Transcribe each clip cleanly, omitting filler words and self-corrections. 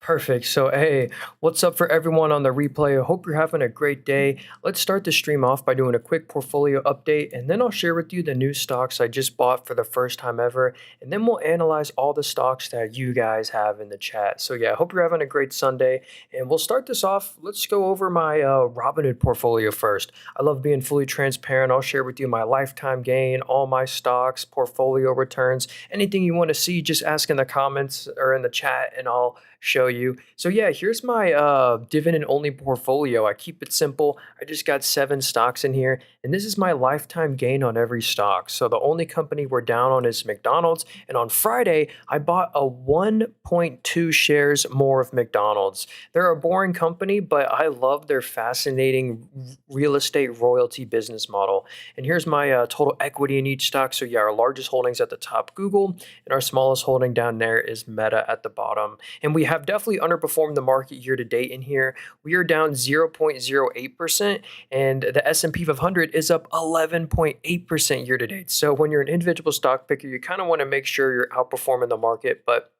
Perfect. So, hey, what's up for everyone on the replay? I hope you're having a great day. Let's start the stream off by doing a quick portfolio update, and then I'll share with you the new stocks I just bought for the first time ever, and then we'll analyze all the stocks that you guys have in the chat. So, yeah, I hope you're having a great Sunday, and we'll start this off. Let's go over my Robinhood portfolio first. I love being fully transparent. I'll share with you my lifetime gain, all my stocks, portfolio returns, anything you want to see, just ask in the comments or in the chat, and I'll show you. So yeah, here's my dividend only portfolio. I keep it simple. I just got 7 stocks in here, and this is my lifetime gain on every stock. So the only company we're down on is McDonald's, and on Friday I bought a 1.2 shares more of McDonald's. They're a boring company, but I love their fascinating real estate royalty business model. And here's my total equity in each stock. So yeah, our largest holdings at the top, Google, and our smallest holding down there is Meta at the bottom. And we have definitely underperformed the market year to date in here. We are down 0.08%, and the S&P 500 is up 11.8% year to date. So when you're an individual stock picker, you kind of want to make sure you're outperforming the market, but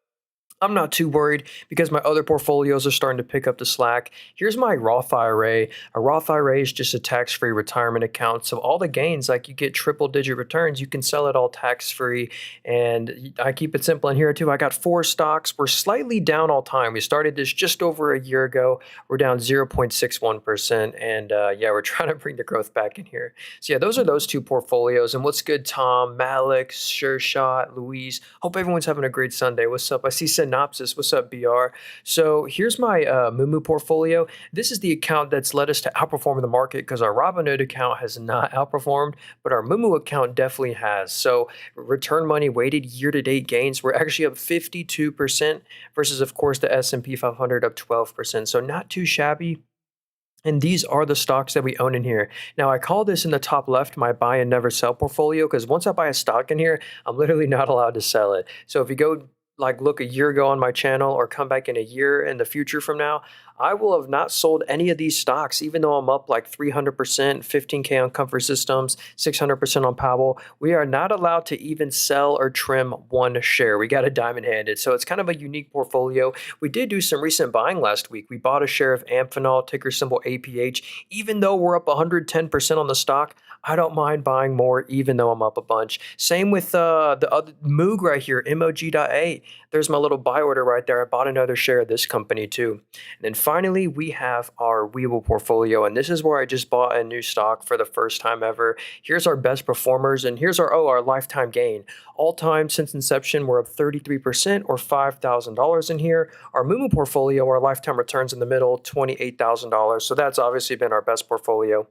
I'm not too worried because my other portfolios are starting to pick up the slack. Here's my Roth IRA. A Roth IRA is just a tax-free retirement account. So all the gains, like you get triple-digit returns, you can sell it all tax-free. And I keep it simple in here too. I got 4 stocks. We're slightly down all time. We started this just over a year ago. We're down 0.61%. And yeah, we're trying to bring the growth back in here. So yeah, those are those two portfolios. And what's good, Tom, Malik, Sure Shot, Louise? Hope everyone's having a great Sunday. What's up? I see Synopsis. What's up, BR? So here's my Mumu portfolio. This is the account that's led us to outperform the market because our Robinhood account has not outperformed, but our Mumu account definitely has. So return money weighted year-to-date gains, we're actually up 52% versus, of course, the S&P 500 up 12%. So not too shabby. And these are the stocks that we own in here. Now, I call this in the top left my buy and never sell portfolio because once I buy a stock in here, I'm literally not allowed to sell it. So if you go like look a year ago on my channel or come back in a year in the future from now, I will have not sold any of these stocks, even though I'm up like 300%, 15K on Comfort Systems, 600% on Powell. We are not allowed to even sell or trim one share. We got a diamond handed. So it's kind of a unique portfolio. We did do some recent buying last week. We bought a share of Amphenol, ticker symbol APH. Even though we're up 110% on the stock, I don't mind buying more, even though I'm up a bunch. Same with the other Moog right here, MOG.A. There's my little buy order right there. I bought another share of this company too. And then finally, we have our Webull portfolio, and this is where I just bought a new stock for the first time ever. Here's our best performers, and here's our lifetime gain. All time since inception, we're up 33% or $5,000 in here. Our Mumu portfolio, our lifetime returns in the middle, $28,000. So that's obviously been our best portfolio.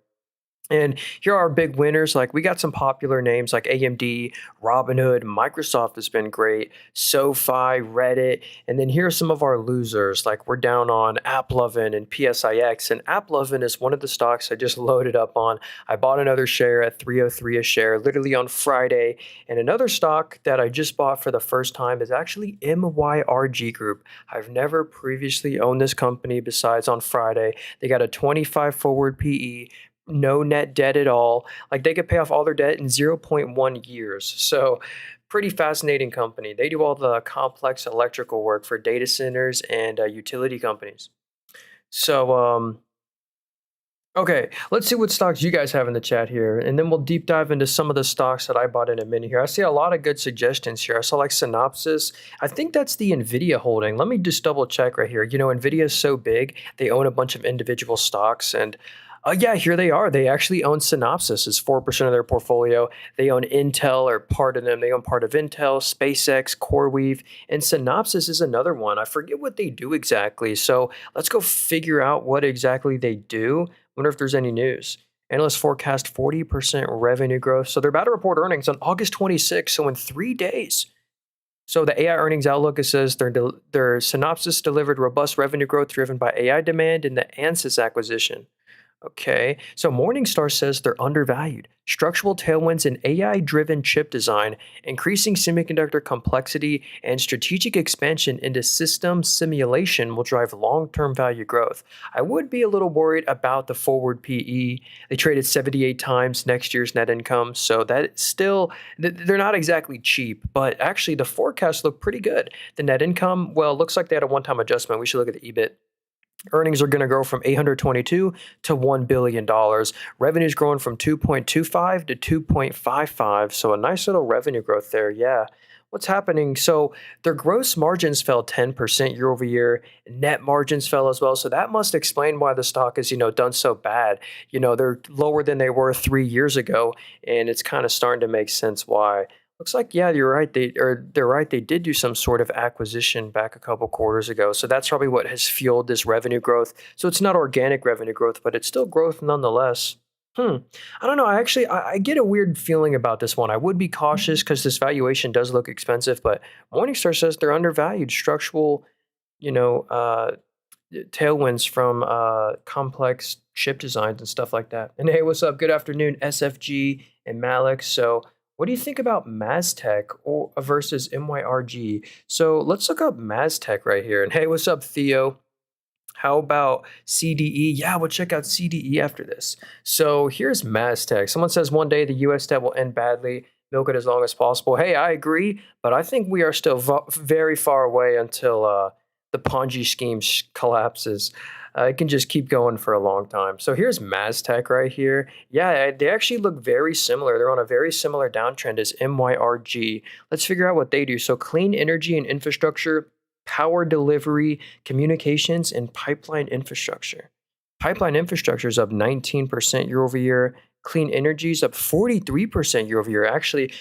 And here are our big winners. Like we got some popular names like AMD, Robinhood, Microsoft has been great, SoFi, Reddit. And then here are some of our losers. Like we're down on AppLovin and PSIX. And AppLovin is one of the stocks I just loaded up on. I bought another share at 303 a share, literally on Friday. And another stock that I just bought for the first time is actually MYRG Group. I've never previously owned this company besides on Friday. They got a 25 forward PE, no net debt at all. Like they could pay off all their debt in zero point 0.1 years. So pretty fascinating company. They do all the complex electrical work for data centers and utility companies. So okay, let's see what stocks you guys have in the chat here, and then we'll deep dive into some of the stocks that I bought in a minute here. I see a lot of good suggestions here. I saw like Synopsys. I think that's the NVIDIA holding. Let me just double check right here. You know, NVIDIA is so big, they own a bunch of individual stocks, and yeah, here they are. They actually own Synopsys as 4% of their portfolio. They own Intel or part of them. They own part of Intel, SpaceX, CoreWeave, and Synopsys is another one. I forget what they do exactly. So let's go figure out what exactly they do. Wonder if there's any news. Analysts forecast 40% revenue growth. So they're about to report earnings on August 26th, so in 3 days. So the AI earnings outlook, it says their Synopsys delivered robust revenue growth driven by AI demand and the Ansys acquisition. Okay, so Morningstar says they're undervalued. Structural tailwinds in AI driven chip design, increasing semiconductor complexity, and strategic expansion into system simulation will drive long term value growth. I would be a little worried about the forward PE. They traded 78 times next year's net income, so that still, they're not exactly cheap, but actually the forecasts look pretty good. The net income, well, looks like they had a one time adjustment. We should look at the EBIT. Earnings are going to grow from 822 to $1 billion. Revenue's growing from 2.25 to 2.55. So a nice little revenue growth there. Yeah. What's happening? So their gross margins fell 10% year over year. Net margins fell as well. So that must explain why the stock is, done so bad. They're lower than they were 3 years ago. And it's kind of starting to make sense why. Looks like, yeah, you're right. They're right. They did do some sort of acquisition back a couple quarters ago. So that's probably what has fueled this revenue growth. So it's not organic revenue growth, but it's still growth nonetheless. Hmm. I don't know. I get a weird feeling about this one. I would be cautious because this valuation does look expensive, but Morningstar says they're undervalued. Structural, you know, uh, tailwinds from complex chip designs and stuff like that. And hey, what's up? Good afternoon, SFG and Malik. So, what do you think about Maztec or versus MYRG? So let's look up Maztec right here. And hey, what's up, Theo? How about CDE? Yeah, we'll check out CDE after this. So here's Maztec. Someone says one day the US debt will end badly. Milk it as long as possible. Hey, I agree, but I think we are still very far away until the Ponzi scheme collapses. It can just keep going for a long time. So here's Maztec right here. Yeah, they actually look very similar. They're on a very similar downtrend as MYRG. Let's figure out what they do. So clean energy and infrastructure, power delivery, communications, and pipeline infrastructure. Pipeline infrastructure is up 19% year over year. Clean energy is up 43% year over year. Actually,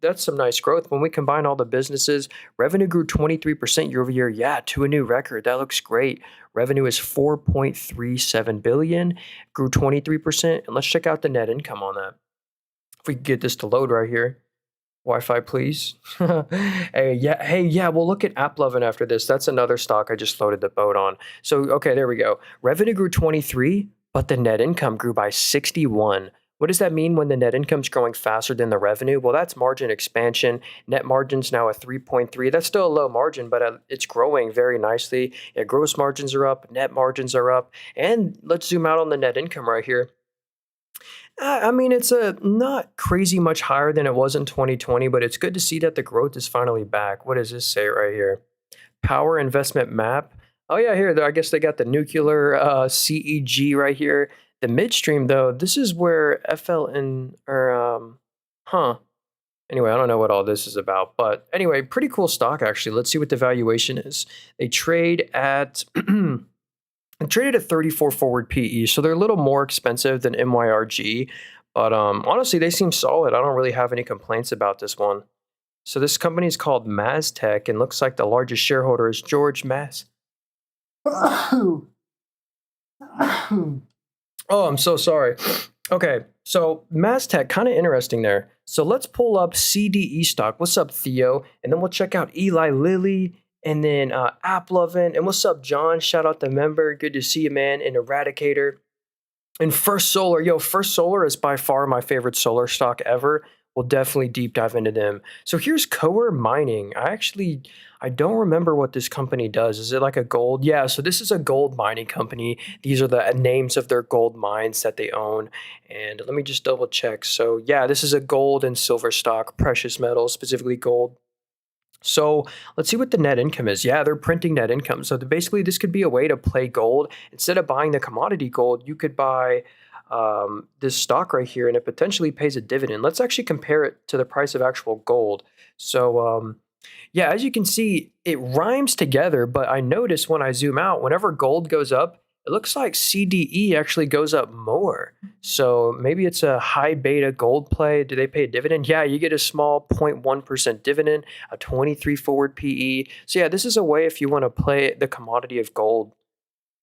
that's some nice growth. When we combine all the businesses, revenue grew 23% year over year. Yeah, to a new record. That looks great. Revenue is 4.37 billion, grew 23%. And let's check out the net income on that. If we get this to load right here. Wi-Fi, please. Hey, yeah. We'll look at AppLovin after this. That's another stock I just loaded the boat on. So, okay, there we go. Revenue grew 23, but the net income grew by 61. What does that mean when the net income's growing faster than the revenue? Well, that's margin expansion. Net margin's now at 3.3. That's still a low margin, but it's growing very nicely. Yeah, gross margins are up, net margins are up. And let's zoom out on the net income right here. I mean, it's not crazy much higher than it was in 2020, but it's good to see that the growth is finally back. What does this say right here? Power investment map. Oh yeah, here I guess they got the nuclear CEG right here. The midstream though, this is where FLN or huh. Anyway, I don't know what all this is about, but anyway, pretty cool stock actually. Let's see what the valuation is. They trade at traded at 34 forward PE, so they're a little more expensive than MYRG, but honestly, they seem solid. I don't really have any complaints about this one. So this company is called Maztec, and looks like the largest shareholder is George Maz. Oh, I'm so sorry. Okay, so Maztec, kind of interesting there. So let's pull up CDE stock. What's up, Theo? And then we'll check out Eli Lilly, and then AppLovin. And what's up, John? Shout out the member. Good to see you, man. And Eradicator. And First Solar. Yo, First Solar is by far my favorite solar stock ever. We'll definitely deep dive into them. So here's Coeur Mining. I don't remember what this company does. Is it like a gold? Yeah, so this is a gold mining company. These are the names of their gold mines that they own. And let me just double check. So yeah, this is a gold and silver stock, precious metals, specifically gold. So let's see what the net income is. Yeah, they're printing net income. So basically, this could be a way to play gold. Instead of buying the commodity gold, you could buy this stock right here, and it potentially pays a dividend. Let's actually compare it to the price of actual gold. So yeah, as you can see, it rhymes together, but I notice when I zoom out, whenever gold goes up, it looks like CDE actually goes up more. So maybe it's a high beta gold play. Do they pay a dividend? Yeah, you get a small 0.1% dividend, a 23 forward PE. So yeah, this is a way if you want to play the commodity of gold.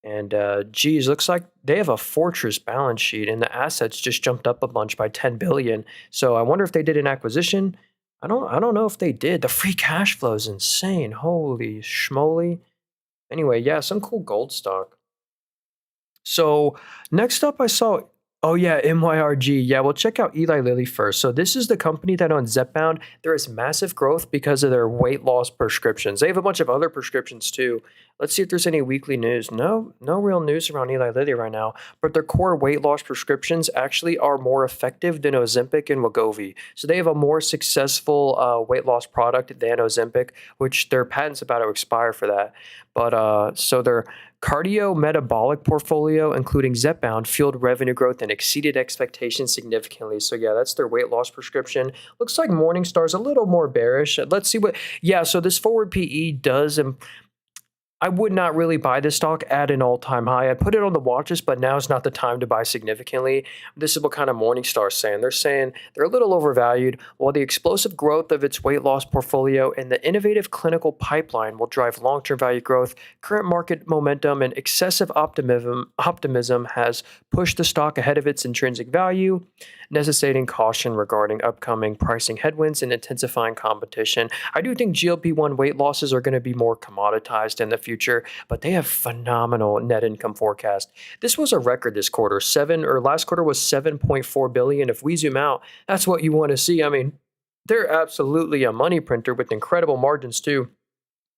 And geez, looks like they have a fortress balance sheet, and the assets just jumped up a bunch by 10 billion. So I wonder if they did an acquisition. I don't know if they did. The free cash flow is insane. Holy schmoly. Anyway, yeah, some cool gold stock. So next up, I saw, oh yeah, MYRG. Yeah, well, check out Eli Lilly first. So this is the company that owns Zepbound. There is massive growth because of their weight loss prescriptions. They have a bunch of other prescriptions too. Let's see if there's any weekly news. No, no real news around Eli Lilly right now. But their core weight loss prescriptions actually are more effective than Ozempic and Wegovy. So they have a more successful weight loss product than Ozempic, which their patent's about to expire for that. But so their cardiometabolic portfolio, including Zepbound, fueled revenue growth and exceeded expectations significantly. So yeah, that's their weight loss prescription. Looks like Morningstar's a little more bearish. Let's see what. Yeah, so this forward PE does. I would not really buy this stock at an all-time high. I put it on the watch list, but now is not the time to buy significantly. This is what kind of Morningstar is saying. They're saying they're a little overvalued, while the explosive growth of its weight loss portfolio and the innovative clinical pipeline will drive long-term value growth. Current market momentum and excessive optimism has pushed the stock ahead of its intrinsic value, necessitating caution regarding upcoming pricing headwinds and intensifying competition. I do think GLP-1 weight losses are going to be more commoditized in the future, but they have phenomenal net income forecast. This was a record this quarter. Last quarter was 7.4 billion. If we zoom out, that's what you want to see. I mean, they're absolutely a money printer with incredible margins too.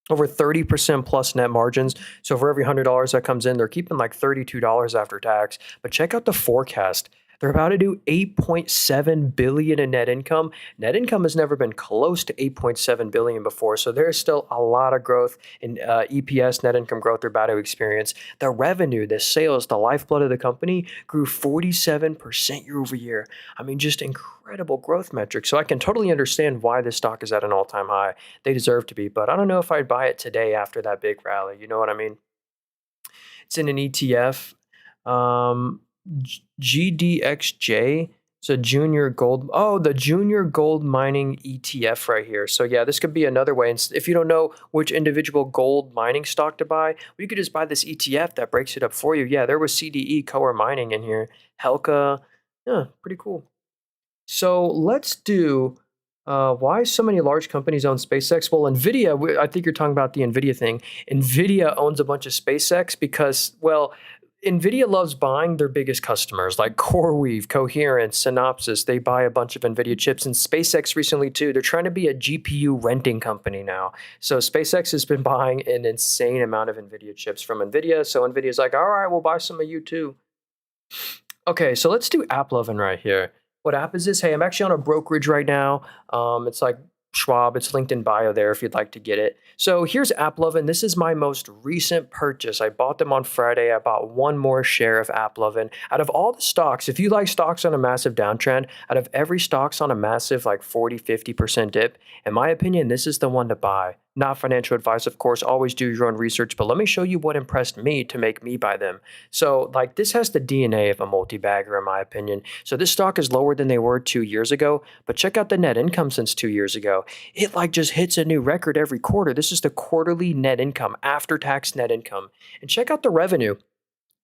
Over 30% plus net margins. So for every $100 that comes in, they're keeping like $32 after tax. But check out the forecast. They're about to do 8.7 billion in net income. Net income has never been close to 8.7 billion before, so there's still a lot of growth in EPS, net income growth they're about to experience. The revenue, the sales, the lifeblood of the company grew 47% year over year. I mean, just incredible growth metrics. So I can totally understand why this stock is at an all-time high. They deserve to be, but I don't know if I'd buy it today after that big rally. You know what I mean? It's in an ETF. GDXJ. It's a junior gold. Oh, the junior gold mining ETF right here. So yeah, this could be another way. And if you don't know which individual gold mining stock to buy, well, you could just buy this ETF that breaks it up for you. Yeah, there was CDE, Coeur Mining in here. Helka. Yeah, pretty cool. So let's do why so many large companies own SpaceX? Well, NVIDIA, I think you're talking about the NVIDIA thing. NVIDIA owns a bunch of SpaceX because, well, NVIDIA loves buying their biggest customers like CoreWeave, Coherent, Synopsys. They buy a bunch of NVIDIA chips, and SpaceX recently too. They're trying to be a GPU renting company now. So SpaceX has been buying an insane amount of NVIDIA chips from NVIDIA. So NVIDIA's like, all right, we'll buy some of you too. Okay, so let's do AppLovin right here. What app is this? Hey, I'm actually on a brokerage right now. It's like Schwab. It's linked in bio there if you'd like to get it. So here's AppLovin. This is my most recent purchase. I bought them on Friday. I bought one more share of AppLovin. Out of all the stocks, if you like stocks on a massive downtrend, out of every stocks on a massive like 40, 50% dip, in my opinion, this is the one to buy. Not financial advice, of course. Always do your own research, but let me show you what impressed me to make me buy them. So, like, this has the DNA of a multi-bagger, in my opinion. So, this stock is lower than they were 2 years ago, but check out the net income since 2 years ago. It, like, just hits a new record every quarter. This is the quarterly net income, after-tax net income. And check out the revenue.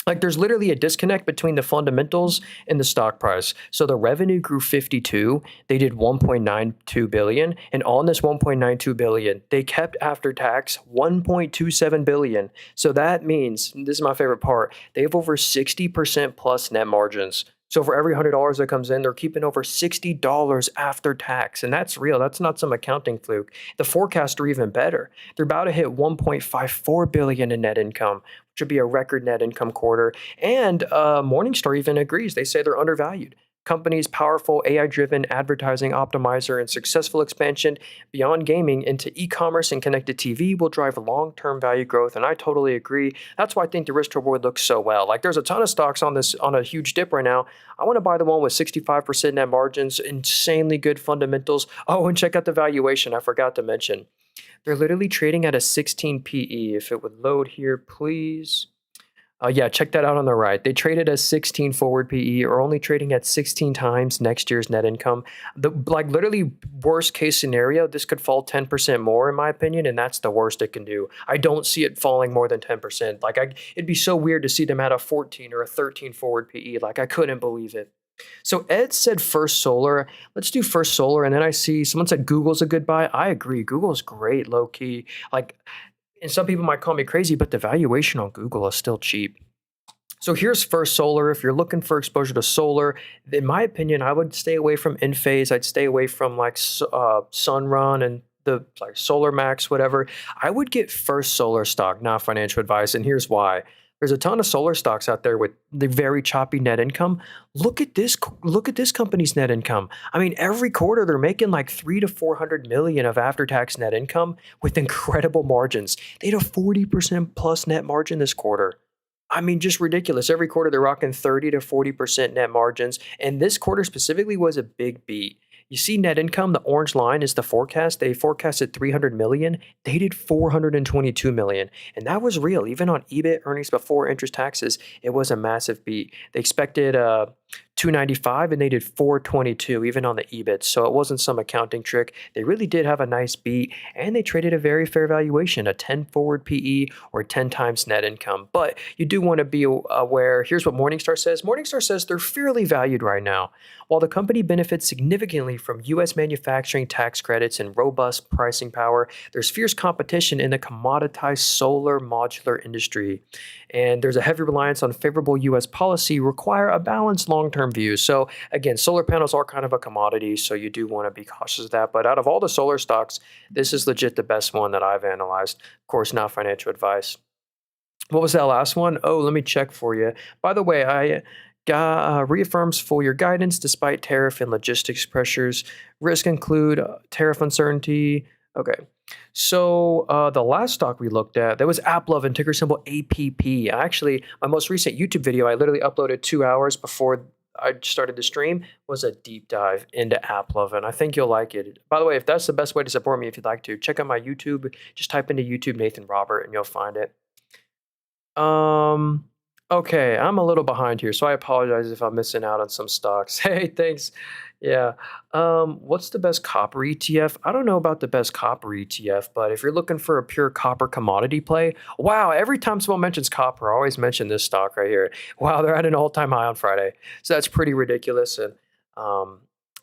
Like there's literally a disconnect between the fundamentals and the stock price. So the revenue grew 52. They did 1.92 billion, and on this 1.92 billion, they kept after tax 1.27 billion. So that means, this is my favorite part, they have over 60% plus net margins. So for every $100 that comes in, they're keeping over $60 after tax. And that's real. That's not some accounting fluke. The forecasts are even better. They're about to hit 1.54 billion in net income, which would be a record net income quarter. And Morningstar even agrees. They say they're undervalued. Company's powerful AI-driven advertising optimizer and successful expansion beyond gaming into e-commerce and connected TV will drive long-term value growth, and I totally agree. That's why I think the risk reward looks so well. Like there's a ton of stocks on this on a huge dip right now. I want to buy the one with 65% net margins, insanely good fundamentals. Oh, and check out the valuation. I forgot to mention. They're literally trading at a 16 PE. If it would load here, please. Yeah, check that out on the right. They traded at 16 forward PE, or only trading at 16 times next year's net income. The like literally worst case scenario, this could fall 10% more in my opinion, and that's the worst it can do. I don't see it falling more than 10%. Like it'd be so weird to see them at a 14 or a 13 forward PE. Like I couldn't believe it. So Ed said First Solar. Let's do First Solar, and then I see someone said Google's a good buy. I agree. Google's great, low key. Like, and some people might call me crazy, but the valuation on Google is still cheap. So here's First Solar. If you're looking for exposure to solar, in my opinion, I would stay away from Enphase. I'd stay away from like Sunrun and the like Solar Max, whatever. I would get First Solar stock, not financial advice. And here's why. There's a ton of solar stocks out there with the very choppy net income. Look at this. Look at this company's net income. I mean, every quarter they're making like 3 to 400 million of after-tax net income with incredible margins. They had a 40% plus net margin this quarter. I mean, just ridiculous. Every quarter they're rocking 30 to 40% net margins. And this quarter specifically was a big beat. You see net income, the orange line is the forecast. They forecasted 300 million. They did 422 million. And that was real. Even on EBIT, earnings before interest taxes, it was a massive beat. They expected 295 and they did 422 even on the EBIT. So it wasn't some accounting trick. They really did have a nice beat and they traded a very fair valuation, a 10 forward PE or 10 times net income. But you do want to be aware. Here's what Morningstar says. Morningstar says they're fairly valued right now. While the company benefits significantly from U.S. manufacturing tax credits and robust pricing power, there's fierce competition in the commoditized solar modular industry. And there's a heavy reliance on favorable U.S. policy require a balanced long-term view. So again, solar panels are kind of a commodity, so you do want to be cautious of that. But out of all the solar stocks, this is legit the best one that I've analyzed. Of course, not financial advice. What was that last one? Oh, let me check for you. By the way, I reaffirms full year guidance despite tariff and logistics pressures. Risk include tariff uncertainty. Okay. So the last stock we looked at, that was AppLovin and ticker symbol APP. Actually, my most recent YouTube video, I literally uploaded 2 hours before I started the stream, was a deep dive into AppLovin. I think you'll like it. By the way, if that's the best way to support me, if you'd like to, check out my YouTube. Just type into YouTube Nathan Robert and you'll find it. Okay, I'm a little behind here, so I apologize if I'm missing out on some stocks. Hey, thanks. Yeah. What's the best copper ETF? I don't know about the best copper ETF, but if you're looking for a pure copper commodity play, wow, every time someone mentions copper, I always mention this stock right here. Wow, they're at an all-time high on Friday. So that's pretty ridiculous. And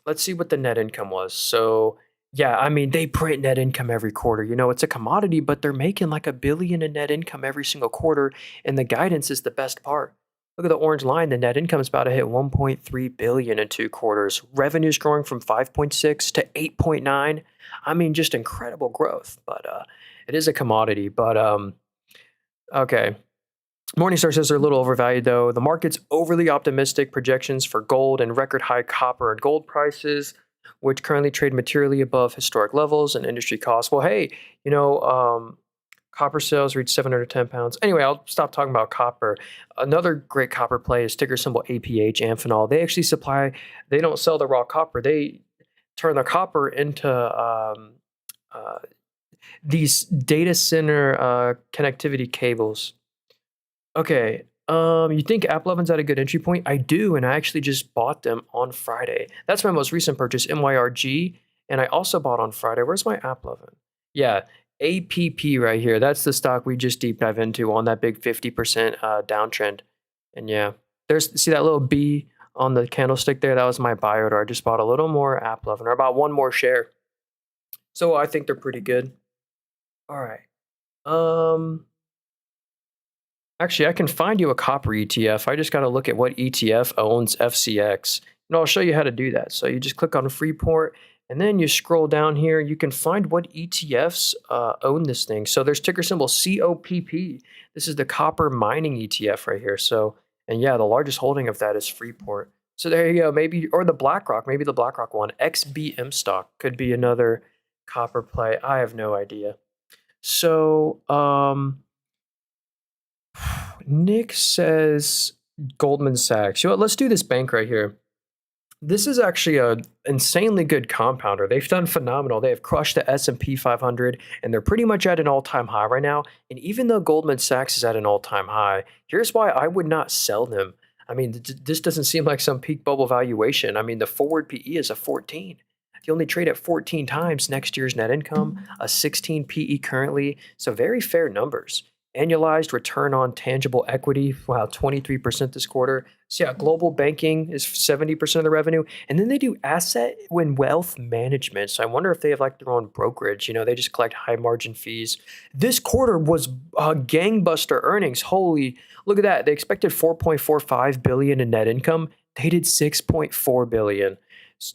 let's see what the net income was. So yeah, I mean, they print net income every quarter. You know, it's a commodity, but they're making like a billion in net income every single quarter, and the guidance is the best part. Look at the orange line. The net income is about to hit 1.3 billion in 2 quarters. Revenue's growing from 5.6 to 8.9. I mean, just incredible growth. But it is a commodity. But okay. Morningstar says they're a little overvalued, though. The market's overly optimistic projections for gold and record high copper and gold prices, which currently trade materially above historic levels and industry costs. Well, hey, you know, copper sales reached 710 pounds. Anyway, I'll stop talking about copper. Another great copper play is ticker symbol APH, Amphenol. They actually supply, they don't sell the raw copper. They turn the copper into these data center connectivity cables. Okay. You think AppLovin's at a good entry point? I do, and I actually just bought them on Friday. That's my most recent purchase, MYRG, and I also bought on Friday. Where's my AppLovin? Yeah, APP right here. That's the stock we just deep dive into on that big 50% downtrend. And yeah, see that little B on the candlestick there? That was my buy order. I just bought a little more AppLovin, or about one more share. So I think they're pretty good. All right. Actually, I can find you a copper ETF. I just got to look at what ETF owns FCX. And I'll show you how to do that. So you just click on Freeport, and then you scroll down here. You can find what ETFs own this thing. So there's ticker symbol COPP. This is the copper mining ETF right here. So, and yeah, the largest holding of that is Freeport. So there you go. Maybe, or the BlackRock, maybe the BlackRock one. XBM stock could be another copper play. I have no idea. So, Nick says Goldman Sachs. You know what? Let's do this bank right here. This is actually an insanely good compounder. They've done phenomenal. They have crushed the S&P 500, and they're pretty much at an all-time high right now. And even though Goldman Sachs is at an all-time high, here's why I would not sell them. I mean, this doesn't seem like some peak bubble valuation. I mean, the forward PE is a 14. They only trade at 14 times next year's net income, a 16 PE currently. So very fair numbers. Annualized return on tangible equity, wow, 23% this quarter. So yeah, global banking is 70% of the revenue. And then they do asset and wealth management. So I wonder if they have like their own brokerage. They just collect high margin fees. This quarter was gangbuster earnings. Holy, look at that. They expected 4.45 billion in net income. They did 6.4 billion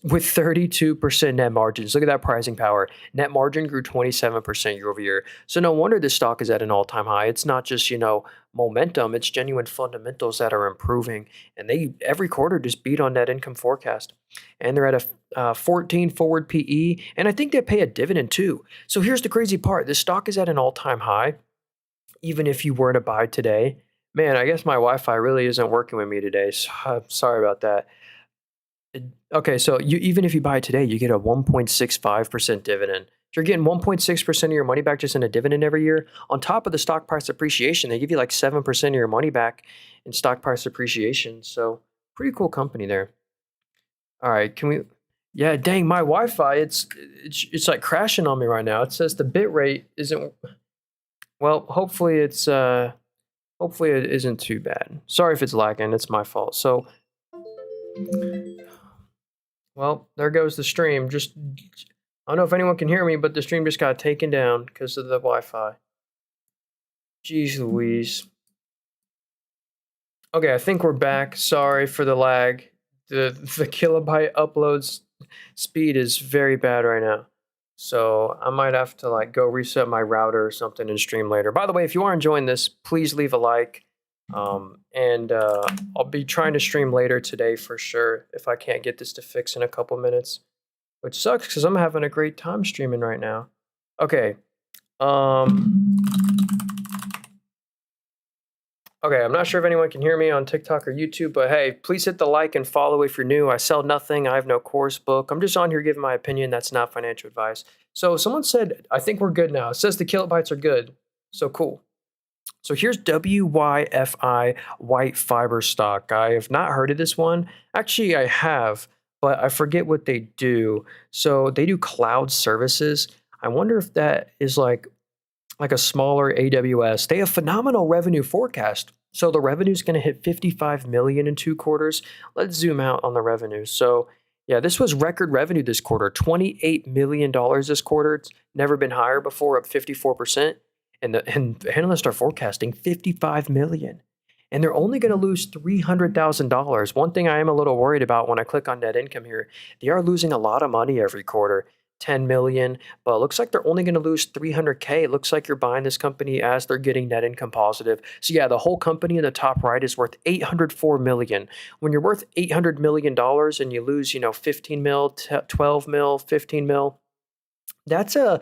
with 32% net margins. Look at that pricing power. Net margin grew 27% year over year. So no wonder this stock is at an all-time high. It's not just, momentum, it's genuine fundamentals that are improving. And they every quarter just beat on net income forecast. And they're at a 14 forward PE, and I think they pay a dividend too. So here's the crazy part. This stock is at an all-time high even if you were to buy today. Man, I guess my Wi-Fi really isn't working with me today. So I'm sorry about that. Okay, so even if you buy it today, you get a 1.65% dividend. If you're getting 1.6% of your money back just in a dividend every year, on top of the stock price appreciation, they give you like 7% of your money back in stock price appreciation. So pretty cool company there. All right, can we? Yeah, dang, my Wi-Fi, it's like crashing on me right now. It says the bit rate isn't. Well, hopefully it isn't too bad. Sorry if it's lagging. It's my fault. So well, there goes the stream. I don't know if anyone can hear me, but the stream just got taken down because of the Wi-Fi. Jeez Louise. Okay, I think we're back. Sorry for the lag. The kilobyte uploads speed is very bad right now. So I might have to like go reset my router or something and stream later. By the way, if you are enjoying this, please leave a like. And I'll be trying to stream later today for sure if I can't get this to fix in a couple minutes, which sucks because I'm having a great time streaming right now. Okay. Okay, I'm not sure if anyone can hear me on TikTok or YouTube, but hey, please hit the like and follow if you're new. I sell nothing. I have no course book. I'm just on here giving my opinion. That's not financial advice. So someone said, I think we're good now. It says the kilobytes are good. So cool. So here's WYFI white fiber stock. I have not heard of this one. Actually, I have, but I forget what they do. So they do cloud services. I wonder if that is like a smaller AWS. They have phenomenal revenue forecast. So the revenue is going to hit 55 million in 2 quarters. Let's zoom out on the revenue. So yeah, this was record revenue this quarter, $28 million this quarter. It's never been higher before, up 54%. And the analysts are forecasting 55 million. And they're only going to lose $300,000. One thing I am a little worried about when I click on net income here, they are losing a lot of money every quarter. 10 million, but it looks like they're only going to lose 300K. It looks like you're buying this company as they're getting net income positive. So yeah, the whole company in the top right is worth 804 million. When you're worth $800 million and you lose, 15 mil, 12 mil, 15 mil, that's a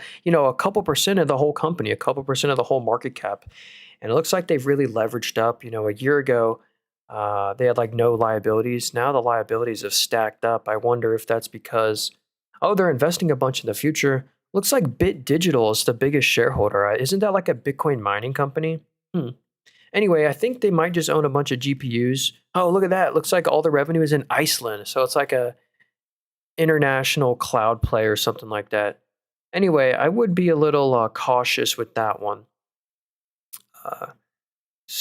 couple percent of the whole company, a couple percent of the whole market cap. And it looks like they've really leveraged up. A year ago, they had like no liabilities. Now the liabilities have stacked up. I wonder if that's because they're investing a bunch in the future. Looks like Bit Digital is the biggest shareholder. Isn't that like a Bitcoin mining company? Anyway, I think they might just own a bunch of GPUs. Oh, look at that. Looks like all the revenue is in Iceland. So it's like a international cloud play or something like that. Anyway, I would be a little cautious with that one.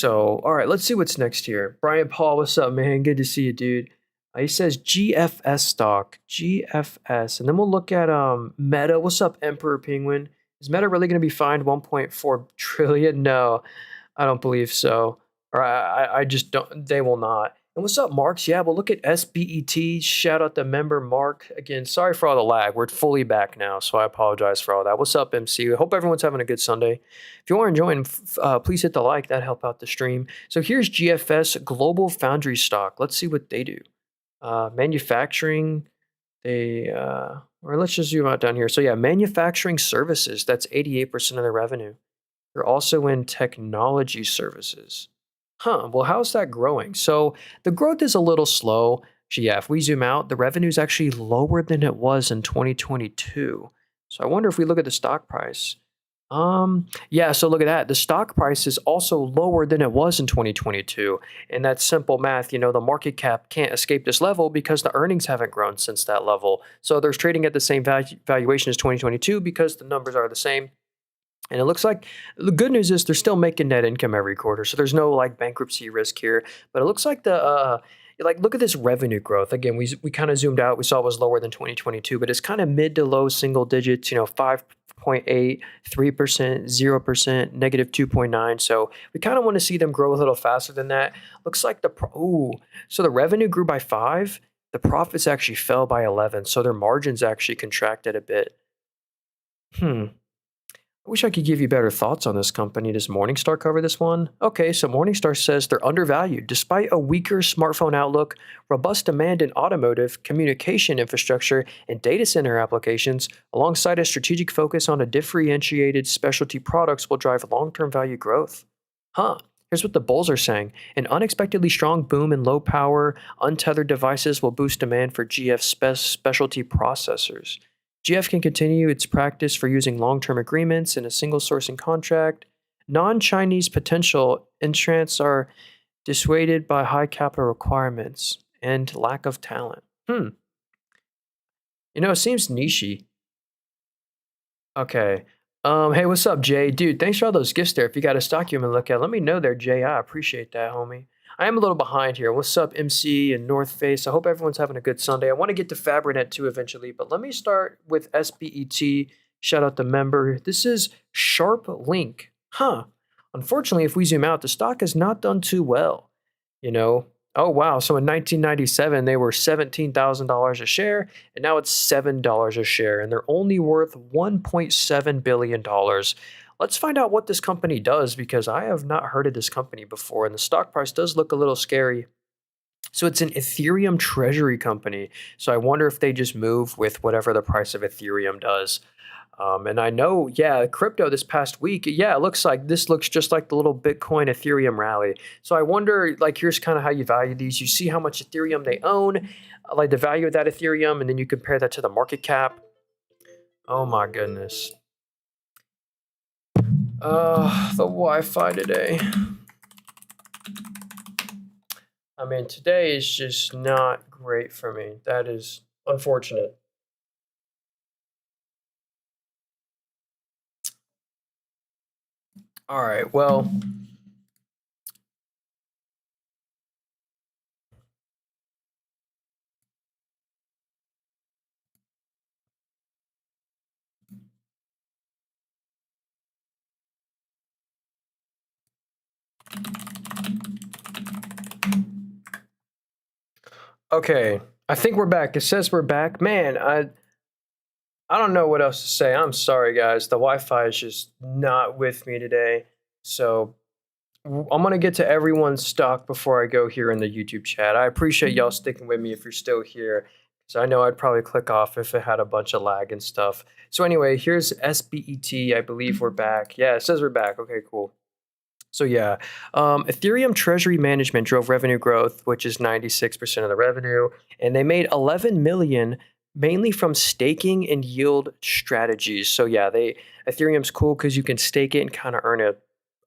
All right, let's see what's next here. Brian Paul, what's up, man? Good to see you, dude. He says GFS stock, GFS. And then we'll look at Meta. What's up, Emperor Penguin? Is Meta really going to be fined 1.4 trillion? No, I don't believe so. Or I just don't, they will not. And what's up, Marks? Yeah, well, look at SBET. Shout out the member, Mark. Again, sorry for all the lag. We're fully back now, so I apologize for all that. What's up, MC? I hope everyone's having a good Sunday. If you are enjoying, please hit the like. That'd help out the stream. So here's GFS, Global Foundry stock. Let's see what they do. Manufacturing, or let's just zoom out down here. So yeah, manufacturing services, that's 88% of their revenue. They're also in technology services. Well, how's that growing? So the growth is a little slow. Yeah, if we zoom out, the revenue is actually lower than it was in 2022. So I wonder if we look at the stock price. Yeah, so look at that. The stock price is also lower than it was in 2022. And that's simple math. The market cap can't escape this level because the earnings haven't grown since that level. So they're trading at the same valuation as 2022 because the numbers are the same. And it looks like the good news is they're still making net income every quarter, so there's no like bankruptcy risk here. But it looks like the like look at this revenue growth again. We kind of zoomed out. We saw it was lower than 2022, but it's kind of mid to low single digits. 5.8, 3%, 0%, negative 2.9. So we kind of want to see them grow a little faster than that. Looks like so the revenue grew by 5. The profits actually fell by 11. So their margins actually contracted a bit. Hmm. I wish I could give you better thoughts on this company. Does Morningstar cover this one? Okay, so Morningstar says they're undervalued. Despite a weaker smartphone outlook, robust demand in automotive, communication infrastructure, and data center applications, alongside a strategic focus on a differentiated specialty products, will drive long term value growth. Huh. Here's what the bulls are saying. An unexpectedly strong boom in low power, untethered devices will boost demand for GF specialty processors. GF can continue its practice for using long term agreements in a single sourcing contract. Non Chinese potential entrants are dissuaded by high capital requirements and lack of talent. It seems nichey. Okay. Hey, what's up, Jay? Dude, thanks for all those gifts there. If you got a stock you want to look at, let me know there, Jay. I appreciate that, homie. I am a little behind here. What's up, MC and North Face? I hope everyone's having a good Sunday. I want to get to Fabrinet too eventually, but let me start with SBET. Shout out the member. This is Sharp Link. Huh. Unfortunately, if we zoom out, the stock has not done too well. You know, oh wow. So in 1997, they were $17,000 a share, and now it's $7 a share, and they're only worth $1.7 billion. Let's find out what this company does because I have not heard of this company before, and the stock price does look a little scary. So it's an Ethereum treasury company. So I wonder if they just move with whatever the price of Ethereum does. And I know, yeah, crypto this past week, yeah, it looks like this looks just like the little Bitcoin Ethereum rally. So I wonder, like, here's kind of how you value these. You see how much Ethereum they own, like the value of that Ethereum, and then you compare that to the market cap. Oh my goodness. The Wi-Fi today. I mean, today is just not great for me. That is unfortunate. All right, well, okay. I think we're back. It says we're back. Man, I don't know what else to say. I'm sorry, guys. The Wi-Fi is just not with me today. So I'm gonna get to everyone's stock before I go here in the YouTube chat. I appreciate y'all sticking with me if you're still here. So I know I'd probably click off if it had a bunch of lag and stuff. So anyway, here's SBET. I believe we're back. Yeah, it says we're back. Okay, cool. So yeah, Ethereum Treasury Management drove revenue growth, which is 96% of the revenue, and they made 11 million mainly from staking and yield strategies. So yeah, Ethereum's cool because you can stake it and kind of earn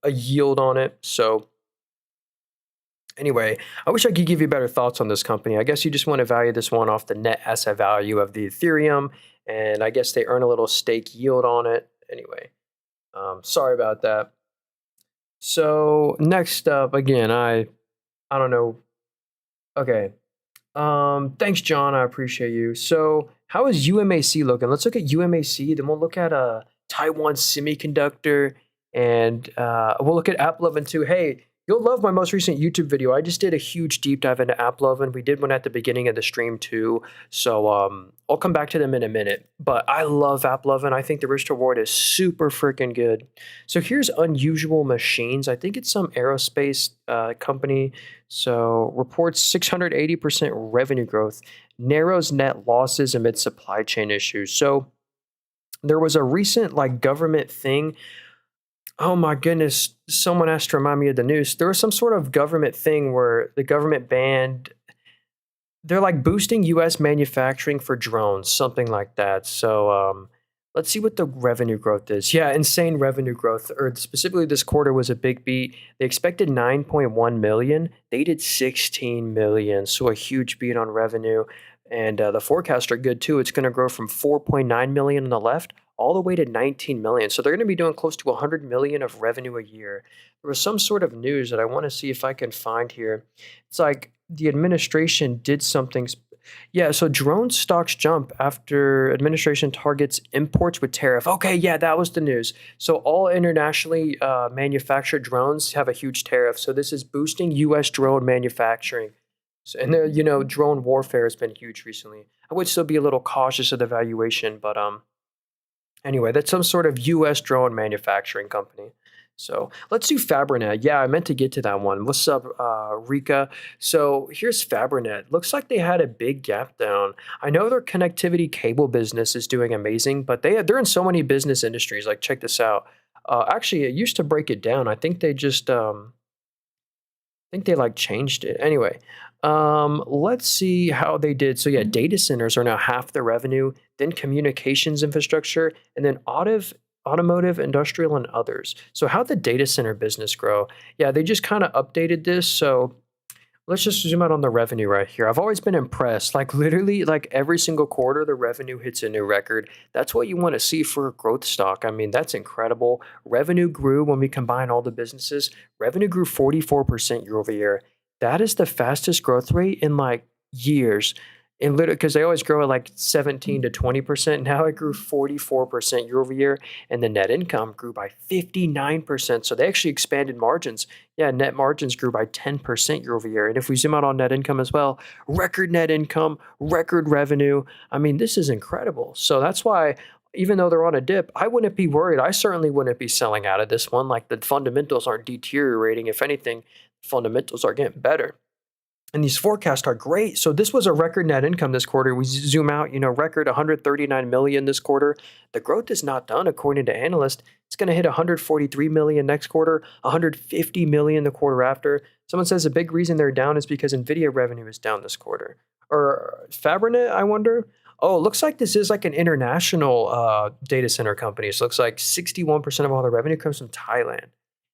a yield on it. So anyway, I wish I could give you better thoughts on this company. I guess you just want to value this one off the net asset value of the Ethereum, and I guess they earn a little stake yield on it. Anyway, sorry about that. So next up, again, I don't know. Okay. Thanks, John. I appreciate you. So how is UMAC looking? Let's look at UMAC. Then we'll look at Taiwan Semiconductor, and we'll look at AppLovin too. Hey, you'll love my most recent YouTube video. I just did a huge deep dive into AppLovin. We did one at the beginning of the stream too. So I'll come back to them in a minute. But I love AppLovin. I think the risk reward is super freaking good. So here's Unusual Machines. I think it's some aerospace company. So reports 680% revenue growth, narrows net losses amid supply chain issues. So there was a recent like government thing. Oh my goodness, someone has to remind me of the news. There was some sort of government thing where the government banned, they're like boosting US manufacturing for drones, something like that. So let's see what the revenue growth is. Yeah, insane revenue growth, or specifically this quarter was a big beat. They expected 9.1 million, they did 16 million, so a huge beat on revenue. And the forecasts are good too. It's going to grow from 4.9 million on the left all the way to 19 million. So they're going to be doing close to 100 million of revenue a year. There was some sort of news that I want to see if I can find here. It's like the administration did something. Yeah, so drone stocks jump after administration targets imports with tariff. Okay, yeah, that was the news. So all internationally manufactured drones have a huge tariff. So this is boosting U.S. drone manufacturing. So, and drone warfare has been huge recently. I would still be a little cautious of the valuation, but anyway, that's some sort of U.S. drone manufacturing company. So let's do Fabrinet. Yeah, I meant to get to that one. What's up, Rika? So here's Fabrinet. Looks like they had a big gap down. I know their connectivity cable business is doing amazing, but they're in so many business industries. Like, check this out. Actually, it used to break it down. I think they just think they like changed it. Anyway, let's see how they did. So yeah, data centers are now half the revenue, then communications infrastructure, and then automotive, industrial, and others. So how the data center business grow? Yeah, they just kind of updated this. So let's just zoom out on the revenue right here. I've always been impressed. Like literally, like every single quarter, the revenue hits a new record. That's what you want to see for a growth stock. I mean, that's incredible. Revenue grew when we combine all the businesses. Revenue grew 44% year over year. That is the fastest growth rate in like years. And literally, because they always grow at like 17 to 20%. Now it grew 44% year over year. And the net income grew by 59%. So they actually expanded margins. Yeah, net margins grew by 10% year over year. And if we zoom out on net income as well, record net income, record revenue. I mean, this is incredible. So that's why, even though they're on a dip, I wouldn't be worried. I certainly wouldn't be selling out of this one. Like the fundamentals aren't deteriorating. If anything, fundamentals are getting better. And these forecasts are great. So this was a record net income this quarter. We zoom out, record 139 million this quarter. The growth is not done according to analysts. It's going to hit 143 million next quarter, 150 million the quarter after. Someone says a big reason they're down is because Nvidia revenue is down this quarter. Or Fabrinet, I wonder. Oh, it looks like this is like an international data center company. So it looks like 61% of all the revenue comes from Thailand.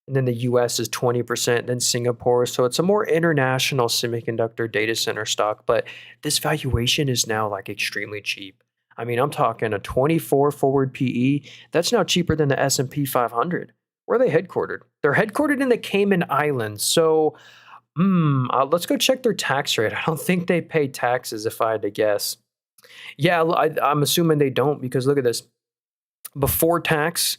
And then the US is 20%, then Singapore. So it's a more international semiconductor data center stock, but this valuation is now like extremely cheap. I mean, I'm talking a 24 forward PE. That's now cheaper than the S&P 500. Where are they headquartered? They're headquartered in the Cayman Islands. So, let's go check their tax rate. I don't think they pay taxes if I had to guess. Yeah, I'm assuming they don't because look at this. Before tax,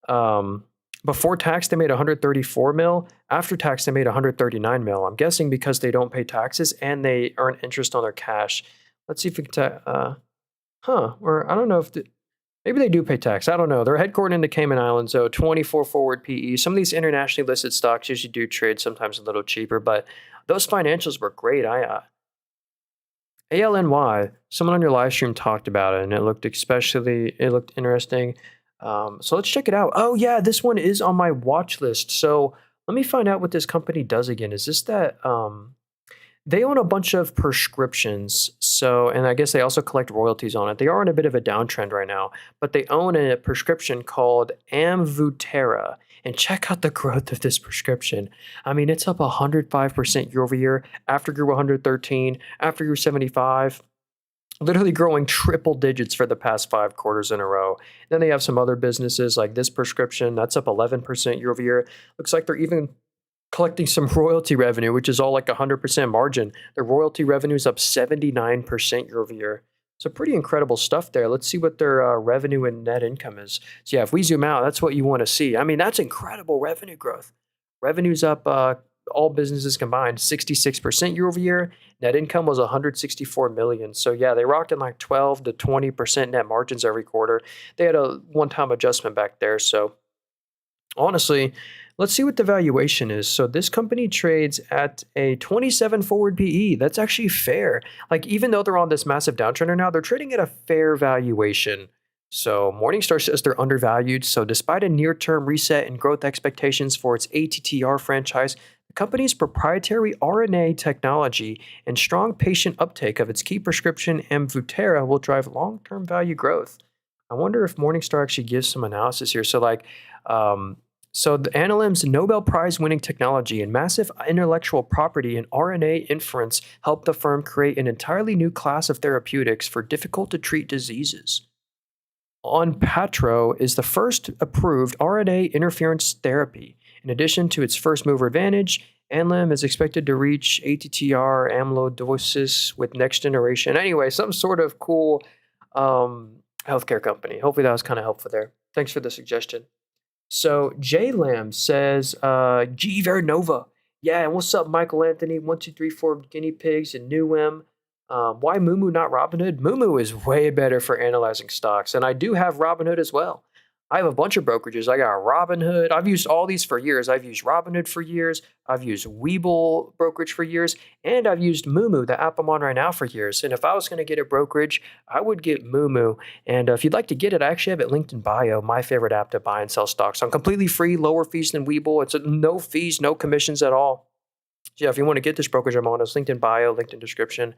um, before tax, they made 134 mil. After tax, they made 139 mil. I'm guessing because they don't pay taxes and they earn interest on their cash. Let's see if we can. Or I don't know if maybe they do pay tax. I don't know. They're headquartered in the Cayman Islands, so 24 forward PE. Some of these internationally listed stocks usually do trade sometimes a little cheaper, but those financials were great. ALNY, someone on your live stream talked about it, and it looked interesting. So let's check it out. Oh yeah, this one is on my watch list. So let me find out what this company does again. Is this that they own a bunch of prescriptions. So, and I guess they also collect royalties on it. They are in a bit of a downtrend right now, but they own a prescription called Amvutera. And check out the growth of this prescription. I mean, it's up 105% year over year. After grew 113, after grew 75, literally growing triple digits for the past 5 quarters in a row. Then they have some other businesses like this prescription that's up 11% year over year. Looks like they're even collecting some royalty revenue, which is all like 100% margin. Their royalty revenue is up 79% year over year. So pretty incredible stuff there. Let's see what their revenue and net income is. So yeah, if we zoom out, that's what you want to see. I mean, that's incredible revenue growth. Revenue's up, all businesses combined, 66% year over year. Net income was 164 million. So yeah, they rocked in like 12 to 20% net margins every quarter. They had a one-time adjustment back there. So honestly, let's see what the valuation is. So this company trades at a 27 forward PE. That's actually fair. Like even though they're on this massive downtrend right now, they're trading at a fair valuation. So Morningstar says they're undervalued. So despite a near-term reset in growth expectations for its ATTR franchise, the company's proprietary RNA technology and strong patient uptake of its key prescription Amvutera will drive long-term value growth. I wonder if Morningstar actually gives some analysis here. So the Analem's Nobel Prize winning technology and massive intellectual property in RNA inference helped the firm create an entirely new class of therapeutics for difficult to treat diseases. Onpattro is the first approved RNA interference therapy. In addition to its first mover advantage, Anlim is expected to reach ATTR amyloidosis with next generation. Anyway, some sort of cool healthcare company. Hopefully that was kind of helpful there. Thanks for the suggestion. So J Lamb says, GE Veranova. Yeah, and what's up, Michael Anthony? 1234 guinea pigs and new M. Why Mumu, not Robinhood? Mumu is way better for analyzing stocks, and I do have Robinhood as well. I have a bunch of brokerages. I got Robinhood. I've used all these for years. I've used Robinhood for years. I've used Webull brokerage for years, and I've used Mumu, the app I'm on right now, for years. And if I was going to get a brokerage, I would get Mumu. And if you'd like to get it, I actually have it linked in bio. My favorite app to buy and sell stocks. I'm completely free, lower fees than Webull. It's no fees, no commissions at all. So yeah, if you want to get this brokerage I'm on, it's linked in bio, linked in description.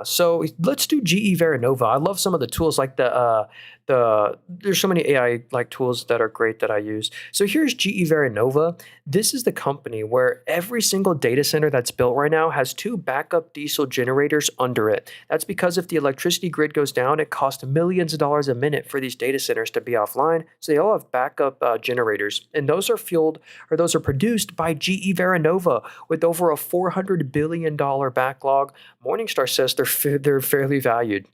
So let's do GE Veranova. I love some of the tools like there's so many AI like tools that are great that I use. So here's GE Veranova. This is the company where every single data center that's built right now has two backup diesel generators under it. That's because if the electricity grid goes down, it costs millions of dollars a minute for these data centers to be offline. So they all have backup generators, and those are produced by GE Veranova with over a $400 billion backlog. Morningstar says they're fairly valued.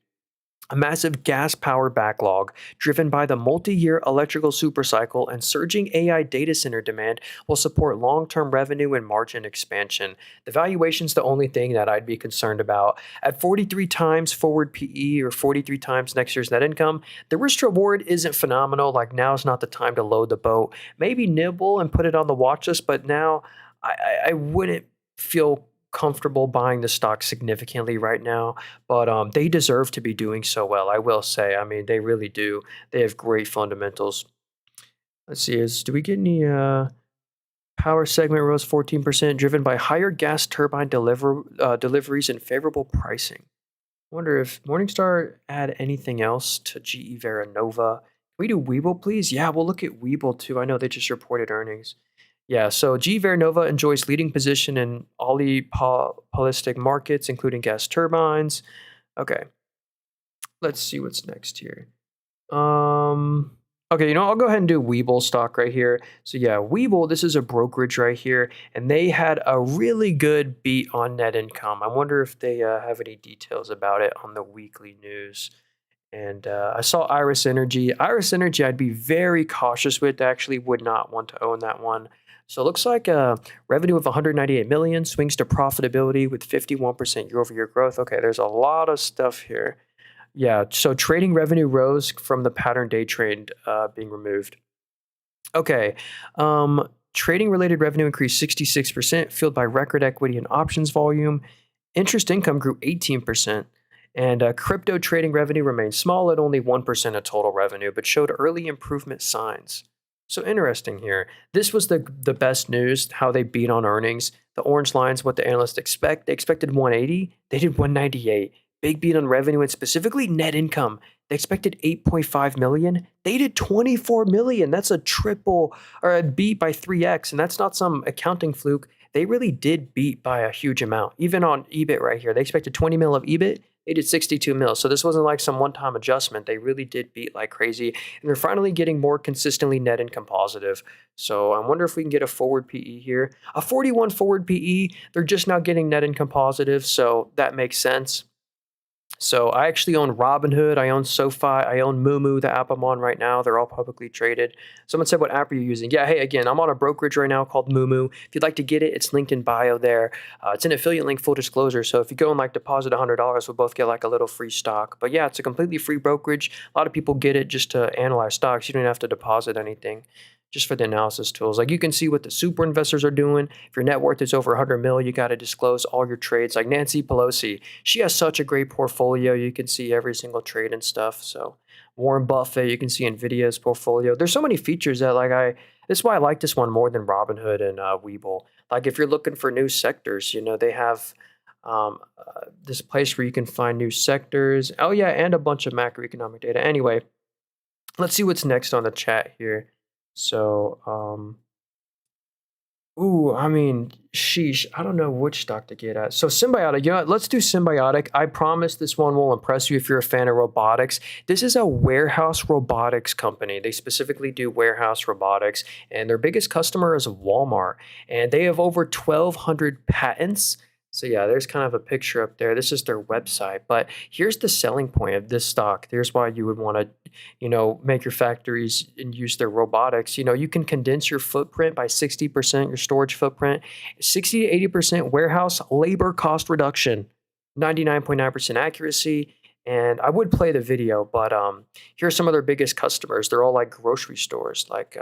A massive gas-powered backlog driven by the multi-year electrical supercycle and surging AI data center demand will support long-term revenue and margin expansion. The valuation's the only thing that I'd be concerned about. At 43 times forward PE or 43 times next year's net income, the risk reward isn't phenomenal. Like, now's not the time to load the boat. Maybe nibble and put it on the watch list, but now I wouldn't feel comfortable buying the stock significantly right now, but they deserve to be doing so well, I will say. I mean, they really do. They have great fundamentals. Let's see, do we get any power segment rose 14%, driven by higher gas turbine deliveries and favorable pricing. I wonder if Morningstar add anything else to GE Veranova. Can we do Webull, please? Yeah, we'll look at Webull too. I know they just reported earnings. Yeah, so GE Vernova enjoys leading position in oligopolistic markets, including gas turbines. Okay, let's see what's next here. Okay, I'll go ahead and do Webull stock right here. So yeah, Webull, this is a brokerage right here, and they had a really good beat on net income. I wonder if they have any details about it on the weekly news. And I saw Iris Energy. Iris Energy, I'd be very cautious with. I actually would not want to own that one. So it looks like revenue of 198 million, swings to profitability with 51% year-over-year growth. Okay, there's a lot of stuff here. Yeah, so trading revenue rose from the pattern day trade being removed. Okay, trading-related revenue increased 66%, fueled by record equity and options volume. Interest income grew 18%. And crypto trading revenue remained small at only 1% of total revenue, but showed early improvement signs. So interesting here. This was the best news, how they beat on earnings. The orange line's what the analysts expect. They expected 180. They did 198. Big beat on revenue and specifically net income. They expected 8.5 million. They did 24 million. That's a triple or a beat by 3x. And that's not some accounting fluke. They really did beat by a huge amount. Even on EBIT right here, they expected 20 mil of EBIT. They did 62 mil. So this wasn't like some one-time adjustment. They really did beat like crazy. And they're finally getting more consistently net income positive. So I wonder if we can get a forward PE here. A 41 forward PE. They're just now getting net income positive. So that makes sense. So I actually own Robinhood, I own SoFi, I own Mumu, the app I'm on right now. They're all publicly traded. Someone said, what app are you using? Yeah, hey, again, I'm on a brokerage right now called Mumu. If you'd like to get it, it's linked in bio there. It's an affiliate link, full disclosure. So if you go and like deposit $100, we'll both get like a little free stock. But yeah, it's a completely free brokerage. A lot of people get it just to analyze stocks. You don't have to deposit anything, just for the analysis tools. Like, you can see what the super investors are doing. If your net worth is over 100 mil, you got to disclose all your trades. Like Nancy Pelosi, she has such a great portfolio. You can see every single trade and stuff. So Warren Buffett, you can see Nvidia's portfolio. There's so many features that that's why I like this one more than Robinhood and Webull. Like, if you're looking for new sectors, they have this place where you can find new sectors. Oh yeah, and a bunch of macroeconomic data. Anyway, let's see what's next on the chat here. So Ooh, I mean, sheesh. I don't know which stock to get at. So Symbiotic, you know what? Let's do Symbiotic. I promise this one will impress you if you're a fan of robotics. This is a warehouse robotics company. They specifically do warehouse robotics, and their biggest customer is Walmart, and they have over 1,200 patents. So yeah, there's kind of a picture up there. This is their website. But here's the selling point of this stock. Here's why you would want to, make your factories and use their robotics. You can condense your footprint by 60%, your storage footprint, 60 to 80% warehouse labor cost reduction, 99.9% accuracy. And I would play the video, but here are some of their biggest customers. They're all like grocery stores, like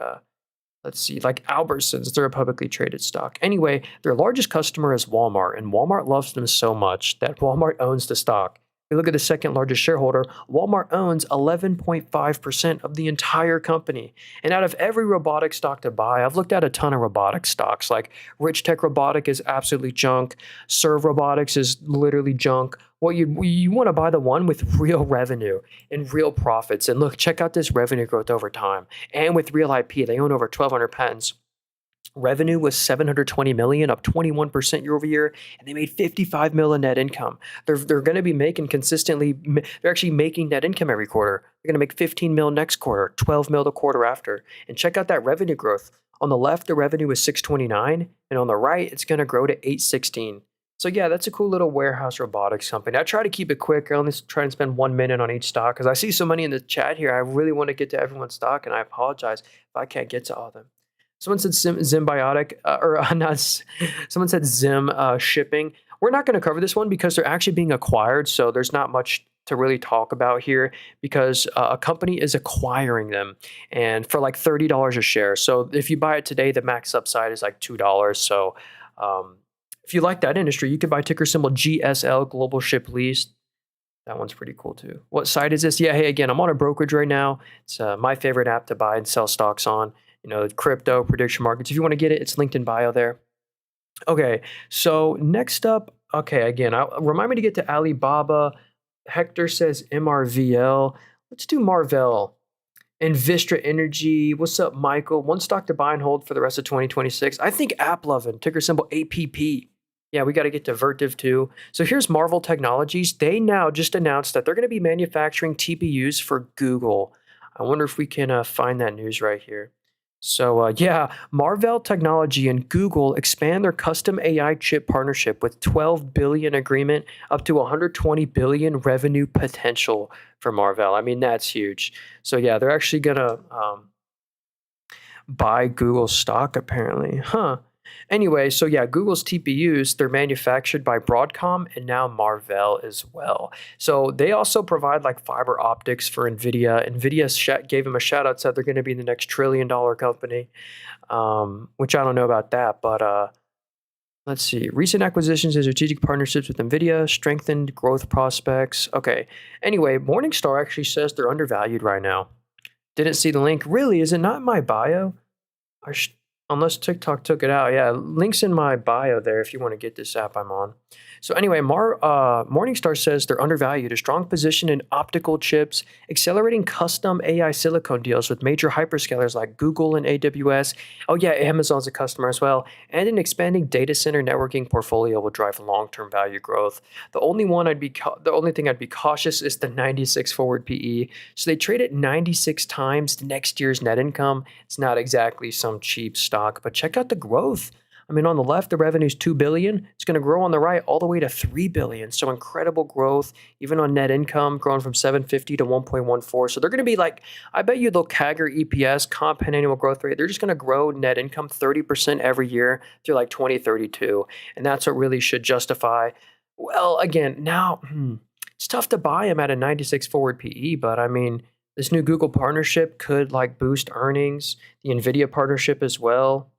let's see, like Albertsons, they're a publicly traded stock. Anyway, their largest customer is Walmart, and Walmart loves them so much that Walmart owns the stock. If you look at the second largest shareholder, Walmart owns 11.5% of the entire company. And out of every robotic stock to buy, I've looked at a ton of robotic stocks. Like Rich Tech Robotic is absolutely junk. Serve Robotics is literally junk. Well, you want to buy the one with real revenue and real profits. And look, check out this revenue growth over time. And with real IP, they own over 1,200 patents. Revenue was 720 million, up 21% year over year, and they made 55 million net income. They're going to be making consistently. They're actually making net income every quarter. They're going to make 15 mil next quarter, 12 mil the quarter after. And check out that revenue growth. On the left, the revenue was 629, and on the right, it's going to grow to 816. So yeah, that's a cool little warehouse robotics company. I try to keep it quick. I only try and spend 1 minute on each stock because I see so many in the chat here. I really want to get to everyone's stock, and I apologize if I can't get to all of them. Someone said Zimbiotic, or not. Someone said Zim shipping. We're not going to cover this one because they're actually being acquired, so there's not much to really talk about here because a company is acquiring them, and for like $30 a share. So if you buy it today, the max upside is like $2. So if you like that industry, you could buy ticker symbol GSL, Global Ship Lease. That one's pretty cool too. What site is this? Yeah, hey, again, I'm on a brokerage right now. It's my favorite app to buy and sell stocks on. Crypto, prediction markets. If you want to get it, it's linked in bio there. Okay, so next up, okay, again, remind me to get to Alibaba. Hector says MRVL. Let's do Marvell. And Vistra Energy. What's up, Michael? One stock to buy and hold for the rest of 2026. I think AppLovin, ticker symbol APP. Yeah, we got to get to Vertiv too. So here's Marvell Technologies. They now just announced that they're going to be manufacturing TPUs for Google. I wonder if we can find that news right here. So yeah, Marvell Technology and Google expand their custom AI chip partnership with 12 billion agreement up to 120 billion revenue potential for Marvell. I mean, that's huge. So yeah, they're actually gonna buy Google stock apparently. Huh. Anyway, so yeah, Google's TPUs, they're manufactured by Broadcom and now Marvell as well. So they also provide like fiber optics for NVIDIA. NVIDIA gave them a shout out, said they're going to be the next trillion-dollar company, which I don't know about that, but let's see. Recent acquisitions and strategic partnerships with NVIDIA, strengthened growth prospects. Okay. Anyway, Morningstar actually says they're undervalued right now. Didn't see the link. Really? Is it not in my bio? Unless TikTok took it out. Yeah, links in my bio there if you want to get this app I'm on. So anyway, Morningstar says they're undervalued. A strong position in optical chips, accelerating custom AI silicon deals with major hyperscalers like Google and AWS. Oh yeah, Amazon's a customer as well. And an expanding data center networking portfolio will drive long-term value growth. The only thing I'd be cautious is the 96 forward PE. So they trade at 96 times next year's net income. It's not exactly some cheap stock, but check out the growth. I mean, on the left, the revenue is $2 billion. It's going to grow on the right all the way to $3 billion. So incredible growth, even on net income, growing from 750 to 1.14. So they're going to be like, I bet you they'll CAGR EPS, compound annual growth rate. They're just going to grow net income 30% every year through like 2032. And that's what really should justify. Well, again, now it's tough to buy them at a 96 forward PE, but I mean, this new Google partnership could like boost earnings, the NVIDIA partnership as well.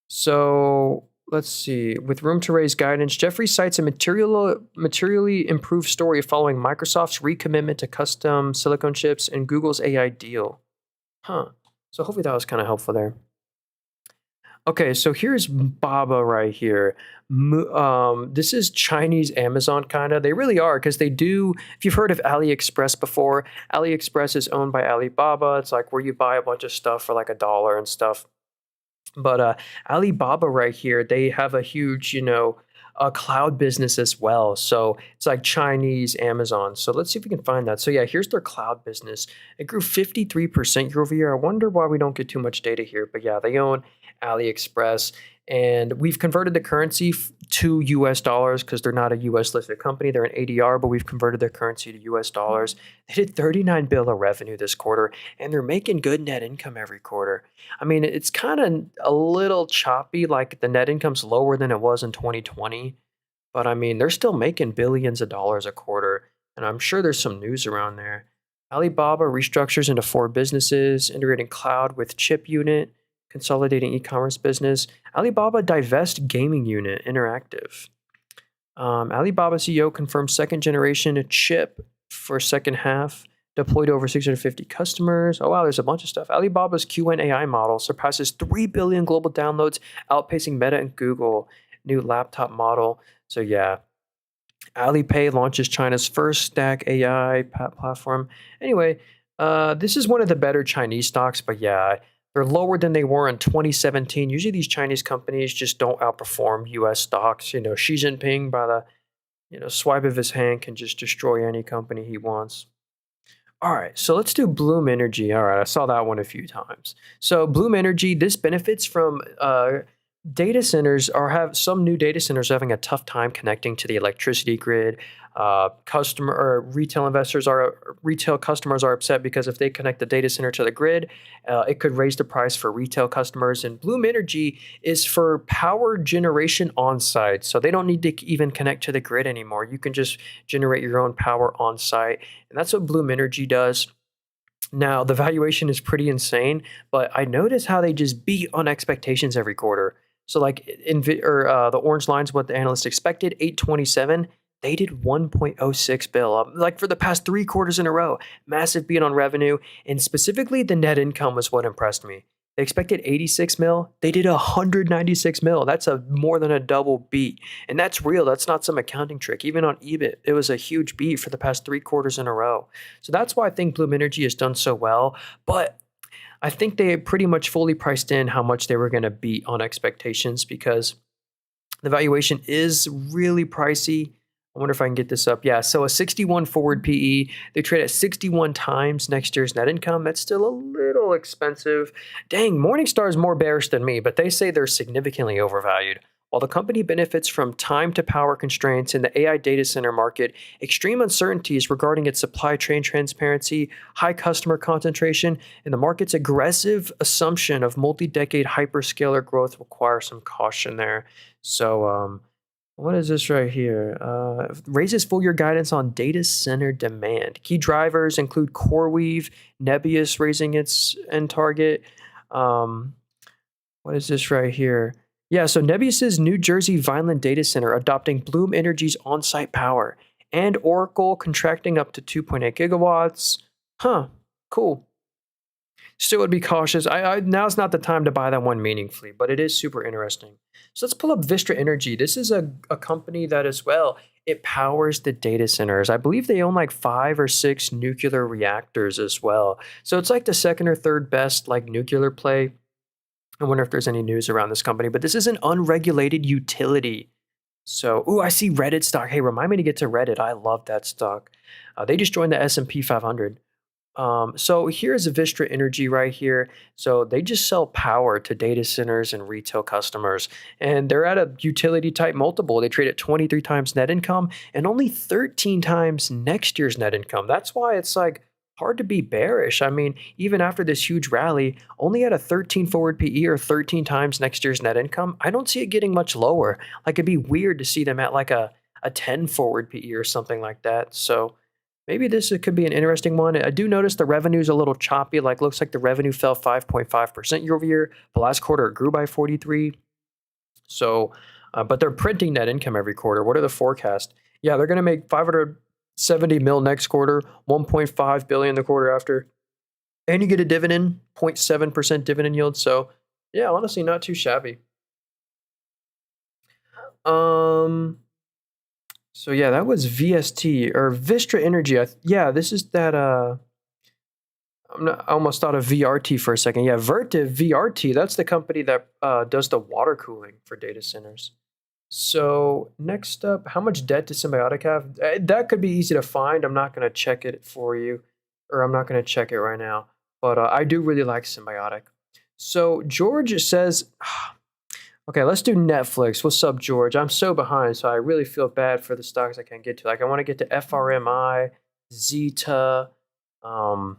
So let's see. With room to raise guidance, Jeffrey cites a materially improved story following Microsoft's recommitment to custom silicon chips and Google's AI deal. So hopefully that was kind of helpful there. Okay, so here's Baba right here. This is Chinese Amazon kind of. They really are because they do. If you've heard of AliExpress before, AliExpress is owned by Alibaba. It's like where you buy a bunch of stuff for like $1 and stuff. But Alibaba right here, they have a huge, a cloud business as well. So it's like Chinese Amazon. So let's see if we can find that. So yeah, here's their cloud business. It grew 53% year over year. I wonder why we don't get too much data here. But yeah, they own AliExpress. And we've converted the currency to US dollars because they're not a US listed company. They're an ADR, but we've converted their currency to US dollars. They did 39 bill of revenue this quarter, and they're making good net income every quarter. I mean, it's kind of a little choppy, like the net income's lower than it was in 2020, but I mean, they're still making billions of dollars a quarter, and I'm sure there's some news around there. Alibaba restructures into four businesses, integrating cloud with chip unit, consolidating e-commerce business. Alibaba divest gaming unit, Interactive. Alibaba CEO confirms second generation chip for second half, deployed to over 650 customers. Oh wow, there's a bunch of stuff. Alibaba's Q&A AI model surpasses 3 billion global downloads, outpacing Meta and Google. New laptop model. So yeah, Alipay launches China's first stack AI platform. Anyway, this is one of the better Chinese stocks, but yeah, they're lower than they were in 2017. Usually these Chinese companies just don't outperform US stocks. Xi Jinping by the swipe of his hand can just destroy any company he wants. All right, so let's do Bloom Energy. All right, I saw that one a few times. So Bloom Energy, this benefits from data centers, or have some new data centers having a tough time connecting to the electricity grid. Customer or retail customers are upset because if they connect the data center to the grid, it could raise the price for retail customers. And Bloom Energy is for power generation on site, so they don't need to even connect to the grid anymore. You can just generate your own power on site, and that's what Bloom Energy does. Now, the valuation is pretty insane, but I notice how they just beat on expectations every quarter. So, like, the orange line's what the analysts expected, 827. They did 1.06 bill, like for the past 3 quarters in a row. Massive beat on revenue, and specifically the net income was what impressed me. They expected 86 mil. They did 196 mil. That's a more than a double beat. And that's real. That's not some accounting trick. Even on EBIT, it was a huge beat for the past 3 quarters in a row. So that's why I think Bloom Energy has done so well. But I think they pretty much fully priced in how much they were going to beat on expectations because the valuation is really pricey. I wonder if I can get this up. Yeah, so a 61 forward PE. They trade at 61 times next year's net income. That's still a little expensive. Dang, Morningstar is more bearish than me, but they say they're significantly overvalued. While the company benefits from time to power constraints in the AI data center market, extreme uncertainties regarding its supply chain transparency, high customer concentration, and the market's aggressive assumption of multi-decade hyperscaler growth require some caution there. So, what is this right here? Raises full year guidance on data center demand. Key drivers include CoreWeave, Nebius raising its end target. Um, what is this right here? Yeah, so Nebius's New Jersey Vineland data center adopting Bloom Energy's on-site power, and Oracle contracting up to 2.8 gigawatts. Huh, cool. Still would be cautious. Now's not the time to buy that one meaningfully, but it is super interesting. So let's pull up Vistra Energy. This is a company that as well, it powers the data centers. I believe they own like 5 or 6 nuclear reactors as well. So it's like the second or third best like nuclear play. I wonder if there's any news around this company, but this is an unregulated utility. So, ooh, I see Reddit stock. Hey, remind me to get to Reddit. I love that stock. They just joined the S&P 500. So here's Vistra Energy right here. So they just sell power to data centers and retail customers, and they're at a utility type multiple. They trade at 23 times net income and only 13 times next year's net income. That's why it's like hard to be bearish. I mean, even after this huge rally, only at a 13 forward PE or 13 times next year's net income, I don't see it getting much lower. Like it'd be weird to see them at like a 10 forward PE or something like that. So maybe this could be an interesting one. I do notice the revenue is a little choppy. Like looks like the revenue fell 5.5% year over year. The last quarter it grew by 43. So, but they're printing net income every quarter. What are the forecasts? Yeah, they're going to make 570 mil next quarter, 1.5 billion the quarter after, and you get a dividend, 0.7% dividend yield. So Yeah, honestly, not too shabby. Um, so yeah, that was VST or Vistra Energy. Yeah, this is that. I almost thought of VRT for a second. Yeah, Vertiv VRT. That's the company that does the water cooling for data centers. So next up, how much debt does Symbiotic have? That could be easy to find. I'm not going to check it for you, or I'm not going to check it right now. But I do really like Symbiotic. So George says, okay, let's do Netflix. What's up, George? I'm so behind, so I really feel bad for the stocks I can't get to. Like I want to get to FRMI, Zeta, um,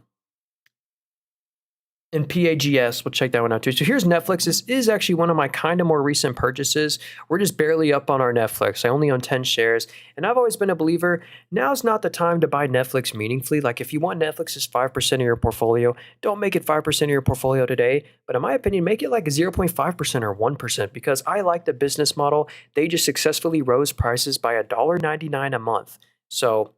and PAGS. We'll check that one out too. So here's Netflix. This is actually one of my kind of more recent purchases. We're just barely up on our Netflix. I only own 10 shares. And I've always been a believer, now's not the time to buy Netflix meaningfully. Like if you want Netflix as 5% of your portfolio, don't make it 5% of your portfolio today. But in my opinion, make it like 0.5% or 1% because I like the business model. They just successfully rose prices by $1.99 a month. So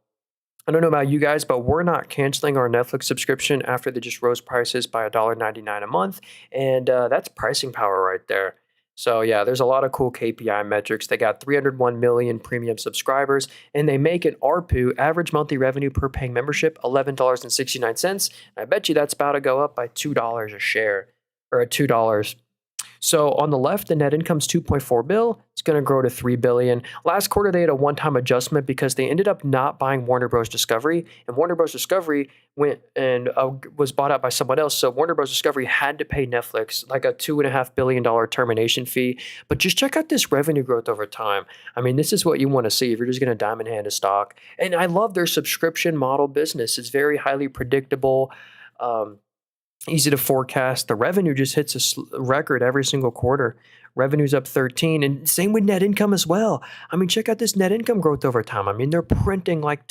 I don't know about you guys, but we're not canceling our Netflix subscription after they just rose prices by $1.99 a month, and that's pricing power right there. So yeah, there's a lot of cool KPI metrics. They got 301 million premium subscribers, and they make an ARPU, average monthly revenue per paying membership, $11.69. I bet you that's about to go up by $2 a share, or at $2. So on the left, the net income's 2.4 bill. It's going to grow to 3 billion. Last quarter, they had a one-time adjustment because they ended up not buying Warner Bros. Discovery, and Warner Bros. Discovery went and was bought out by someone else. So Warner Bros. Discovery had to pay Netflix like a $2.5 billion termination fee. But just check out this revenue growth over time. I mean, this is what you want to see if you're just going to diamond hand a stock. And I love their subscription model business. It's very highly predictable. Um, Easy to forecast. The revenue just hits a record every single quarter. Revenue's up 13, and same with net income as well. I mean, check out this net income growth over time. I mean, they're printing like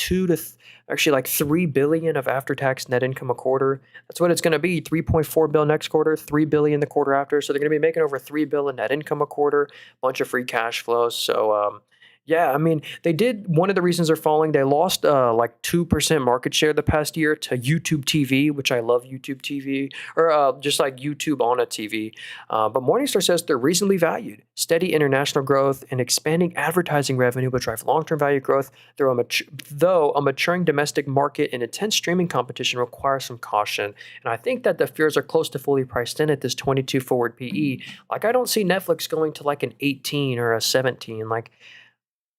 actually like 3 billion of after-tax net income a quarter. That's what it's going to be. 3.4 bill next quarter, 3 billion the quarter after. So they're going to be making over 3 billion net income a quarter, bunch of free cash flows. So yeah, I mean, they did. One of the reasons they're falling, they lost like 2% market share the past year to YouTube TV, which I love YouTube TV, or just like YouTube on a TV. But Morningstar says they're reasonably valued. Steady international growth and expanding advertising revenue will drive long-term value growth. Though a maturing domestic market and intense streaming competition require some caution. And I think that the fears are close to fully priced in at this 22 forward PE. Like I don't see Netflix going to like an 18 or a 17. Like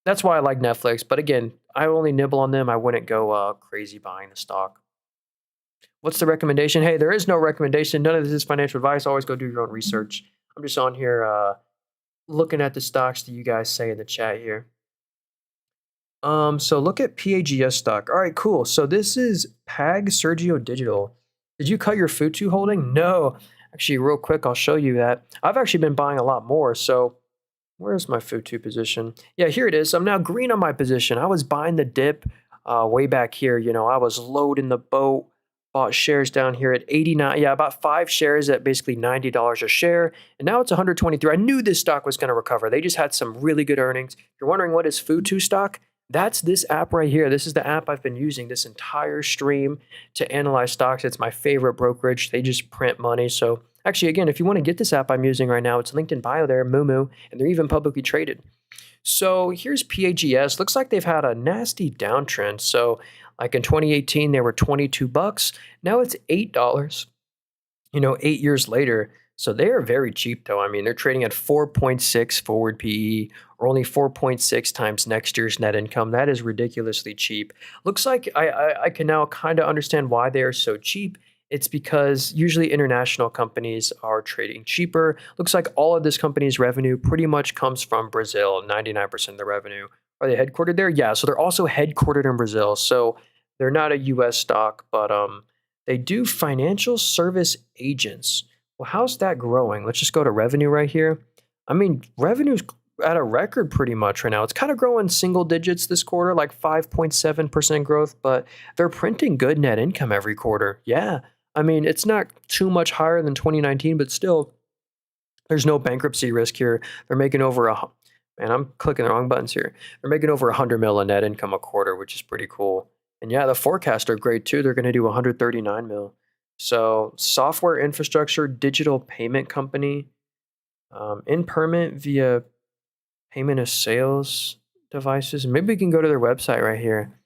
that's why I like Netflix, but again, I only nibble on them. I wouldn't go crazy buying the stock. What's the recommendation? Hey, there is no recommendation. None of this is financial advice. Always go do your own research. I'm just on here looking at the stocks that you guys say in the chat here. So look at PAGS stock. All right, cool. So this is Pag Sergio Digital. Did you cut your Futu holding? No. Actually, real quick, I'll show you that. I've actually been buying a lot more. So where's my Futu position? Yeah, here it is. I'm now green on my position. I was buying the dip way back here. You know, I was loading the boat, bought shares down here at 89. Yeah, about 5 shares at basically $90 a share. And now it's 123. I knew this stock was going to recover. They just had some really good earnings. If you're wondering what is Futu stock, that's this app right here. This is the app I've been using this entire stream to analyze stocks. It's my favorite brokerage. They just print money. So actually, again, if you want to get this app I'm using right now, it's linked in bio there, Moomoo, and they're even publicly traded. So here's PAGS. Looks like they've had a nasty downtrend. So like in 2018, they were 22 bucks. Now it's $8. 8 years later. So they are very cheap, though. I mean, they're trading at 4.6 forward PE or only 4.6 times next year's net income. That is ridiculously cheap. Looks like I can now kind of understand why they are so cheap. It's because usually international companies are trading cheaper. Looks like all of this company's revenue pretty much comes from Brazil, 99% of the revenue. Are they headquartered there? Yeah, so they're also headquartered in Brazil. So they're not a US stock, but they do financial service agents. Well, how's that growing? Let's just go to revenue right here. I mean, revenue's at a record pretty much right now. It's kind of growing single digits this quarter, like 5.7% growth, but they're printing good net income every quarter. Yeah. I mean, it's not too much higher than 2019, but still, there's no bankruptcy risk here. They're making over man, I'm clicking the wrong buttons here. They're making over 100 mil in net income a quarter, which is pretty cool. And yeah, the forecasts are great too. They're going to do 139 mil. So, software infrastructure, digital payment company, in permit via payment of sales devices. Maybe we can go to their website right here.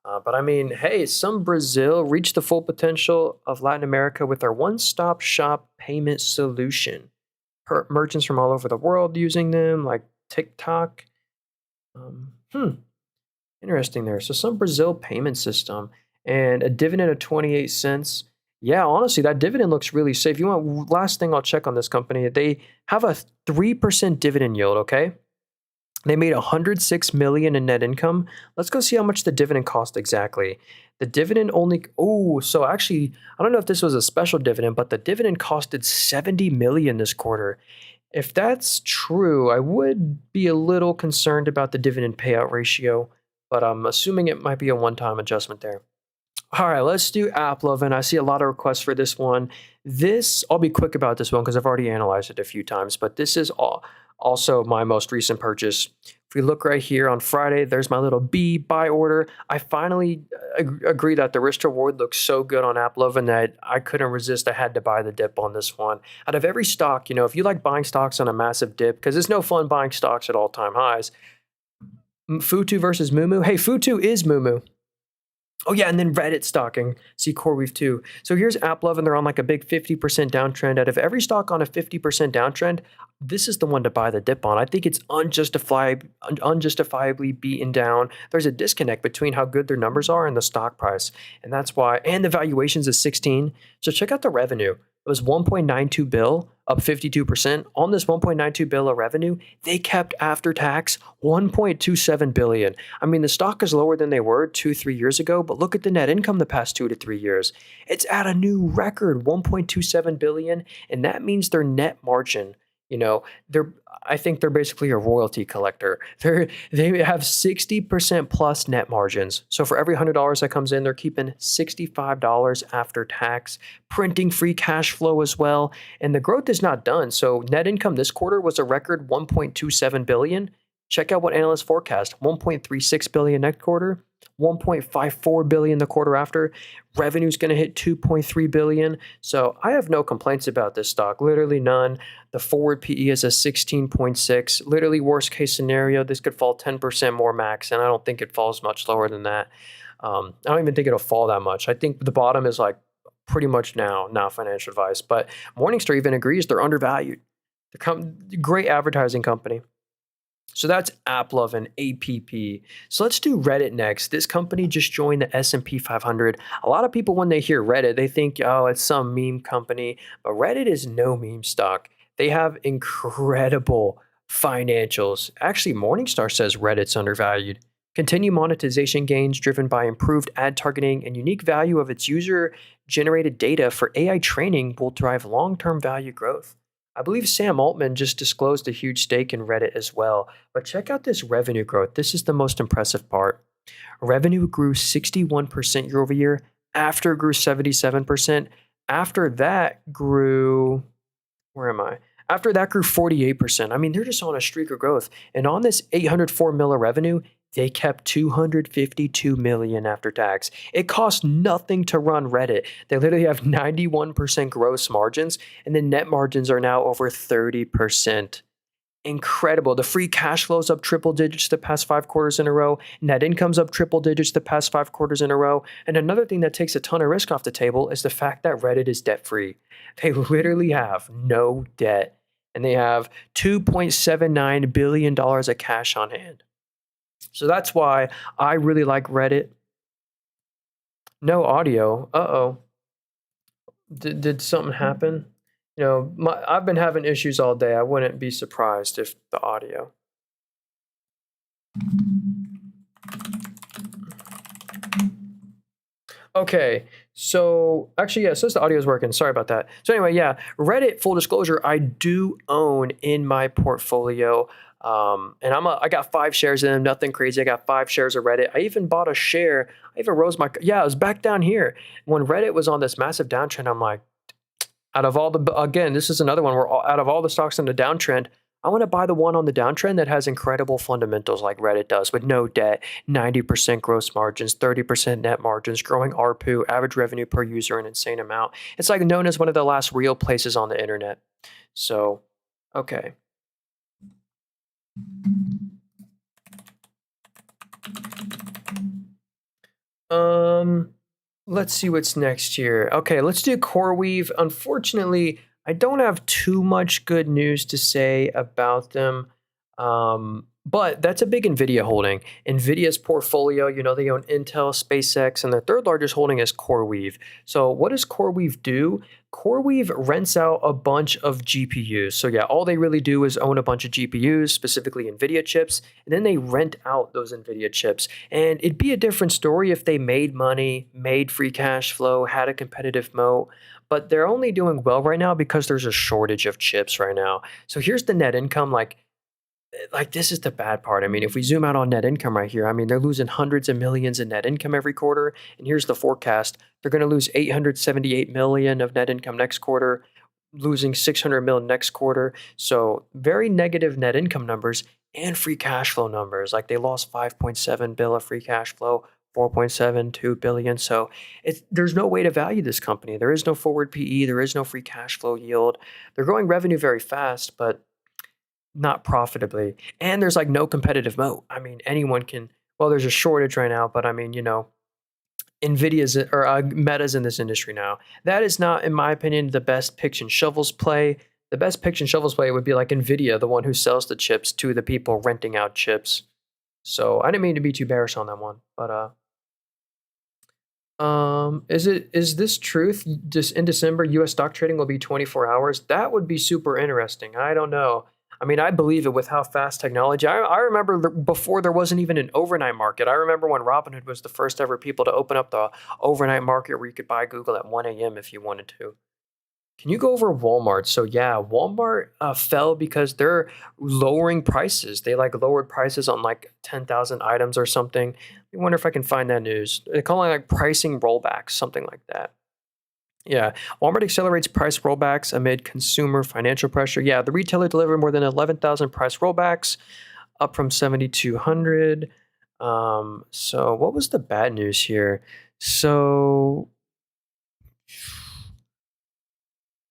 But I mean, hey, some Brazil reached the full potential of Latin America with our one stop shop payment solution. Merchants from all over the world using them, like TikTok. Um, hmm, Interesting there. So, some Brazil payment system and a dividend of 28 cents. Yeah, honestly, that dividend looks really safe. You want last thing I'll check on this company, they have a 3% dividend yield, okay? They made 106 million in net income. Let's go see how much the dividend cost exactly. The dividend only so actually I don't know if this was a special dividend, but the dividend costed 70 million this quarter. If that's true, I would be a little concerned about the dividend payout ratio, but I'm assuming it might be a one-time adjustment there. All right, let's do AppLovin. I see a lot of requests for this one. I'll be quick about this one because I've already analyzed it a few times, but this is also my most recent purchase. If we look right here on Friday, there's my little B buy order. I finally agree that the risk reward looks so good on AppLovin that I couldn't resist. I had to buy the dip on this one. Out of every stock, if you like buying stocks on a massive dip, because it's no fun buying stocks at all-time highs, Futu versus Mumu. Hey, Futu is Mumu. Oh yeah, and then Reddit stocking. See CoreWeave too. So here's AppLovin, and they're on like a big 50% downtrend. Out of every stock on a 50% downtrend, this is the one to buy the dip on. I think it's unjustifiably beaten down. There's a disconnect between how good their numbers are and the stock price, and that's why. And the valuations is 16. So check out the revenue. It was 1.92 bill, up 52%. On this 1.92 bill of revenue, they kept after tax 1.27 billion. I mean, the stock is lower than they were 2-3 years ago, but look at the net income the past 2 to 3 years. It's at a new record, 1.27 billion, and that means their net margin, they're I think they're basically a royalty collector. They have 60% plus net margins. So for every $100 that comes in, they're keeping $65 after tax, printing free cash flow as well. And the growth is not done. So net income this quarter was a record 1.27 billion. Check out what analysts forecast: 1.36 billion next quarter, 1.54 billion the quarter after. Revenue is going to hit 2.3 billion. So I have no complaints about this stock, literally none. The forward PE is a 16.6. Literally worst case scenario, this could fall 10% more max, and I don't think it falls much lower than that. I don't even think it'll fall that much. I think the bottom is like pretty much now, not financial advice. But Morningstar even agrees they're undervalued. Great advertising company. So that's AppLovin, APP. So let's do Reddit next. This company just joined the S&P 500. A lot of people, when they hear Reddit, they think, oh, it's some meme company. But Reddit is no meme stock. They have incredible financials. Actually, Morningstar says Reddit's undervalued. Continued monetization gains driven by improved ad targeting and unique value of its user-generated data for AI training will drive long-term value growth. I believe Sam Altman just disclosed a huge stake in Reddit as well. But check out this revenue growth. This is the most impressive part. Revenue grew 61% year over year. After grew 77%. After that grew, where am I? After that grew 48%. I mean, they're just on a streak of growth. And on this 804 mil of revenue, they kept 252 million after tax. It costs nothing to run Reddit. They literally have 91% gross margins, and the net margins are now over 30%. Incredible. The free cash flow's up triple digits the past 5 quarters in a row. Net income's up triple digits the past 5 quarters in a row. And another thing that takes a ton of risk off the table is the fact that Reddit is debt-free. They literally have no debt, and they have $2.79 billion of cash on hand. So that's why I really like Reddit. No audio. Uh-oh. Did something happen? I've been having issues all day. I wouldn't be surprised if the audio. Okay, so actually, yeah, it says the audio is working. Sorry about that. So anyway, yeah, Reddit, full disclosure, I do own in my portfolio. And I got 5 shares in them, nothing crazy. I got 5 shares of Reddit. I even bought a share. I even rose it was back down here. When Reddit was on this massive downtrend, I'm like, out of all again, this is another one where out of all the stocks in the downtrend, I want to buy the one on the downtrend that has incredible fundamentals like Reddit does, with no debt, 90% gross margins, 30% net margins, growing ARPU, average revenue per user, an insane amount. It's like known as one of the last real places on the internet. So, okay. Um, let's see what's next here. Okay, let's do CoreWeave. Unfortunately, I don't have too much good news to say about them. But that's a big Nvidia holding. Nvidia's portfolio, they own Intel, SpaceX, and their third largest holding is CoreWeave. So what does CoreWeave do? CoreWeave rents out a bunch of GPUs. So yeah, all they really do is own a bunch of GPUs, specifically Nvidia chips, and then they rent out those Nvidia chips. And it'd be a different story if they made money, made free cash flow, had a competitive moat. But they're only doing well right now because there's a shortage of chips right now. So here's the net income. Like this is the bad part. I mean, if we zoom out on net income right here, I mean, they're losing hundreds of millions in net income every quarter. And here's the forecast. They're going to lose 878 million of net income next quarter, losing 600 million next quarter. So very negative net income numbers and free cash flow numbers. Like they lost 5.7 bill of free cash flow, 4.72 billion. So there's no way to value this company. There is no forward PE. There is no free cash flow yield. They're growing revenue very fast, but not profitably. And there's like no competitive moat. I mean, anyone can, well, there's a shortage right now, but I mean, Nvidia's or Meta's in this industry now. That is not, in my opinion, the best picks and shovels play. The best picks and shovels play would be like Nvidia, the one who sells the chips to the people renting out chips. So I didn't mean to be too bearish on that one, but is this truth? Just in December, U.S. stock trading will be 24 hours. That would be super interesting. I don't know. I mean, I believe it with how fast technology. I remember before there wasn't even an overnight market. I remember when Robinhood was the first ever people to open up the overnight market where you could buy Google at 1 a.m. if you wanted to. Can you go over Walmart? So yeah, Walmart fell because they're lowering prices. They like lowered prices on like 10,000 items or something. I wonder if I can find that news. They call it like pricing rollbacks, something like that. Yeah, Walmart accelerates price rollbacks amid consumer financial pressure. Yeah, the retailer delivered more than 11,000 price rollbacks, up from 7,200. So what was the bad news here? So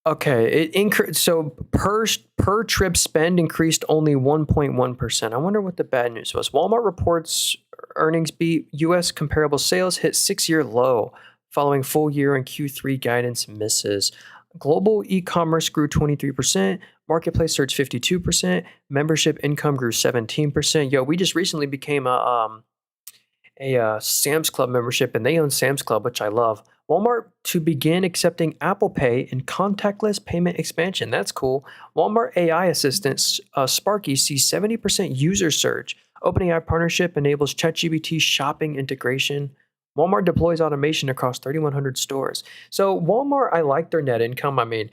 okay, it increased. So per trip spend increased only 1.1%. I wonder what the bad news was. Walmart reports earnings beat. U.S. comparable sales hit 6-year low following full year and Q3 guidance misses. Global e-commerce grew 23%. Marketplace search 52%. Membership income grew 17%. Yo, we just recently became a Sam's Club membership, and they own Sam's Club, which I love. Walmart to begin accepting Apple Pay and contactless payment expansion. That's cool. Walmart AI assistant Sparky sees 70% user surge. OpenAI partnership enables ChatGPT shopping integration. Walmart deploys automation across 3,100 stores. So Walmart, I like their net income. I mean,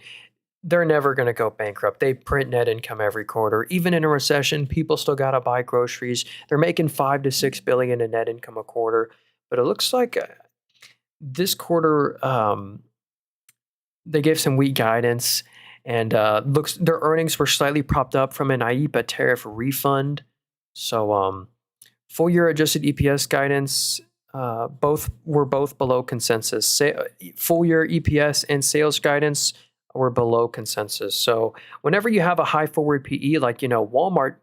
they're never going to go bankrupt. They print net income every quarter. Even in a recession, people still got to buy groceries. They're making 5 to 6 billion in net income a quarter. But it looks like this quarter they gave some weak guidance, and looks their earnings were slightly propped up from an IEEPA tariff refund. So full year adjusted EPS guidance both below consensus. Full year EPS and sales guidance were below consensus. So whenever you have a high forward PE, like, Walmart,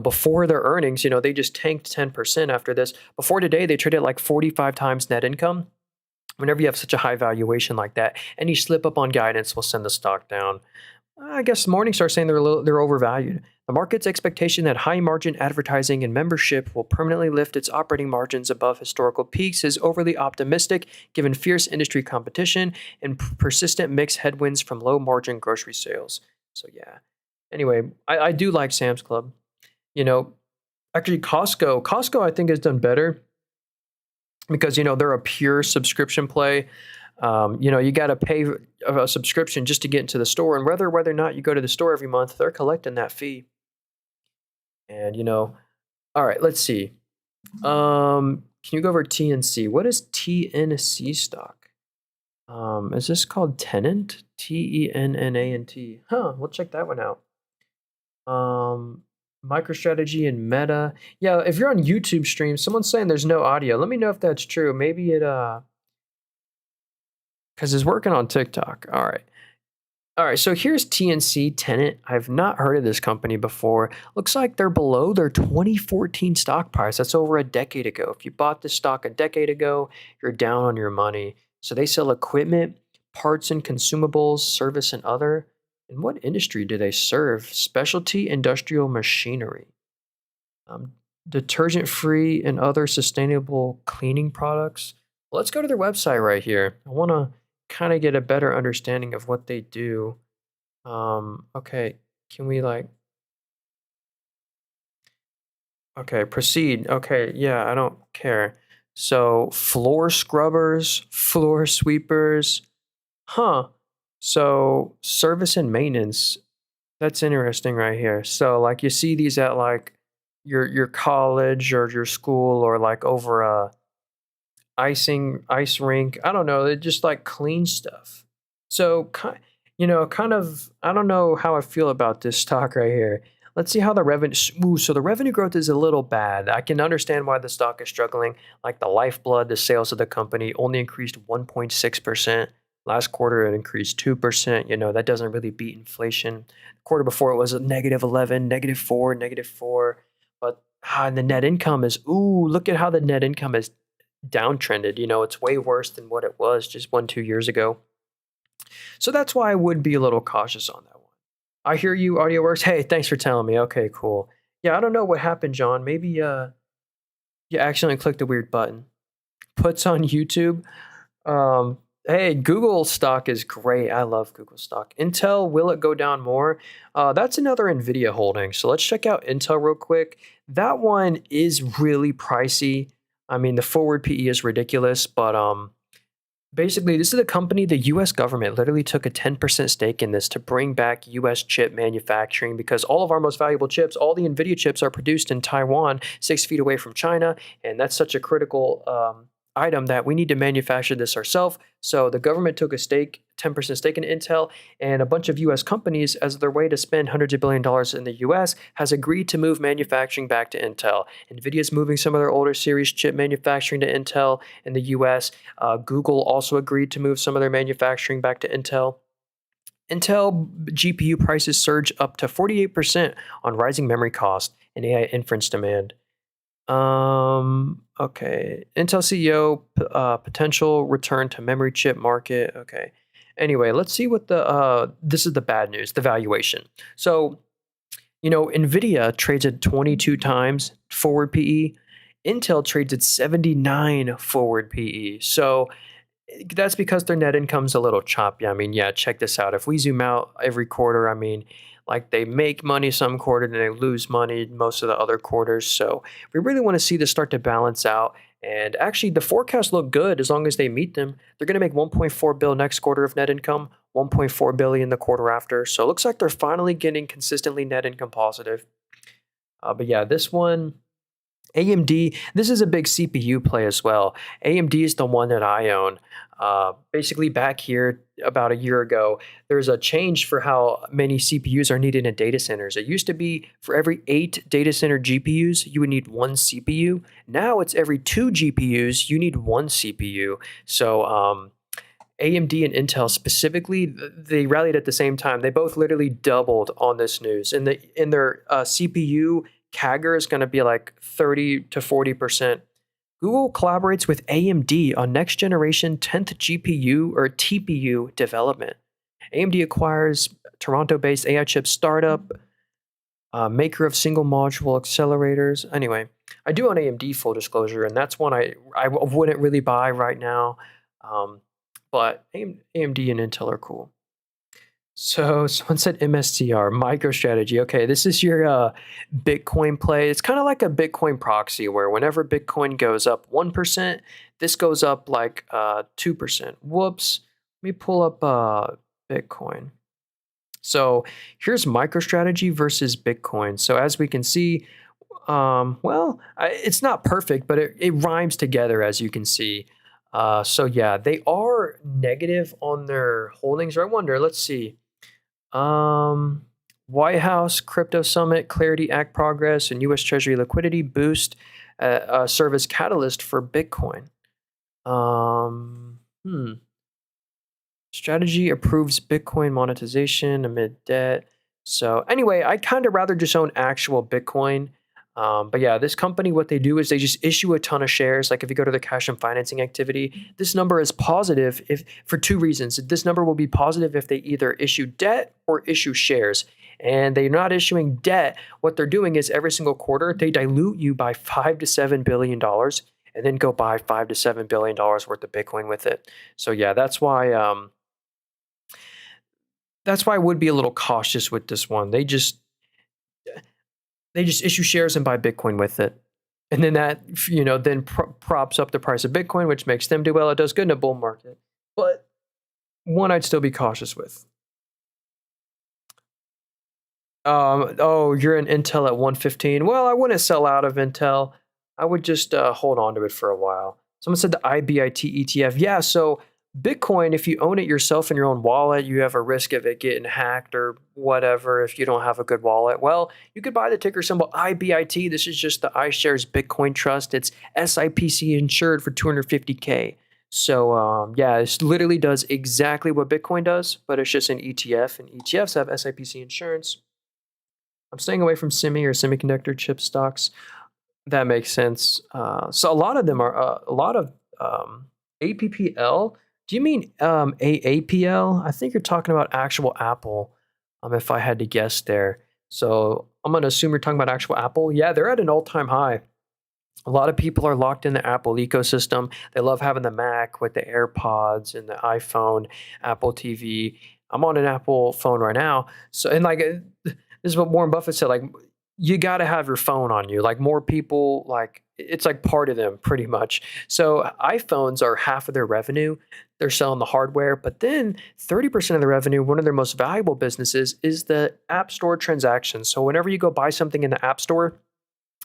before their earnings, they just tanked 10% after this. Before today, they traded like 45 times net income. Whenever you have such a high valuation like that, any slip up on guidance will send the stock down. I guess Morningstar saying they're overvalued. The market's expectation that high margin advertising and membership will permanently lift its operating margins above historical peaks is overly optimistic given fierce industry competition and persistent mixed headwinds from low margin grocery sales. So yeah. Anyway, I do like Sam's Club. Actually Costco I think has done better because they're a pure subscription play. You got to pay a subscription just to get into the store, and whether or not you go to the store every month, they're collecting that fee. And all right, let's see. Can you go over TNC? What is TNC stock? Is this called Tenant? TENNANT? Huh? We'll check that one out. Um, MicroStrategy and Meta. Yeah, if you're on YouTube stream, someone's saying there's no audio. Let me know if that's true. Maybe because it's working on TikTok. All right. All right, so here's TNC Tenant. I've not heard of this company before. Looks like they're below their 2014 stock price. That's over a decade ago. If you bought this stock a decade ago, you're down on your money. So they sell equipment, parts and consumables, service and other. In what industry do they serve? Specialty industrial machinery. Um, Detergent free and other sustainable cleaning products. Let's go to their website right here. I want to kind of get a better understanding of what they do. Okay, can we okay, proceed. Okay, yeah, I don't care. So, floor scrubbers, floor sweepers. Huh. So, service and maintenance. That's interesting right here. So, like you see these at like your college or your school or like over a ice rink. I don't know. They just like clean stuff. So, kind of, I don't know how I feel about this stock right here. Let's see how the revenue. Ooh, so the revenue growth is a little bad. I can understand why the stock is struggling. Like the lifeblood, the sales of the company only increased 1.6%. Last quarter, it increased 2%. That doesn't really beat inflation. The quarter before, it was a -11, -4, -4. But the net income is, ooh, look at how the net income is downtrended. It's way worse than what it was just 2 years ago. So that's why I would be a little cautious on that one. I hear you, audio works. Hey, thanks for telling me. Okay, cool. Yeah, I don't know what happened, John. Maybe you accidentally clicked a weird button. Puts on YouTube. Um, hey, Google stock is great. I love Google stock. Intel, will it go down more? That's another Nvidia holding. So let's check out Intel real quick. That one is really pricey. I mean, the forward PE is ridiculous, but basically, this is a company, the US government literally took a 10% stake in this to bring back US chip manufacturing because all of our most valuable chips, all the NVIDIA chips are produced in Taiwan, 6 feet away from China. And that's such a critical item that we need to manufacture this ourselves. So the government took a stake, 10% stake in Intel, and a bunch of US companies, as their way to spend hundreds of billion dollars in the US, has agreed to move manufacturing back to Intel. NVIDIA is moving some of their older series chip manufacturing to Intel in the US. Google also agreed to move some of their manufacturing back to Intel. Intel GPU prices surge up to 48% on rising memory costs and AI inference demand. Okay. Intel CEO, potential return to memory chip market. Okay. Anyway, let's see what this is the bad news, the valuation. So, NVIDIA trades at 22 times forward PE. Intel trades at 79 forward PE. So that's because their net income's a little choppy. I mean, yeah, check this out. If we zoom out every quarter, I mean, like they make money some quarter and they lose money most of the other quarters. So we really want to see this start to balance out. And actually, the forecasts look good as long as they meet them. They're going to make 1.4 billion next quarter of net income, 1.4 billion the quarter after. So it looks like they're finally getting consistently net income positive. But yeah, this one, AMD, this is a big CPU play as well. AMD is the one that I own. Basically, back here about a year ago, there's a change for how many CPUs are needed in data centers. It used to be for every 8 data center GPUs, you would need 1 CPU. Now it's every 2 GPUs, you need 1 CPU. So AMD and Intel specifically, they rallied at the same time. They both literally doubled on this news. In their CPU CAGR is going to be like 30 to 40%. Google collaborates with AMD on next generation 10th GPU or TPU development. AMD acquires Toronto-based AI chip startup, maker of single module accelerators. Anyway, I do own AMD, full disclosure, and that's one I wouldn't really buy right now. But AMD and Intel are cool. So someone said MSTR, MicroStrategy. Okay, this is your Bitcoin play. It's kind of like a Bitcoin proxy where whenever Bitcoin goes up 1%, this goes up like 2%. Whoops. Let me pull up Bitcoin. So here's MicroStrategy versus Bitcoin. So as we can see, it's not perfect, but it rhymes together as you can see. So yeah, they are negative on their holdings. Or I wonder, let's see. White House Crypto Summit, Clarity Act progress, and U.S. Treasury liquidity boost serve as catalyst for Bitcoin. Hmm. Strategy approves Bitcoin monetization amid debt. So anyway, I kind of rather just own actual Bitcoin. But yeah, this company, what they do is they just issue a ton of shares. Like if you go to the cash and financing activity, this number is positive if for two reasons. This number will be positive if they either issue debt or issue shares. And they're not issuing debt. What they're doing is every single quarter they dilute you by $5 to $7 billion, and then go buy $5 to $7 billion worth of Bitcoin with it. So yeah, that's why I would be a little cautious with this one. They just issue shares and buy Bitcoin with it. And then that, then props up the price of Bitcoin, which makes them do well. It does good in a bull market. But one I'd still be cautious with. Oh, you're in Intel at 115. Well, I wouldn't sell out of Intel. I would just hold on to it for a while. Someone said the IBIT ETF. Yeah, so Bitcoin, if you own it yourself in your own wallet, you have a risk of it getting hacked or whatever if you don't have a good wallet. Well, you could buy the ticker symbol IBIT. This is just the iShares Bitcoin Trust. It's SIPC insured for 250K. So yeah, it literally does exactly what Bitcoin does, but it's just an ETF, and ETFs have SIPC insurance. I'm staying away from semi or semiconductor chip stocks. That makes sense. So a lot of them are a lot of APPL. Do you mean AAPL? I think you're talking about actual Apple. If I had to guess there. So I'm gonna assume you're talking about actual Apple. Yeah, they're at an all-time high. A lot of people are locked in the Apple ecosystem. They love having the Mac with the AirPods and the iPhone, Apple TV. I'm on an Apple phone right now. So, and like, this is what Warren Buffett said, like, you got to have your phone on you. Like, more people, like, it's like part of them pretty much. So, iPhones are half of their revenue. They're selling the hardware, but then 30% of the revenue, one of their most valuable businesses, is the App Store transactions. So, whenever you go buy something in the App Store,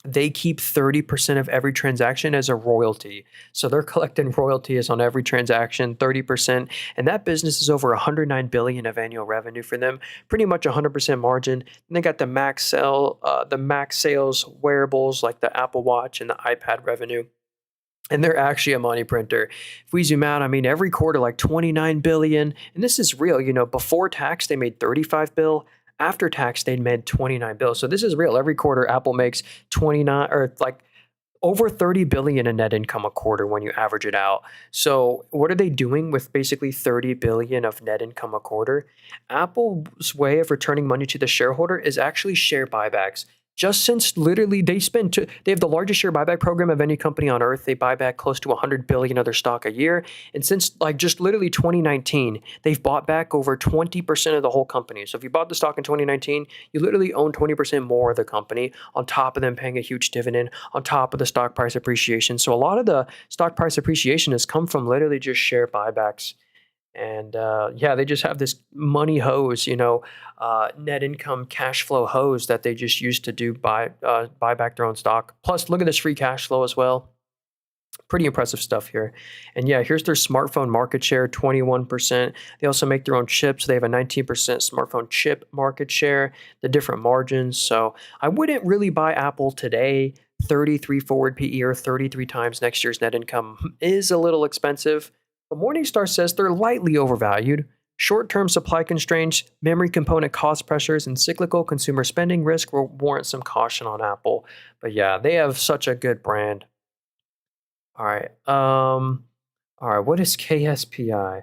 they keep 30% of every transaction as a royalty. So they're collecting royalties on every transaction, 30%. And that business is over 109 billion of annual revenue for them, pretty much 100% margin. And they got the Mac sales wearables like the Apple Watch and the iPad revenue. And they're actually a money printer. If we zoom out, I mean, every quarter, like 29 billion. And this is real, before tax, they made 35 bill. After tax, they made 29 bill. So this is real. Every quarter, Apple makes 29 or like over 30 billion in net income a quarter when you average it out. So what are they doing with basically 30 billion of net income a quarter? Apple's way of returning money to the shareholder is actually share buybacks. Just since literally they have the largest share buyback program of any company on earth. They buy back close to 100 billion of their stock a year. And since like just literally 2019, they've bought back over 20% of the whole company. So if you bought the stock in 2019, you literally own 20% more of the company on top of them paying a huge dividend, on top of the stock price appreciation. So a lot of the stock price appreciation has come from literally just share buybacks. And yeah, they just have this money hose, net income cash flow hose that they just use to buy back their own stock. Plus, look at this free cash flow as well. Pretty impressive stuff here. And yeah, here's their smartphone market share, 21%. They also make their own chips. They have a 19% smartphone chip market share, the different margins. So I wouldn't really buy Apple today. 33 forward PE or 33 times next year's net income is a little expensive. But Morningstar says they're lightly overvalued. Short-term supply constraints, memory component cost pressures, and cyclical consumer spending risk will warrant some caution on Apple. But yeah, they have such a good brand. All right. All right. What is KSPI?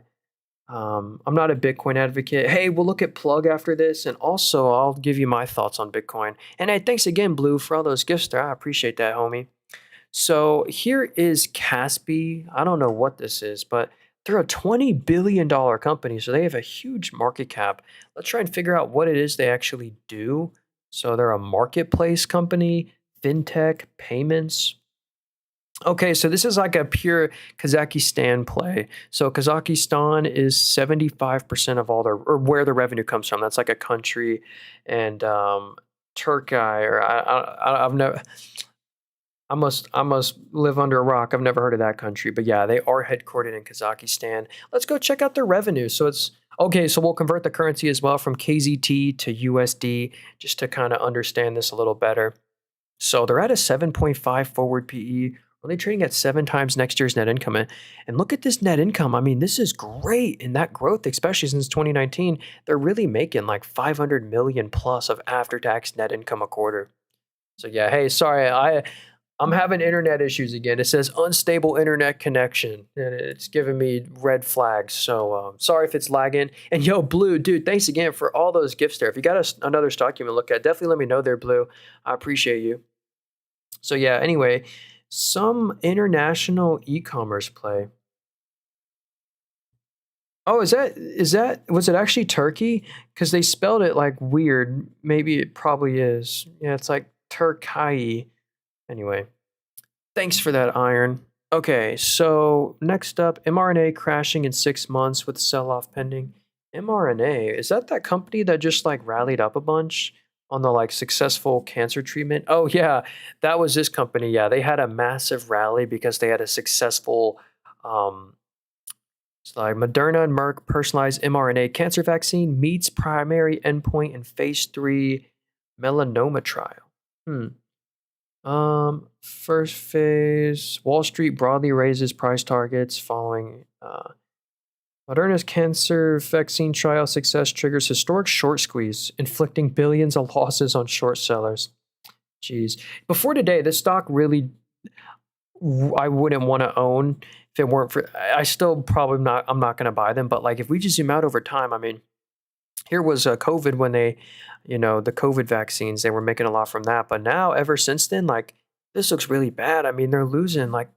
I'm not a Bitcoin advocate. Hey, we'll look at Plug after this, and also I'll give you my thoughts on Bitcoin. And hey, thanks again, Blue, for all those gifts there. I appreciate that, homie. So here is Caspi. I don't know what this is, but they're a $20 billion company, so they have a huge market cap. Let's try and figure out what it is they actually do. So they're a marketplace company, fintech, payments. Okay, so this is like a pure Kazakhstan play. So Kazakhstan is 75% of all their, or where the revenue comes from. That's like a country, and Turkey, or I've never. I must live under a rock. I've never heard of that country, but yeah, they are headquartered in Kazakhstan. Let's go check out their revenue. So it's okay. So we'll convert the currency as well from KZT to USD just to kind of understand this a little better. So they're at a 7.5 forward PE, only trading at 7 times next year's net income. And look at this net income. I mean, this is great. And that growth, especially since 2019, they're really making like 500 million plus of after-tax net income a quarter. So yeah, hey, sorry, I'm having internet issues again. It says unstable internet connection, and it's giving me red flags. So sorry if it's lagging. And yo, Blue, dude, thanks again for all those gifts there. If you got another stock you want to look at, definitely let me know there, Blue. I appreciate you. So yeah, anyway, some international e-commerce play. Oh, is that was it actually Turkey? Because they spelled it like weird. Maybe it probably is. Yeah, it's like Turkey. Anyway, thanks for that, Iron. Okay, so next up, mRNA crashing in 6 months with sell-off pending. mRNA, is that company that just like rallied up a bunch on the like successful cancer treatment? Oh yeah, that was this company. Yeah, they had a massive rally because they had a successful um it's like Moderna and Merck personalized mRNA cancer vaccine meets primary endpoint in phase 3 melanoma trial. Hmm. First phase, Wall Street broadly raises price targets following Moderna's cancer vaccine trial success triggers historic short squeeze, inflicting billions of losses on short sellers. Jeez. Before today, this stock really I wouldn't want to own if it weren't for I still probably not I'm not going to buy them, but like if we just zoom out over time, I mean, here was COVID when they, the COVID vaccines, they were making a lot from that. But now, ever since then, like this looks really bad. I mean, they're losing like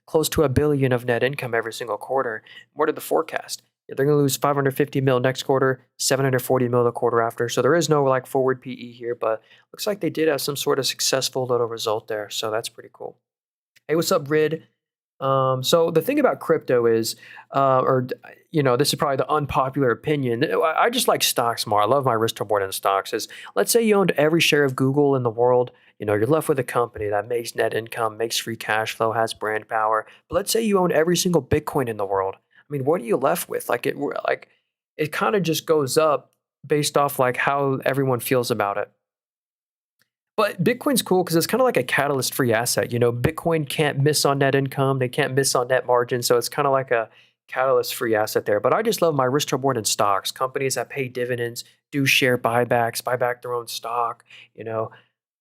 close to a billion of net income every single quarter. What are the forecast? Yeah, they're going to lose 550 mil next quarter, 740 mil the quarter after. So there is no like forward PE here, but looks like they did have some sort of successful little result there. So that's pretty cool. Hey, what's up, Rid? So the thing about crypto is, this is probably the unpopular opinion. I just like stocks more. I love my risk reward in stocks. Is let's say you owned every share of Google in the world. You're left with a company that makes net income, makes free cash flow, has brand power. But let's say you own every single Bitcoin in the world. I mean, what are you left with? It kind of just goes up based off like how everyone feels about it. But Bitcoin's cool because it's kind of like a catalyst-free asset. Bitcoin can't miss on net income. They can't miss on net margin. So it's kind of like a catalyst-free asset there. But I just love my risk reward in stocks. Companies that pay dividends, do share buybacks, buy back their own stock, you know,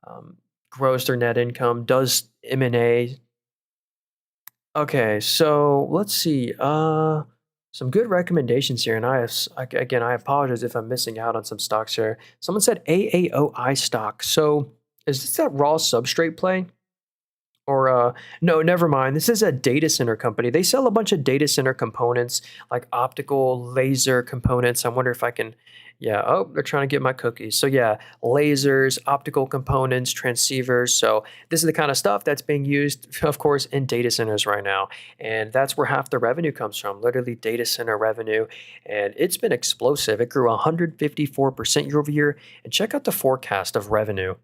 um, grows their net income, does M&A. Okay, so let's see. Some good recommendations here. And again, I apologize if I'm missing out on some stocks here. Someone said AAOI stock. So is this that raw substrate play? Or no, never mind. This is a data center company. They sell a bunch of data center components, like optical laser components. I wonder if I can, yeah. Oh, they're trying to get my cookies. So yeah, lasers, optical components, transceivers. So this is the kind of stuff that's being used, of course, in data centers right now, and that's where half the revenue comes from. Literally, data center revenue, and it's been explosive. It grew 154% year over year. And check out the forecast of revenue.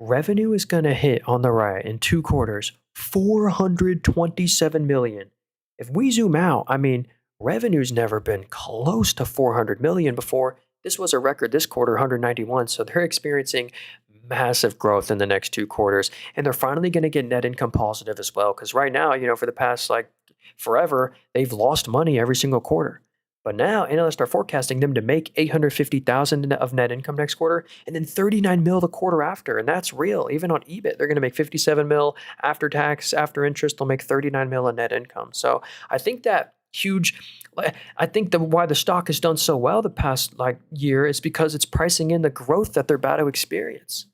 Revenue is going to hit on the right in 2 quarters, 427 million. If we zoom out, I mean, revenue's never been close to 400 million before. This was a record this quarter, 191. So they're experiencing massive growth in the next 2 quarters. And they're finally going to get net income positive as well. Because right now, for the past like forever, they've lost money every single quarter. But now analysts are forecasting them to make 850,000 of net income next quarter and then 39 mil the quarter after. And that's real. Even on EBIT, they're going to make 57 mil after tax, after interest, they'll make 39 mil in net income. So I think that huge, I think why the stock has done so well the past like year is because it's pricing in the growth that they're about to experience.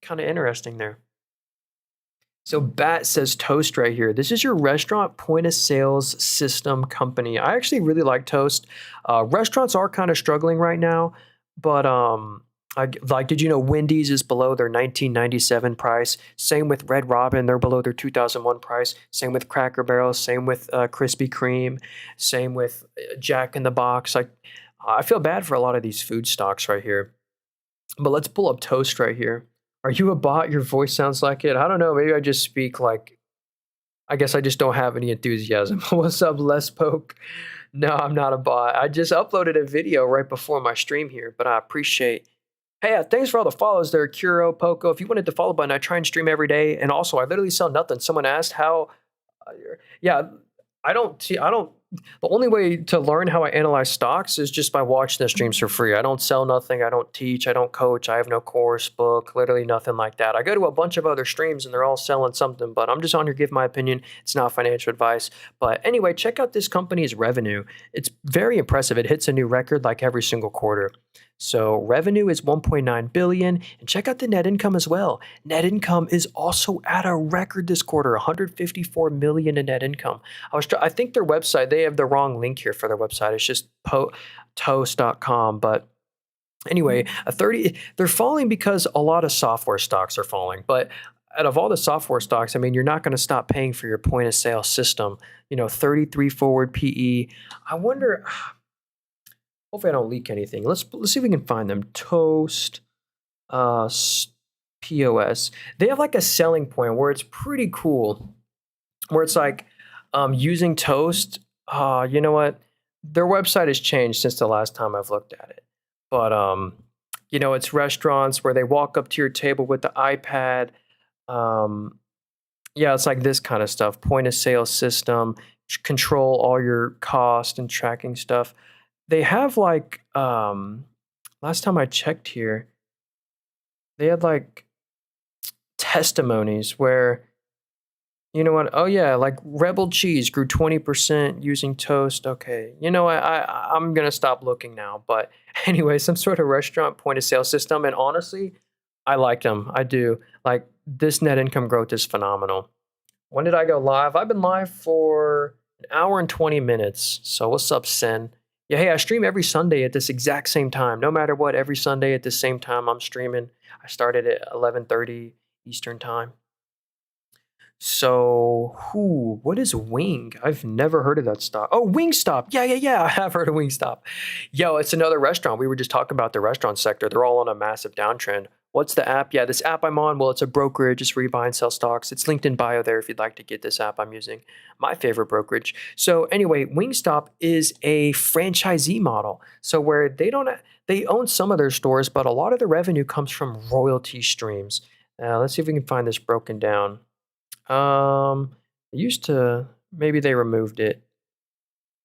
Kind of interesting there. So Bat says Toast right here. This is your restaurant point of sales system company. I actually really like Toast. Restaurants are kind of struggling right now, but did you know Wendy's is below their 1997 price? Same with Red Robin, they're below their 2001 price. Same with Cracker Barrel. Same with Krispy Kreme. Same with Jack in the Box. I feel bad for a lot of these food stocks right here. But let's pull up Toast right here. Are you a bot? Your voice sounds like it. I don't know. Maybe I just speak like I guess I just don't have any enthusiasm. What's up, Les Poke? No, I'm not a bot. I just uploaded a video right before my stream here, but I appreciate. Hey, thanks for all the follows there, Kuro, Poco. If you wanted the follow button, I try and stream every day. And also, I literally sell nothing. Someone asked how. Yeah, I don't see. I don't. The only way to learn how I analyze stocks is just by watching the streams for free. I don't sell nothing. I don't teach. I don't coach. I have no course, book, literally nothing like that. I go to a bunch of other streams and they're all selling something, but I'm just on here giving my opinion. It's not financial advice. But anyway, check out this company's revenue. It's very impressive. It hits a new record like every single quarter. So revenue is 1.9 billion, and check out the net income as well. Net income is also at a record this quarter, 154 million in net income. I think their website, they have the wrong link here for their website. It's just toast.com. But anyway, they're falling because a lot of software stocks are falling. But out of all the software stocks, I mean, you're not going to stop paying for your point of sale system. 33 forward PE. I wonder, hopefully I don't leak anything. Let's see if we can find them. Toast, POS. They have like a selling point where it's pretty cool, where it's like using Toast. You know what? Their website has changed since the last time I've looked at it. But it's restaurants where they walk up to your table with the iPad. Yeah, it's like this kind of stuff. Point of sale system, control all your cost and tracking stuff. They have like last time I checked here, they had like testimonies where you know what? Oh yeah, like Rebel Cheese grew 20% using Toast. Okay, you know what? I'm gonna stop looking now. But anyway, some sort of restaurant point of sale system, and honestly, I like them. I do. Like this net income growth is phenomenal. When did I go live? I've been live for an hour and 20 minutes. So what's up, Sen? Yeah, hey, I stream every Sunday at this exact same time. No matter what, every Sunday at the same time I'm streaming. I started at 11:30 Eastern time. So, what is Wing? I've never heard of that stock. Oh, Wingstop. Yeah. I have heard of Wingstop. Yo, it's another restaurant. We were just talking about the restaurant sector. They're all on a massive downtrend. What's the app? Yeah, this app I'm on, well, it's a brokerage. It's where you buy and sell stocks. It's linked in bio there if you'd like to get this app I'm using. My favorite brokerage. So anyway, Wingstop is a franchisee model. So where they own some of their stores, but a lot of the revenue comes from royalty streams. Let's see if we can find this broken down. It used to, maybe they removed it.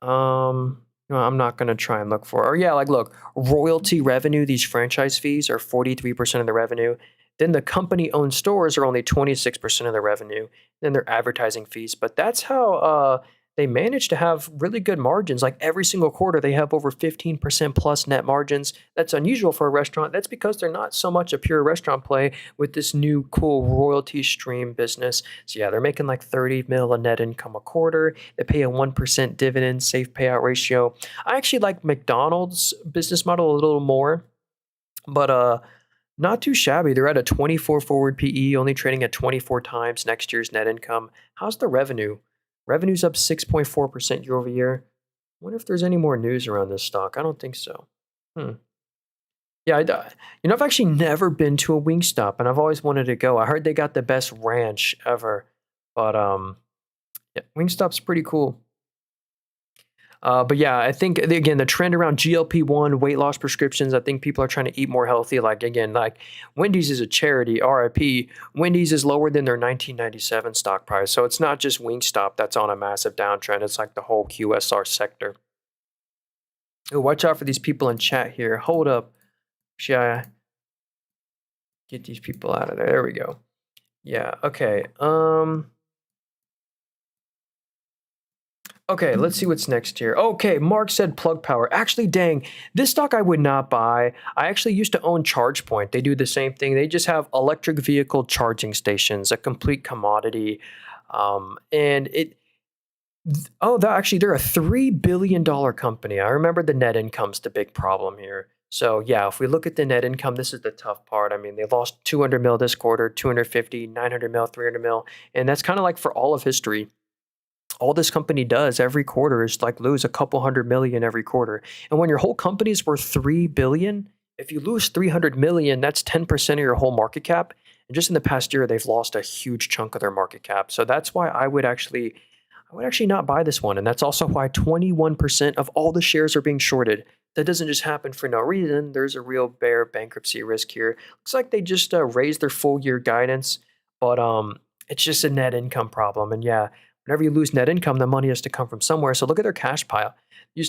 I'm not going to try and look for it. Or yeah, like look, royalty revenue, these franchise fees are 43% of the revenue. Then the company owned stores are only 26% of the revenue. Then their advertising fees. But that's how they manage to have really good margins. Like every single quarter, they have over 15% plus net margins. That's unusual for a restaurant. That's because they're not so much a pure restaurant play with this new cool royalty stream business. So yeah, they're making like 30 mil of net income a quarter. They pay a 1% dividend, safe payout ratio. I actually like McDonald's business model a little more, but not too shabby. They're at a 24 forward PE, only trading at 24 times next year's net income. How's the revenue? Revenue's up 6.4% year over year. Wonder if there's any more news around this stock. I don't think so. Yeah, I've actually never been to a Wingstop, and I've always wanted to go. I heard they got the best ranch ever, but yeah, Wingstop's pretty cool. But yeah, I think again the trend around GLP-1 weight loss prescriptions. I think people are trying to eat more healthy. Like again, like Wendy's is a charity. RIP. Wendy's is lower than their 1997 stock price, so it's not just Wingstop that's on a massive downtrend. It's like the whole QSR sector. Oh, watch out for these people in chat here. Hold up, should I get these people out of there? There we go. Yeah. Okay. Okay, let's see what's next here. Okay, Mark said Plug Power. Actually, dang, this stock I would not buy. I actually used to own ChargePoint. They do the same thing. They just have electric vehicle charging stations, a complete commodity. And it, actually, they're a $3 billion company. I remember the net income's the big problem here. So yeah, if we look at the net income, this is the tough part. I mean, they lost 200 mil this quarter, 250, 900 mil, 300 mil. And that's kind of like for all of history. All this company does every quarter is like lose a couple hundred million every quarter. And when your whole company's worth 3 billion, if you lose 300 million, that's 10% of your whole market cap. And just in the past year, they've lost a huge chunk of their market cap. So that's why I would actually not buy this one. And that's also why 21% of all the shares are being shorted. That doesn't just happen for no reason. There's a real bear bankruptcy risk here. Looks like they just raised their full year guidance, but it's just a net income problem. And yeah, whenever you lose net income, the money has to come from somewhere. So look at their cash pile. You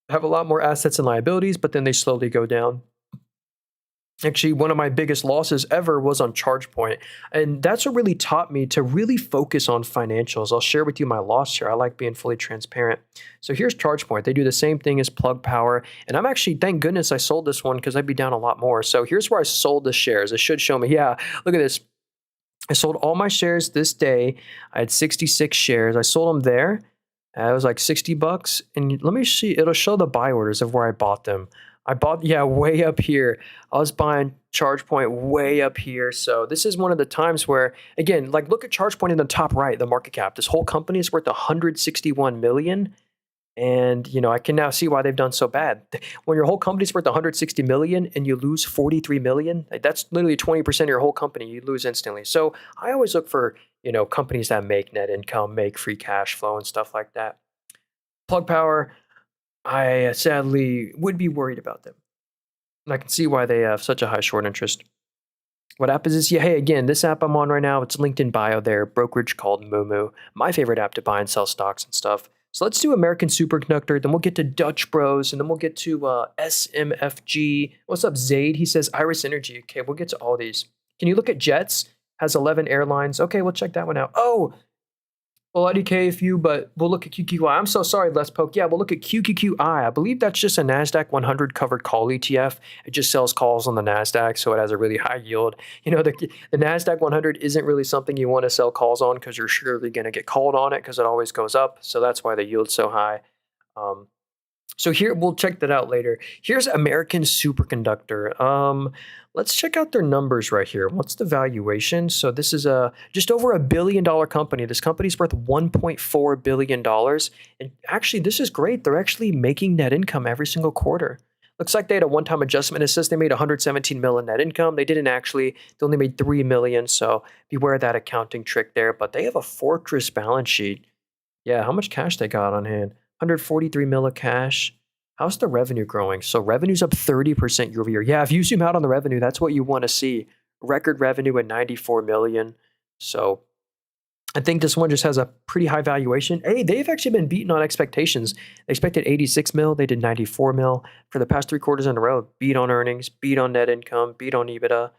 have a lot more assets and liabilities, but then they slowly go down. Actually, one of my biggest losses ever was on ChargePoint. And that's what really taught me to really focus on financials. I'll share with you my loss here. I like being fully transparent. So here's ChargePoint. They do the same thing as Plug Power. And I'm actually, thank goodness I sold this one because I'd be down a lot more. So here's where I sold the shares. It should show me, yeah, look at this. I sold all my shares this day. I had 66 shares. I sold them there. It was like 60 bucks. And let me see, it'll show the buy orders of where I bought them. I bought, yeah, way up here. I was buying ChargePoint way up here. So this is one of the times where, again, like look at ChargePoint in the top right, the market cap. This whole company is worth 161 million. And, I can now see why they've done so bad. When your whole company's worth 160 million and you lose 43 million, like that's literally 20% of your whole company. You lose instantly. So I always look for, companies that make net income, make free cash flow and stuff like that. Plug Power, I sadly would be worried about them. And I can see why they have such a high short interest. What happens is, yeah, hey, again, this app I'm on right now, it's linked in bio there, brokerage called Moomoo, my favorite app to buy and sell stocks and stuff. So let's do American Superconductor, then we'll get to Dutch Bros, and then we'll get to SMFG. What's up, Zaid? He says Iris Energy. Okay, we'll get to all these. Can you look at Jets? Has 11 airlines. Okay, we'll check that one out. Oh, well, IDKFU, but we'll look at QQI. I'm so sorry, Les Poke. Yeah, we'll look at QQQI. I believe that's just a NASDAQ 100 covered call ETF. It just sells calls on the NASDAQ, so it has a really high yield. The NASDAQ 100 isn't really something you want to sell calls on because you're surely going to get called on it because it always goes up. So that's why the yield's so high. So here, we'll check that out later. Here's American Superconductor. Let's check out their numbers right here. What's the valuation? So this is just over $1 billion company. This company's worth $1.4 billion. And actually, this is great. They're actually making net income every single quarter. Looks like they had a one-time adjustment. It says they made 117 million net income. They didn't actually. They only made 3 million. So beware of that accounting trick there. But they have a fortress balance sheet. Yeah, how much cash they got on hand? 143 mil of cash. How's the revenue growing? So revenue's up 30% year over year. Yeah, if you zoom out on the revenue, that's what you want to see. Record revenue at 94 million. So I think this one just has a pretty high valuation. Hey, they've actually been beaten on expectations. They expected 86 mil. They did 94 mil for the past 3 quarters in a row. Beat on earnings, beat on net income, beat on EBITDA.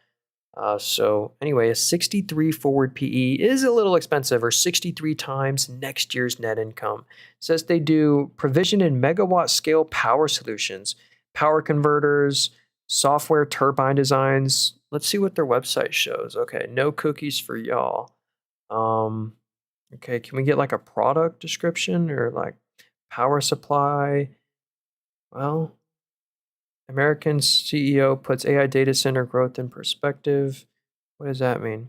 So anyway, a 63 forward PE is a little expensive, or 63 times next year's net income. It says they do provision in megawatt scale power solutions, power converters, software turbine designs. Let's see what their website shows. Okay, no cookies for y'all. Okay, can we get like a product description or like power supply? Well, American CEO puts AI data center growth in perspective. What does that mean?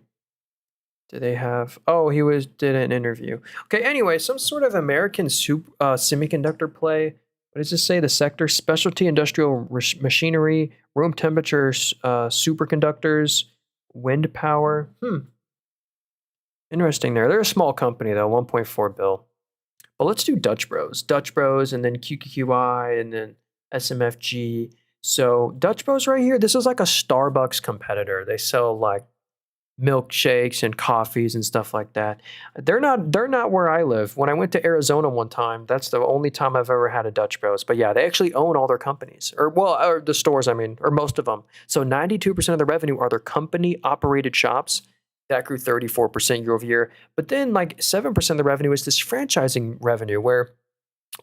Do they have? Oh, did an interview. Okay. Anyway, some sort of American semiconductor play. What does this say? The sector: specialty industrial machinery, room temperature superconductors, wind power. Interesting. They're a small company though. 1.4 bill. But let's do Dutch Bros. Dutch Bros, and then QQQI, and then SMFG. So Dutch Bros right here, this is like a Starbucks competitor. They sell like milkshakes and coffees and stuff like that. They're not where I live. When I went to Arizona one time, that's the only time I've ever had a Dutch Bros. But yeah, they actually own all their companies, or the stores, I mean, or most of them. So 92% of the revenue are their company operated shops. That grew 34% year over year. But then like 7% of the revenue is this franchising revenue where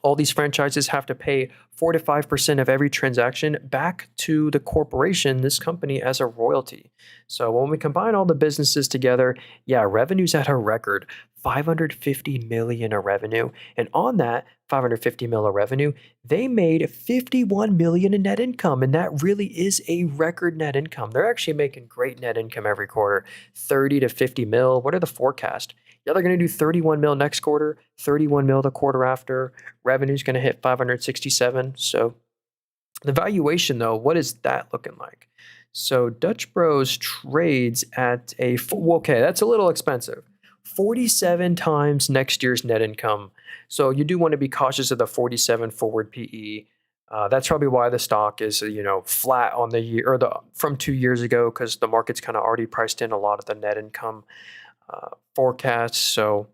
all these franchises have to pay 4 to 5% of every transaction back to the corporation, this company, as a royalty. So when we combine all the businesses together, yeah, revenue's at a record 550 million of revenue. And on that 550 million of revenue, they made 51 million in net income. And that really is a record net income. They're actually making great net income every quarter, 30 to 50 mil. What are the forecast? Yeah, they're going to do 31 mil next quarter, 31 mil the quarter after. Revenue's going to hit 567. So the valuation, though, what is that looking like? So Dutch Bros trades at okay, that's a little expensive. 47 times next year's net income. So you do want to be cautious of the 47 forward PE. That's probably why the stock is, flat on the year or the from 2 years ago because the market's kind of already priced in a lot of the net income forecasts. So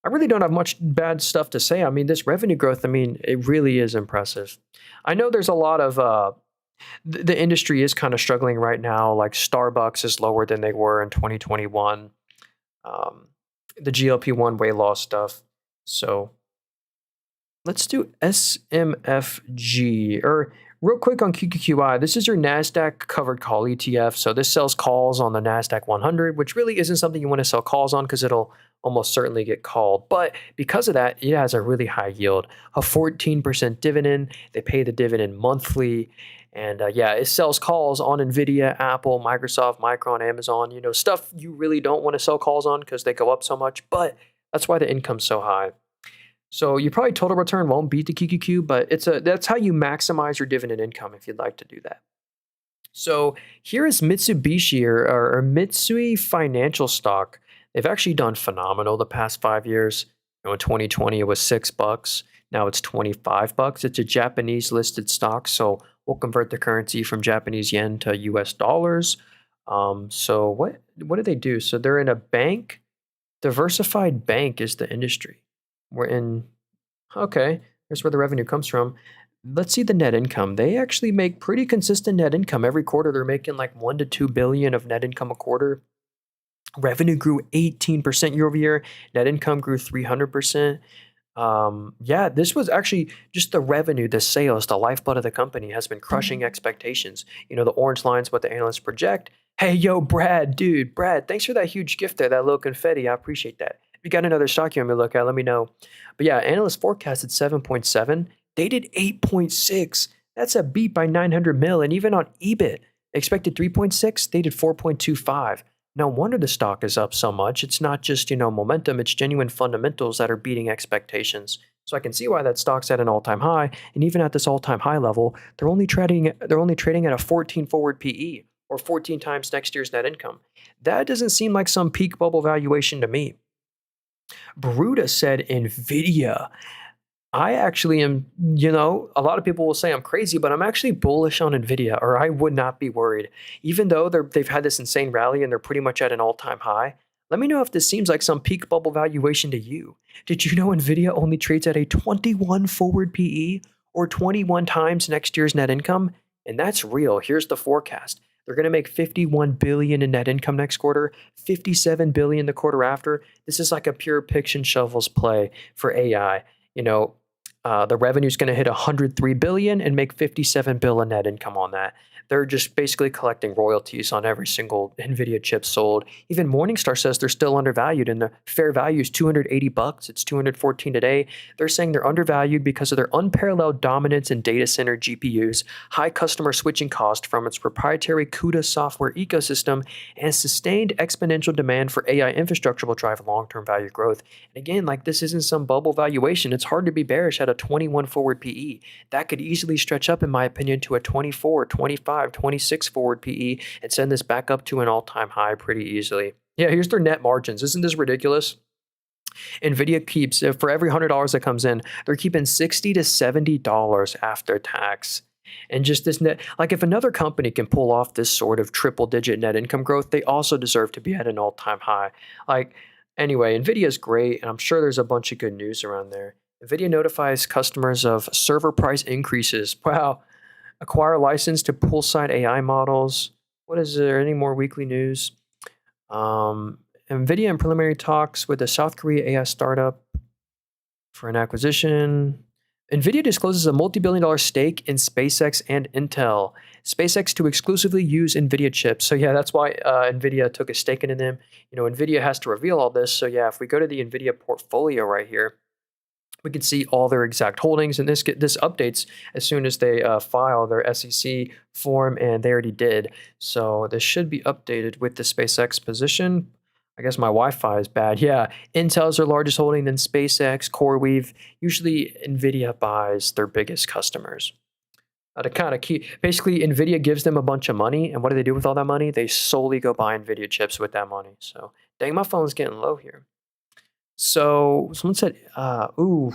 I really don't have much bad stuff to say. I mean, this revenue growth, I mean, it really is impressive. I know there's a lot of the industry is kind of struggling right now. Like Starbucks is lower than they were in 2021. Um, the GLP-1 weight loss stuff. So let's do SMFG or real quick on QQQI. This is your NASDAQ covered call ETF. So this sells calls on the NASDAQ 100, which really isn't something you want to sell calls on because it'll almost certainly get called. But because of that, it has a really high yield, a 14% dividend. They pay the dividend monthly. And yeah, it sells calls on NVIDIA, Apple, Microsoft, Micron, Amazon, stuff you really don't want to sell calls on because they go up so much. But that's why the income's so high. So you probably total return won't beat the QQQ, but that's how you maximize your dividend income if you'd like to do that. So here is Mitsubishi or Mitsui Financial stock. They've actually done phenomenal the past 5 years. In 2020 it was $6. Now it's $25. It's a Japanese listed stock, so we'll convert the currency from Japanese yen to US dollars. So what do they do? So they're in a bank. Diversified bank is the industry. We're in, okay, here's where the revenue comes from. Let's see the net income. They actually make pretty consistent net income every quarter. They're making like 1 to 2 billion of net income a quarter. Revenue grew 18% year over year. Net income grew 300%. Yeah, this was actually just the revenue, the sales, the lifeblood of the company has been crushing expectations. The orange line's what the analysts project. Hey, yo, Brad, thanks for that huge gift there, that little confetti. I appreciate that. If you got another stock you want me to look at, let me know. But yeah, analysts forecasted 7.7. They did 8.6. That's a beat by 900 mil. And even on EBIT, expected 3.6. They did 4.25. No wonder the stock is up so much. It's not just, momentum, it's genuine fundamentals that are beating expectations. So I can see why that stock's at an all-time high, and even at this all-time high level, they're only trading at a 14 forward PE or 14 times next year's net income. That doesn't seem like some peak bubble valuation to me. Bruda said Nvidia. I actually am, a lot of people will say I'm crazy, but I'm actually bullish on NVIDIA, or I would not be worried. Even though they've had this insane rally and they're pretty much at an all-time high, let me know if this seems like some peak bubble valuation to you. Did you know NVIDIA only trades at a 21 forward PE or 21 times next year's net income? And that's real. Here's the forecast. They're going to make 51 billion in net income next quarter, 57 billion the quarter after. This is like a pure picks and shovels play for AI. The revenue is going to hit 103 billion and make 57 billion net income on that. They're just basically collecting royalties on every single NVIDIA chip sold. Even Morningstar says they're still undervalued and the fair value is $280. It's 214 today. They're saying they're undervalued because of their unparalleled dominance in data center GPUs, high customer switching cost from its proprietary CUDA software ecosystem, and sustained exponential demand for AI infrastructure will drive long-term value growth. And again, this isn't some bubble valuation. It's hard to be bearish at a 21 forward PE. That could easily stretch up, in my opinion, to a 24, 25, 26 forward PE and send this back up to an all-time high pretty easily. Yeah, here's their net margins. Isn't this ridiculous? NVIDIA keeps, for every $100 that comes in, they're keeping $60 to $70 after tax. And just this net, if another company can pull off this sort of triple-digit net income growth, they also deserve to be at an all-time high. Anyway, NVIDIA is great, and I'm sure there's a bunch of good news around there. NVIDIA notifies customers of server price increases. Wow. Acquire license to poolside AI models. What is there? Any more weekly news? NVIDIA in preliminary talks with a South Korea AI startup for an acquisition. NVIDIA discloses a multi-billion-dollar stake in SpaceX and Intel. SpaceX to exclusively use NVIDIA chips. So yeah, that's why NVIDIA took a stake in them. NVIDIA has to reveal all this. So yeah, if we go to the NVIDIA portfolio right here, we can see all their exact holdings, and this updates as soon as they file their SEC form, and they already did. So this should be updated with the SpaceX position. I guess my Wi-Fi is bad. Yeah, Intel is their largest holding, then SpaceX, CoreWeave. Usually NVIDIA buys their biggest customers. To kind of keep basically Nvidia gives them a bunch of money, and what do they do with all that money? They solely go buy Nvidia chips with that money. So dang, my phone's getting low here. So someone said, ooh.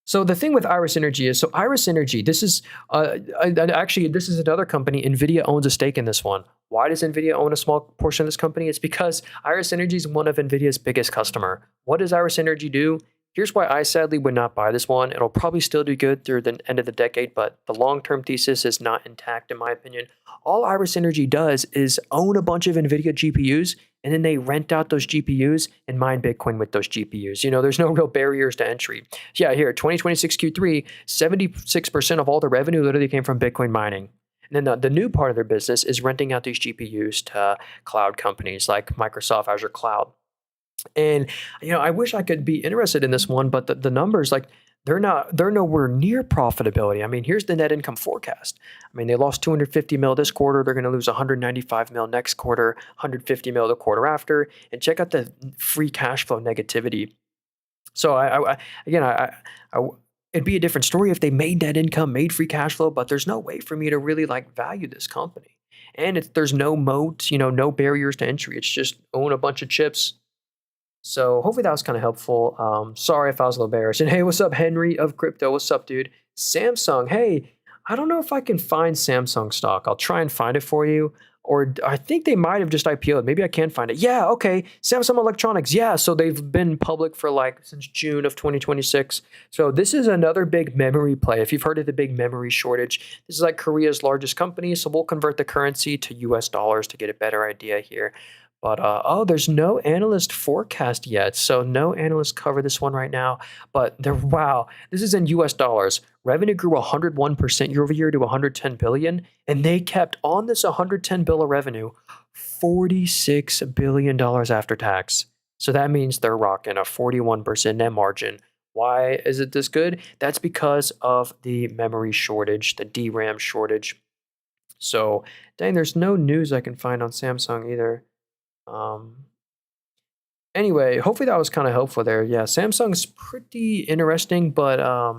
So the thing with Iris Energy is, so Iris Energy, this is actually this is another company. Nvidia owns a stake in this one. Why does Nvidia own a small portion of this company? It's because Iris Energy is one of Nvidia's biggest customer. What does Iris Energy do? Here's why I sadly would not buy this one. It'll probably still do good through the end of the decade, but the long-term thesis is not intact in my opinion. All Iris Energy does is own a bunch of Nvidia GPUs, and then they rent out those GPUs and mine Bitcoin with those GPUs. You know, there's no real barriers to entry. Yeah, here, 2026 Q3, 76% of all the revenue literally came from Bitcoin mining. And then the new part of their business is renting out these GPUs to cloud companies like Microsoft Azure Cloud. And I wish I could be interested in this one, but the numbers, like, they're nowhere near profitability. I mean, here's the net income forecast. I mean, they lost 250 mil this quarter. They're going to lose 195 mil next quarter, 150 mil the quarter after. And check out the free cash flow negativity. So again, it'd be a different story if they made net income, made free cash flow, but there's no way for me to really like value this company. And there's no moat, no barriers to entry. It's just own a bunch of chips. So hopefully that was kind of helpful. Sorry if I was a little bearish. And hey, what's up, Henry of Crypto? What's up, dude? Samsung. Hey, I don't know if I can find Samsung stock. I'll try and find it for you. Or I think they might have just IPO'd. Maybe I can find it. Yeah, okay. Samsung Electronics. Yeah, so they've been public for like since June of 2026. So this is another big memory play. If you've heard of the big memory shortage, this is like Korea's largest company. So we'll convert the currency to US dollars to get a better idea here. But there's no analyst forecast yet, so no analysts cover this one right now. But wow, this is in U.S. dollars. Revenue grew 101% year over year to 110 billion, and they kept on this 110 bill of revenue, $46 billion after tax. So that means they're rocking a 41% net margin. Why is it this good? That's because of the memory shortage, the DRAM shortage. So dang, there's no news I can find on Samsung either. Anyway, hopefully that was kind of helpful there. Yeah, Samsung's pretty interesting, but I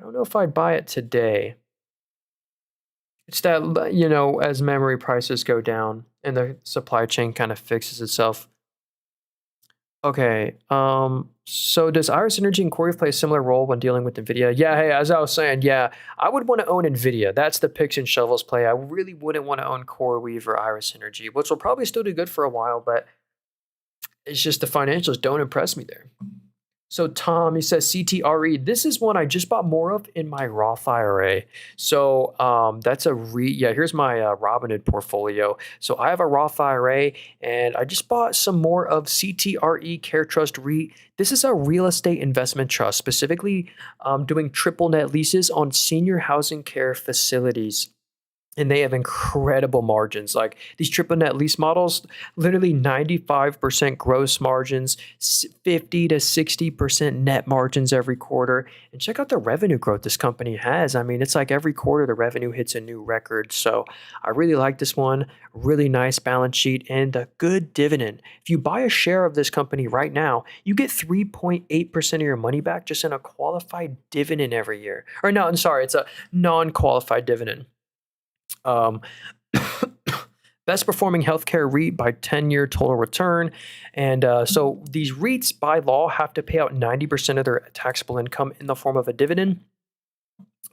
don't know if I'd buy it today. It's that, as memory prices go down and the supply chain kind of fixes itself. Okay, so does Iris Energy and CoreWeave play a similar role when dealing with NVIDIA? Yeah, hey, as I was saying, yeah, I would want to own NVIDIA. That's the picks and shovels play. I really wouldn't want to own CoreWeave or Iris Energy, which will probably still do good for a while, but it's just the financials don't impress me there. So Tom, he says CTRE. This is one I just bought more of in my Roth IRA. So that's here's my Robinhood portfolio. So I have a Roth IRA and I just bought some more of CTRE Care Trust REIT. This is a real estate investment trust, specifically doing triple net leases on senior housing care facilities. And they have incredible margins. Like these triple net lease models, literally 95% gross margins, 50 to 60% net margins every quarter. And check out the revenue growth this company has. I mean, it's like every quarter the revenue hits a new record. So I really like this one. Really nice balance sheet and a good dividend. If you buy a share of this company right now, you get 3.8% of your money back just in a qualified dividend every year. Or no, I'm sorry, it's a non-qualified dividend. Best performing healthcare REIT by 10-year total return. And so these REITs by law have to pay out 90% of their taxable income in the form of a dividend.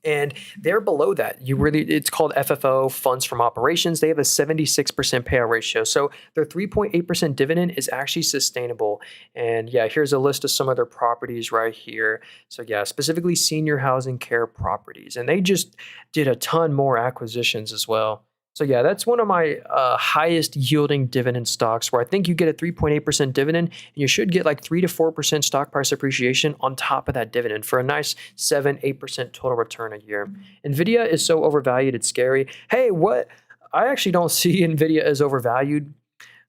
And they're below that. It's called FFO, funds from operations. They have a 76% payout ratio. So their 3.8% dividend is actually sustainable. And yeah, here's a list of some of their properties right here. So yeah, specifically senior housing care properties. And they just did a ton more acquisitions as well. So yeah, that's one of my highest yielding dividend stocks where I think you get a 3.8% dividend and you should get like 3 to 4% stock price appreciation on top of that dividend for a nice 7-8% total return a year. NVIDIA is so overvalued, it's scary. Hey, what? I actually don't see NVIDIA as overvalued.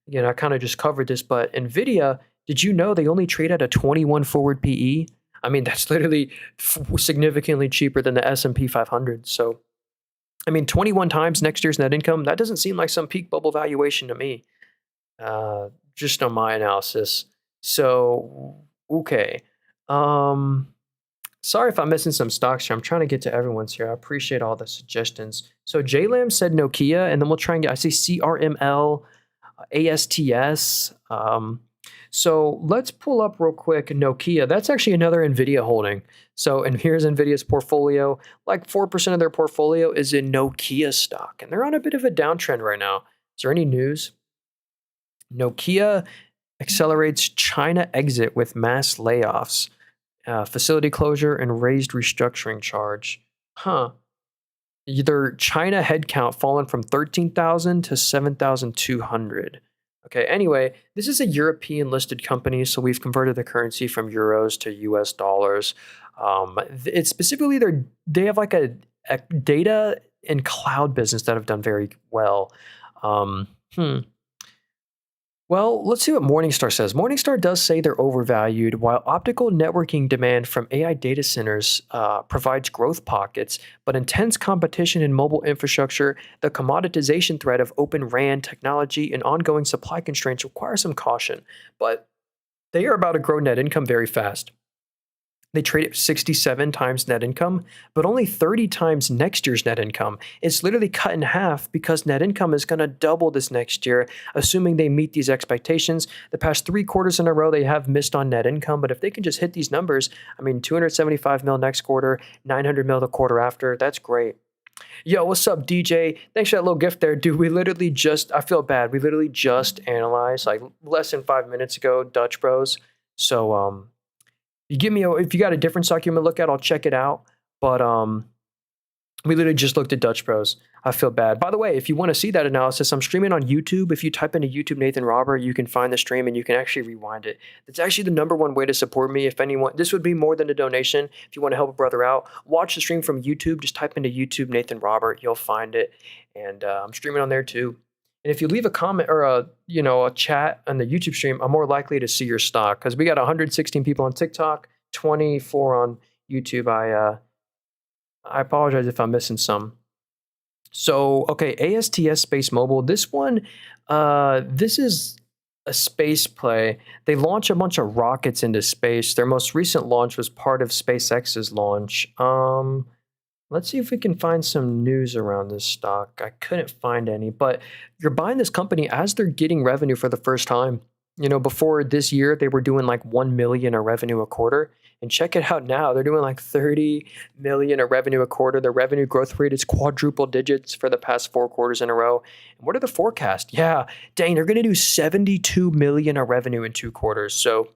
Again, I kind of just covered this, but NVIDIA, did you know they only trade at a 21 forward PE? I mean, that's literally significantly cheaper than the S&P 500. So I mean, 21 times next year's net income, that doesn't seem like some peak bubble valuation to me, just on my analysis. So, okay. Sorry if I'm missing some stocks here. I'm trying to get to everyone's here. I appreciate all the suggestions. So JLam said Nokia, and then we'll try and get, I see CRML, ASTS. So let's pull up real quick Nokia. That's actually another NVIDIA holding. So, and here's NVIDIA's portfolio. Like 4% of their portfolio is in Nokia stock, and they're on a bit of a downtrend right now. Is there any news? Nokia accelerates China exit with mass layoffs, facility closure, and raised restructuring charge. Huh. Either China headcount fallen from 13,000 to 7,200. Okay, anyway, this is a European listed company, so we've converted the currency from euros to US dollars. It's specifically they have like a data and cloud business that have done very well. Um, hmm. Well, let's see what Morningstar says. Morningstar does say they're overvalued, while optical networking demand from AI data centers provides growth pockets, but intense competition in mobile infrastructure, the commoditization threat of open RAN technology, and ongoing supply constraints require some caution. But they are about to grow net income very fast. They trade at 67 times net income, but only 30 times next year's net income. It's literally cut in half because net income is going to double this next year, assuming they meet these expectations. The past 3 quarters in a row, they have missed on net income, but if they can just hit these numbers, I mean, 275 mil next quarter, 900 mil the quarter after, that's great. Yo, what's up, DJ? Thanks for that little gift there, dude. I feel bad. We literally just analyzed, like less than 5 minutes ago, Dutch Bros. So, if you got a different stock you want to look at, I'll check it out. But we literally just looked at Dutch Bros. I feel bad. By the way, if you want to see that analysis, I'm streaming on YouTube. If you type into YouTube Nathan Robert, you can find the stream and you can actually rewind it. That's actually the #1 way to support me. If anyone, this would be more than a donation. If you want to help a brother out, watch the stream from YouTube. Just type into YouTube Nathan Robert, you'll find it. And I'm streaming on there too. And if you leave a comment or a chat on the YouTube stream, I'm more likely to see your stock because we got 116 people on TikTok, 24 on YouTube. I apologize if I'm missing some. So, okay, ASTS Space Mobile. This one, this is a space play. They launch a bunch of rockets into space. Their most recent launch was part of SpaceX's launch. Let's see if we can find some news around this stock. I couldn't find any, but you're buying this company as they're getting revenue for the first time. Before this year, they were doing like 1 million of revenue a quarter. And check it out now. They're doing like 30 million of revenue a quarter. Their revenue growth rate is quadruple digits for the past 4 quarters in a row. And what are the forecasts? Yeah, dang, they're going to do 72 million of revenue in 2 quarters. So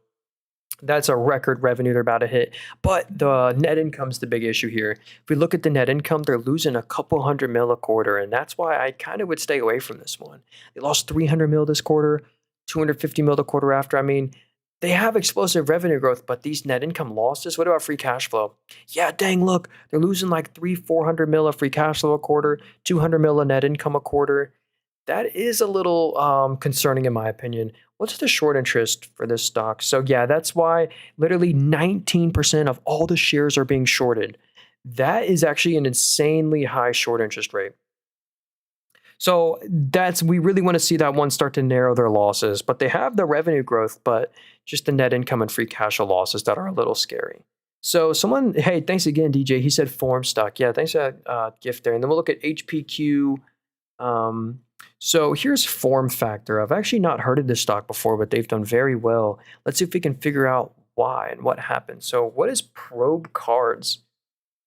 that's a record revenue they're about to hit. But the net income's the big issue here. If we look at the net income, they're losing a couple hundred mil a quarter. And that's why I kind of would stay away from this one. They lost 300 mil this quarter, 250 mil the quarter after. I mean, they have explosive revenue growth, but these net income losses, what about free cash flow? Yeah, dang, look, they're losing like 400 mil of free cash flow a quarter, 200 mil of net income a quarter. That is a little concerning in my opinion. What's the short interest for this stock? So yeah, that's why literally 19% of all the shares are being shorted. That is actually an insanely high short interest rate. So we really want to see that one start to narrow their losses, but they have the revenue growth, but just the net income and free cash flow losses that are a little scary. So hey, thanks again, DJ. He said Form stock. Yeah, thanks for that gift there. And then we'll look at HPQ. So here's Form Factor. I've actually not heard of this stock before, but they've done very well. Let's see if we can figure out why and what happened. So what is Probe Cards?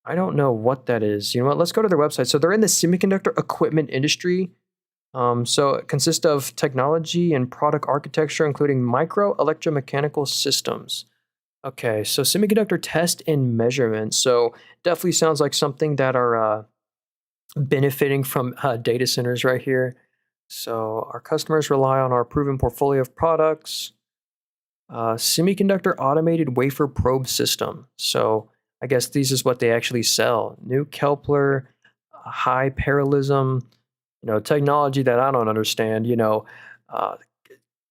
I don't know what that is. You know what? Let's go to their website. So they're in the semiconductor equipment industry. So it consists of technology and product architecture, including micro electromechanical systems. Okay, so semiconductor test and measurement. So definitely sounds like something that are benefiting from data centers right here. So our customers rely on our proven portfolio of products. Semiconductor automated wafer probe system. So I guess this is what they actually sell. New Kepler, high parallelism, technology that I don't understand,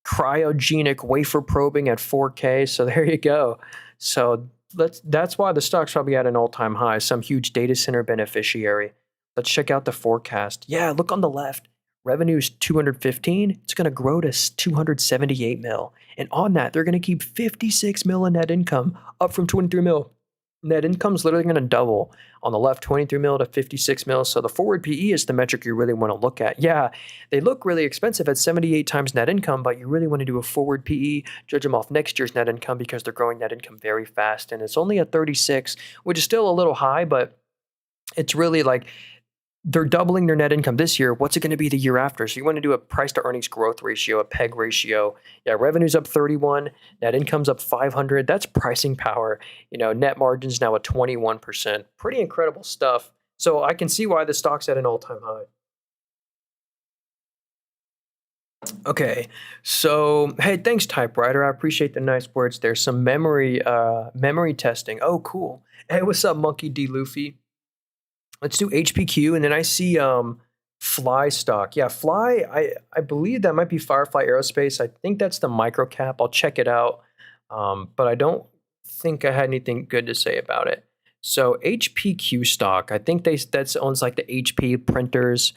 cryogenic wafer probing at 4K. So there you go. So that's why the stock's probably at an all-time high, some huge data center beneficiary. Let's check out the forecast. Yeah, look on the left. Revenue is 215. It's going to grow to 278 mil. And on that, they're going to keep 56 mil in net income, up from 23 mil. net income's literally going to double on the left, 23 mil to 56 mil. So the forward PE is the metric you really want to look at. Yeah, they look really expensive at 78 times net income, but you really want to do a forward PE, judge them off next year's net income because they're growing net income very fast. And it's only at 36, which is still a little high, but it's really like they're doubling their net income this year. What's it going to be the year after? So you want to do a price to earnings growth ratio, a PEG ratio. Yeah, revenue's up 31, net income's up 500. That's pricing power. Net margins now at 21%. Pretty incredible stuff. So I can see why the stock's at an all-time high. Okay, so hey, thanks, typewriter. I appreciate the nice words. There's some memory testing. Oh, cool. Hey, what's up, Monkey D. Luffy? Let's do HPQ, and then I see Fly stock. Yeah, Fly. I believe that might be Firefly Aerospace. I think that's the micro cap. I'll check it out, but I don't think I had anything good to say about it. So HPQ stock. I think that's owns like the HP printers.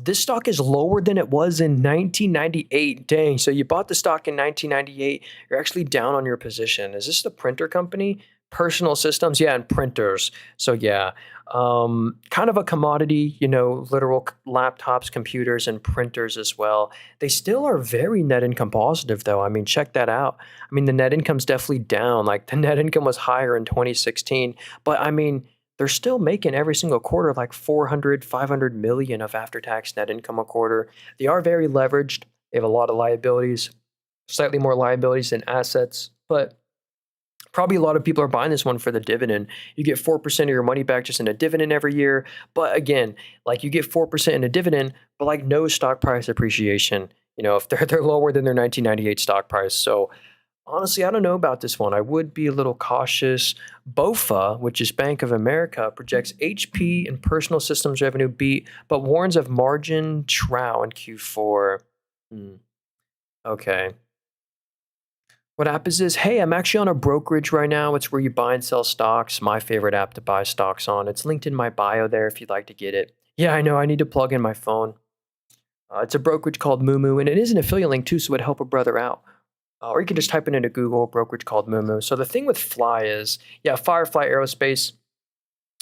This stock is lower than it was in 1998. Dang. So you bought the stock in 1998. You're actually down on your position. Is this the printer company? Personal systems, yeah, and printers. So yeah, kind of a commodity, literal laptops, computers, and printers as well. They still are very net income positive, though. I mean, check that out. I mean, the net income's definitely down. Like the net income was higher in 2016, but I mean, they're still making every single quarter like 400, 500 million of after-tax net income a quarter. They are very leveraged. They have a lot of liabilities, slightly more liabilities than assets, but probably a lot of people are buying this one for the dividend. You get 4% of your money back just in a dividend every year. But again, like you get 4% in a dividend, but like no stock price appreciation, if they're lower than their 1998 stock price. So honestly, I don't know about this one. I would be a little cautious. BofA, which is Bank of America, projects HP and personal systems revenue beat, but warns of margin trough in Q4. Okay. What happens is, hey, I'm actually on a brokerage right now. It's where you buy and sell stocks. My favorite app to buy stocks on. It's linked in my bio there if you'd like to get it. Yeah, I know. I need to plug in my phone. It's a brokerage called Moomoo, and it is an affiliate link too, so it'd help a brother out. Or you can just type it into Google, brokerage called Moomoo. So the thing with Fly is, yeah, Firefly Aerospace.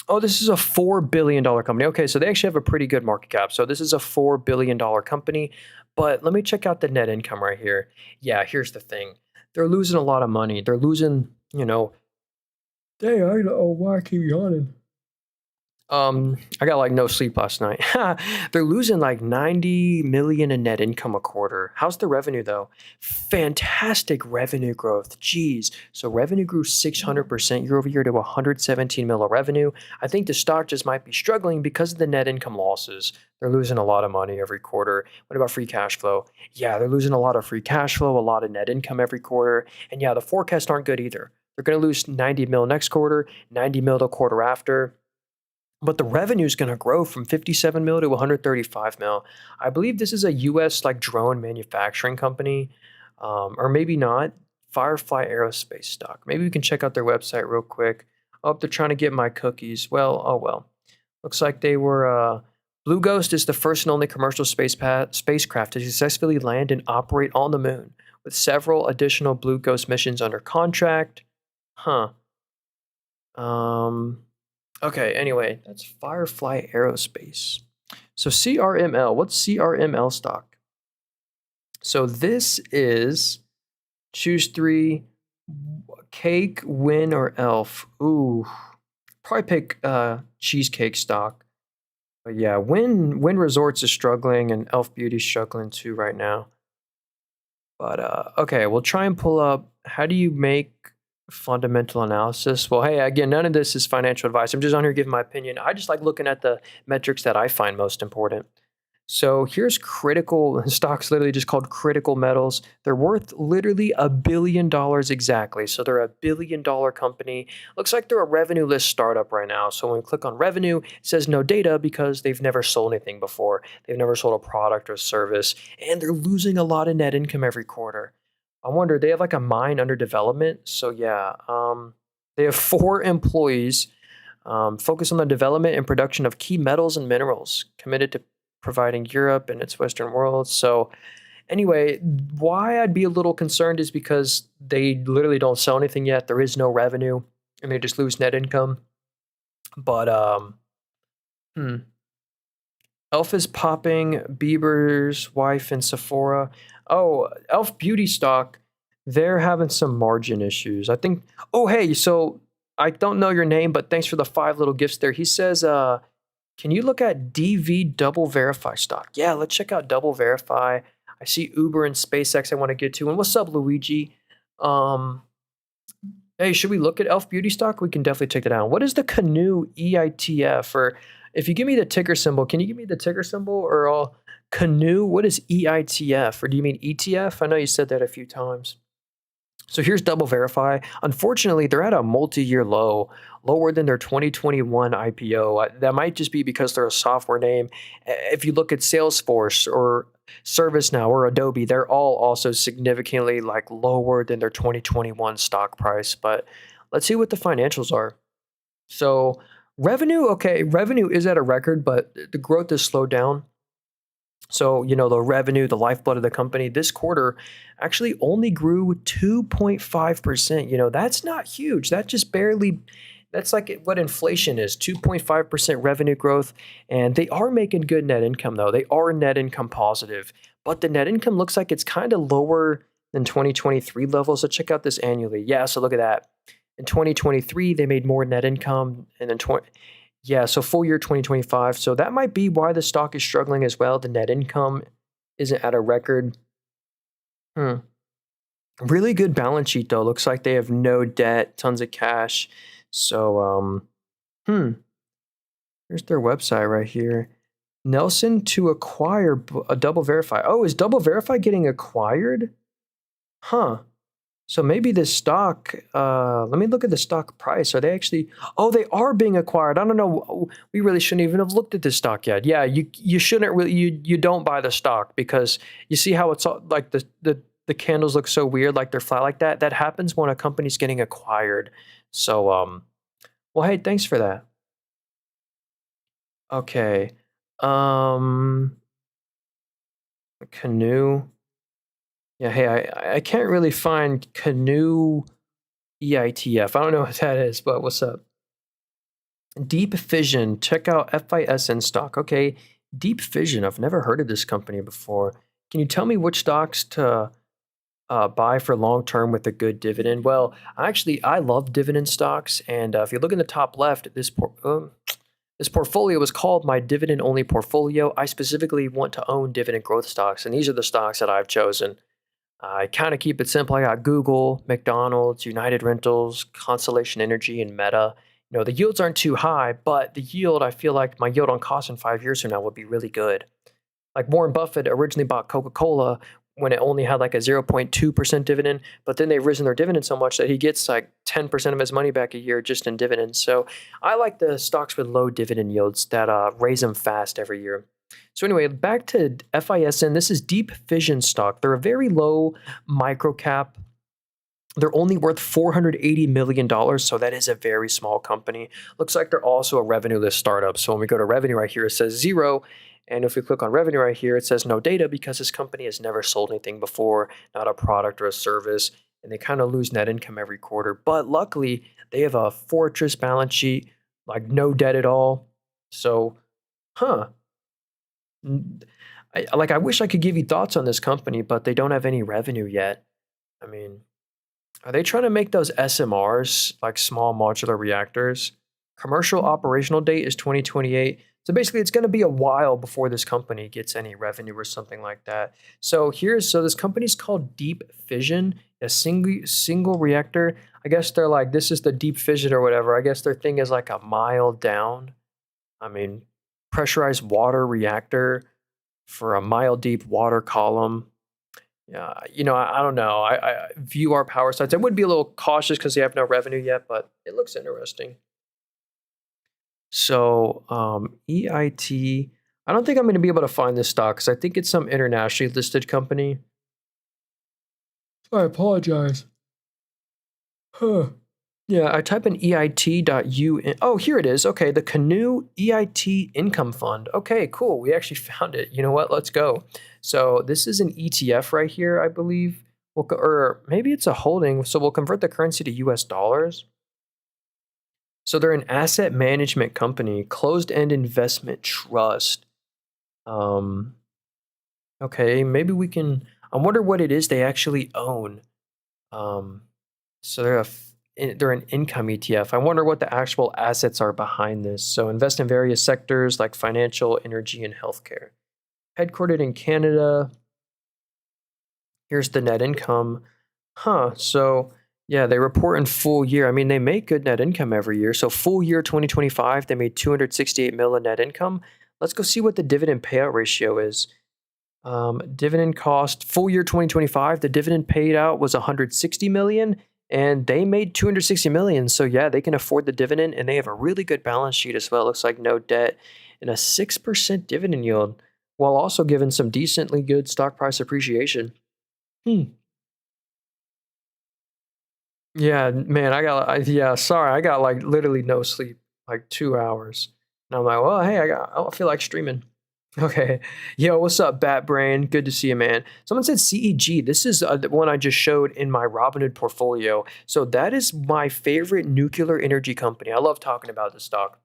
Oh, this is a $4 billion company. Okay, so they actually have a pretty good market cap. So this is a $4 billion company. But let me check out the net income right here. Yeah, here's the thing. They're losing a lot of money. They're losing, dang, I know why I keep yawning. I got like no sleep last night. They're losing like 90 million in net income a quarter. How's the revenue though? Fantastic revenue growth. Jeez. So revenue grew 600% year over year to 117 mil of revenue. I think the stock just might be struggling because of the net income losses. They're losing a lot of money every quarter. What about free cash flow? Yeah, they're losing a lot of free cash flow, a lot of net income every quarter. And yeah, the forecasts aren't good either. They're going to lose 90 mil next quarter, 90 mil the quarter after. But the revenue is going to grow from 57 mil to 135 mil. I believe this is a US like drone manufacturing company, or maybe not. Firefly Aerospace stock. Maybe we can check out their website real quick. Oh, they're trying to get my cookies. Well, oh well. Looks like they were. Blue Ghost is the first and only commercial spacecraft to successfully land and operate on the moon, with several additional Blue Ghost missions under contract. Huh. Okay, anyway, that's Firefly Aerospace. So CRML, what's CRML stock? So this is choose three, cake, win, or elf. Ooh, probably pick cheesecake stock. But yeah, Win Resorts is struggling and Elf Beauty's struggling too right now. But okay, we'll try and pull up, how do you make fundamental analysis? Well, hey, again, none of this is financial advice. I'm just on here giving my opinion. I just like looking at the metrics that I find most important. So here's critical stocks, literally just called critical metals. They're worth literally $1 billion exactly. So they're $1 billion company. Looks like they're a revenue list startup right now. So when we click on revenue, it says no data because they've never sold anything before. They've never sold a product or service, and they're losing a lot of net income every quarter. I wonder, they have like a mine under development. So yeah, they have 4 employees, focus on the development and production of key metals and minerals, committed to providing Europe and its Western world. So anyway, why I'd be a little concerned is because they literally don't sell anything yet. There is no revenue. and they just lose net income. But hmm. Elf is popping, Bieber's wife and Sephora. Oh, Elf Beauty stock, they're having some margin issues. I think. Oh, hey, so I don't know your name, but thanks for the 5 little gifts there. He says, can you look at DV Double Verify stock? Yeah, let's check out Double Verify. I see Uber and SpaceX I want to get to. And what's up, Luigi? Um, Hey, should we look at Elf Beauty stock? We can definitely take that down. What is the Canoe EITF? Or if you give me the ticker symbol, can you give me the ticker symbol? Or Canoe, what is EITF? Or do you mean ETF? I know you said that a few times. So here's Double Verify. Unfortunately, they're at a multi-year low, lower than their 2021 IPO. That might just be because they're a software name. If you look at Salesforce or ServiceNow or Adobe, they're all also significantly like lower than their 2021 stock price. But let's see what the financials are. So revenue, okay, revenue is at a record, but the growth has slowed down. So, the revenue, the lifeblood of the company this quarter actually only grew 2.5%. That's not huge. That just barely, that's like what inflation is, 2.5% revenue growth. And they are making good net income, though. They are net income positive, but the net income looks like it's kind of lower than 2023 levels. So check out this annually. Yeah, so look at that. In 2023, they made more net income, and then yeah, so full year 2025. So that might be why the stock is struggling as well. The net income isn't at a record. Hmm. Really good balance sheet though. Looks like they have no debt, tons of cash. So hmm, here's their website right here. Nelson to acquire a Double Verify. Oh, is Double Verify getting acquired? Huh. So maybe this stock, let me look at the stock price. Are they actually, oh, they are being acquired. I don't know. We really shouldn't even have looked at this stock yet. Yeah, you shouldn't really, you don't buy the stock because you see how it's all, like the candles look so weird, like they're flat like that. That happens when a company's getting acquired. So, well, hey, thanks for that. Okay. Um, Canoe. Yeah, hey, I can't really find Canoe EITF. I don't know what that is, but what's up? Deep Fission. Check out FISN stock. Okay, Deep Fission. I've never heard of this company before. Can you tell me which stocks to buy for long term with a good dividend? Well, I love dividend stocks, and if you look in the top left, this portfolio is called my dividend only portfolio. I specifically want to own dividend growth stocks, and these are the stocks that I've chosen. I kind of keep it simple. I got Google, McDonald's, United Rentals, Constellation Energy, and Meta. The yields aren't too high, but the yield, I feel like my yield on cost in 5 years from now would be really good. Like Warren Buffett originally bought Coca-Cola when it only had like a 0.2% dividend, but then they've risen their dividend so much that he gets like 10% of his money back a year just in dividends. So I like the stocks with low dividend yields that raise them fast every year. So anyway, back to FISN. This is Deep Fission stock. They're a very low micro cap. They're only worth $480 million, so that is a very small company. Looks like they're also a revenue-less startup. So when we go to revenue right here, it says zero. And if we click on revenue right here, it says no data because this company has never sold anything before, not a product or a service. And they kind of lose net income every quarter. But luckily, they have a fortress balance sheet, like no debt at all. So, huh. I wish I could give you thoughts on this company, but they don't have any revenue yet. I mean, are they trying to make those SMRs, like small modular reactors? Commercial operational date is 2028. So basically, it's going to be a while before this company gets any revenue or something like that. So this company's called Deep Fission, a single reactor. I guess they're like, this is the deep fission or whatever. I guess their thing is like a mile down. I mean, pressurized water reactor for a mile deep water column. Yeah, I don't know. I view our power sites. I would be a little cautious because they have no revenue yet, but it looks interesting. So EIT, I don't think I'm going to be able to find this stock because I think it's some internationally listed company. I apologize. Huh. Yeah, I type in EIT.U. Oh, here it is. Okay, the Canoe EIT Income Fund. Okay, cool. We actually found it. You know what? Let's go. So this is an ETF right here, I believe. Or maybe it's a holding. So we'll convert the currency to US dollars. So they're an asset management company, closed-end investment trust. Um, okay, maybe we can. I wonder what it is they actually own. Um, so they're an income ETF. I wonder what the actual assets are behind this. So invest in various sectors like financial, energy, and healthcare. Headquartered in Canada. Here's the net income. Huh. So yeah, they report in full year. I mean, they make good net income every year. So full year 2025, they made 268 million net income. Let's go see what the dividend payout ratio is. Dividend cost full year 2025, the dividend paid out was 160 million and they made 260 million. So yeah, they can afford the dividend and they have a really good balance sheet as well. Looks like no debt and a 6% dividend yield while also giving some decently good stock price appreciation. Hmm. Yeah, man, yeah, sorry, I got like literally no sleep, like 2 hours. And I'm like, well, hey, I feel like streaming. Okay. Yo, what's up, Bat Brain? Good to see you, man. Someone said CEG. This is the one I just showed in my Robinhood portfolio. So that is my favorite nuclear energy company. I love talking about this stock.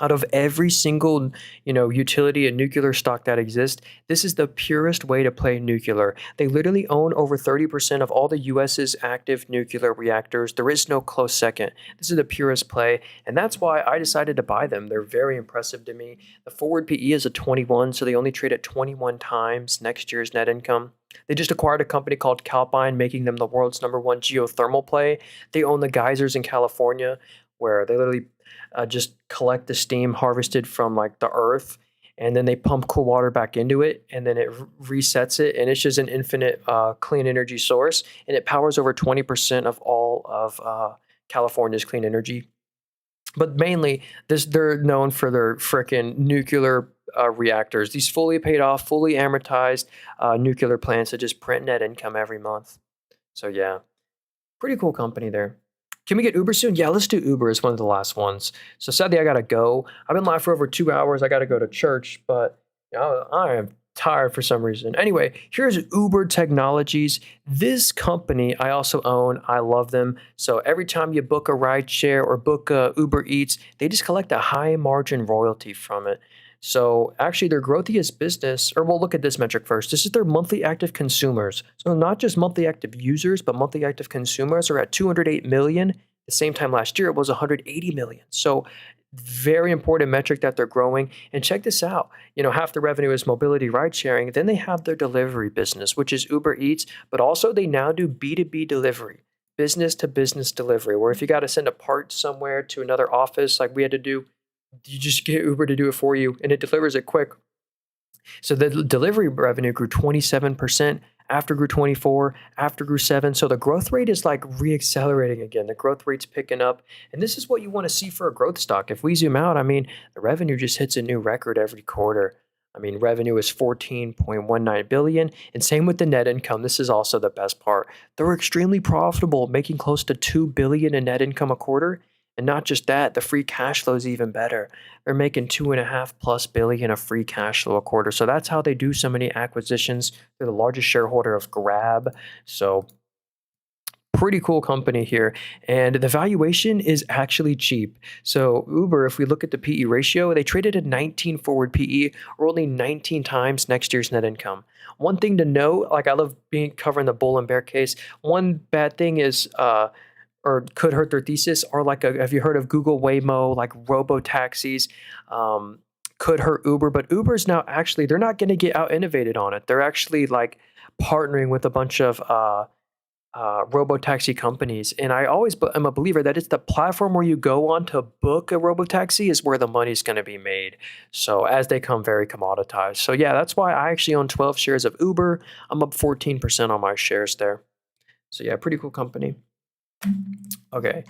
Out of every single, utility and nuclear stock that exists, this is the purest way to play nuclear. They literally own over 30% of all the US's active nuclear reactors. There is no close second. This is the purest play, and that's why I decided to buy them. They're very impressive to me. The forward PE is a 21, so they only trade at 21 times next year's net income. They just acquired a company called Calpine, making them the world's number one geothermal play. They own the geysers in California, where they literally just collect the steam harvested from like the earth, and then they pump cool water back into it, and then it resets it, and it's just an infinite clean energy source, and it powers over 20% of all of California's clean energy. But mainly, they're known for their frickin' nuclear reactors. These fully paid off, fully amortized nuclear plants that just print net income every month. So yeah, pretty cool company there. Can we get Uber soon? Yeah, let's do Uber as one of the last ones. So sadly, I gotta go. I've been live for over 2 hours. I gotta go to church, but I am tired for some reason. Anyway, here's Uber Technologies. This company I also own. I love them. So every time you book a ride share or book Uber Eats, they just collect a high margin royalty from it. So actually, their growthiest business, or we'll look at this metric first. This is their monthly active consumers. So not just monthly active users, but monthly active consumers are at 208 million. The same time last year, it was 180 million. So very important metric that they're growing. And check this out. Half the revenue is mobility ride sharing. Then they have their delivery business, which is Uber Eats, but also they now do B2B delivery, business to business delivery, where if you got to send a part somewhere to another office like we had to do, you just get Uber to do it for you and it delivers it quick. So the delivery revenue grew 27%, after grew 24, after grew 7. So the growth rate is like reaccelerating again. The growth rate's picking up. And this is what you want to see for a growth stock. If we zoom out, I mean, the revenue just hits a new record every quarter. I mean, revenue is 14.19 billion, and same with the net income. This is also the best part. They're extremely profitable, making close to 2 billion in net income a quarter. And not just that, the free cash flow is even better. They're making 2.5+ billion of free cash flow a quarter. So that's how they do so many acquisitions. They're the largest shareholder of Grab. So pretty cool company here. And the valuation is actually cheap. So Uber, if we look at the PE ratio, they traded at 19 forward PE, or only 19 times next year's net income. One thing to note, like I love covering the bull and bear case. One bad thing is or could hurt their thesis are like have you heard of Google Waymo, like robo taxis? Could hurt Uber, but Uber's now actually they're not going to get out innovated on it. They're actually like partnering with a bunch of robo taxi companies, and I always am a believer that it's the platform where you go on to book a robo taxi is where the money's going to be made. So as they come very commoditized, so yeah, that's why I actually own 12 shares of Uber. I'm up 14% on my shares there. So yeah, pretty cool company. Okay.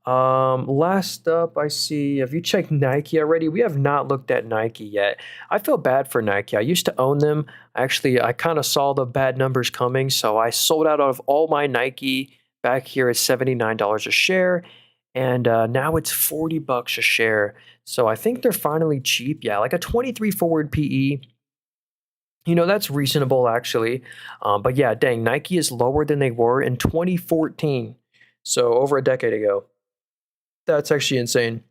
Last up, I see. Have you checked Nike already? We have not looked at Nike yet. I feel bad for Nike. I used to own them. Actually, I kind of saw the bad numbers coming, so I sold out of all my Nike back here at $79 a share, and now it's $40 a share. So I think they're finally cheap. Yeah, like a 23 forward PE. That's reasonable actually. But yeah, dang, Nike is lower than they were in 2014. So over a decade ago. That's actually insane.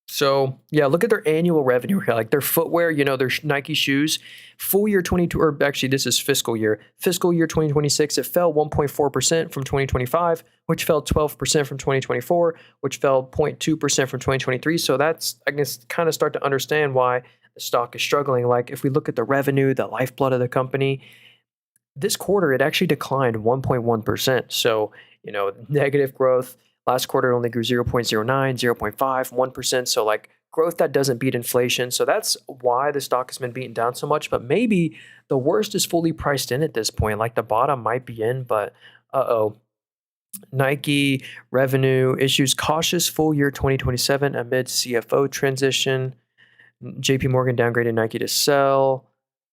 So yeah, look at their annual revenue here, like their footwear, their Nike shoes, full year 22, or actually this is fiscal year 2026, it fell 1.4% from 2025, which fell 12% from 2024, which fell 0.2% from 2023. So that's, I guess, kind of start to understand why the stock is struggling. Like if we look at the revenue, the lifeblood of the company, this quarter, it actually declined 1.1%. So, negative growth. Last quarter it only grew 0.09, 0.5, 1%. So, like growth that doesn't beat inflation. So, that's why the stock has been beaten down so much. But maybe the worst is fully priced in at this point. Like the bottom might be in, but uh-oh. Nike revenue issues cautious full year 2027 amid CFO transition. JP Morgan downgraded Nike to sell.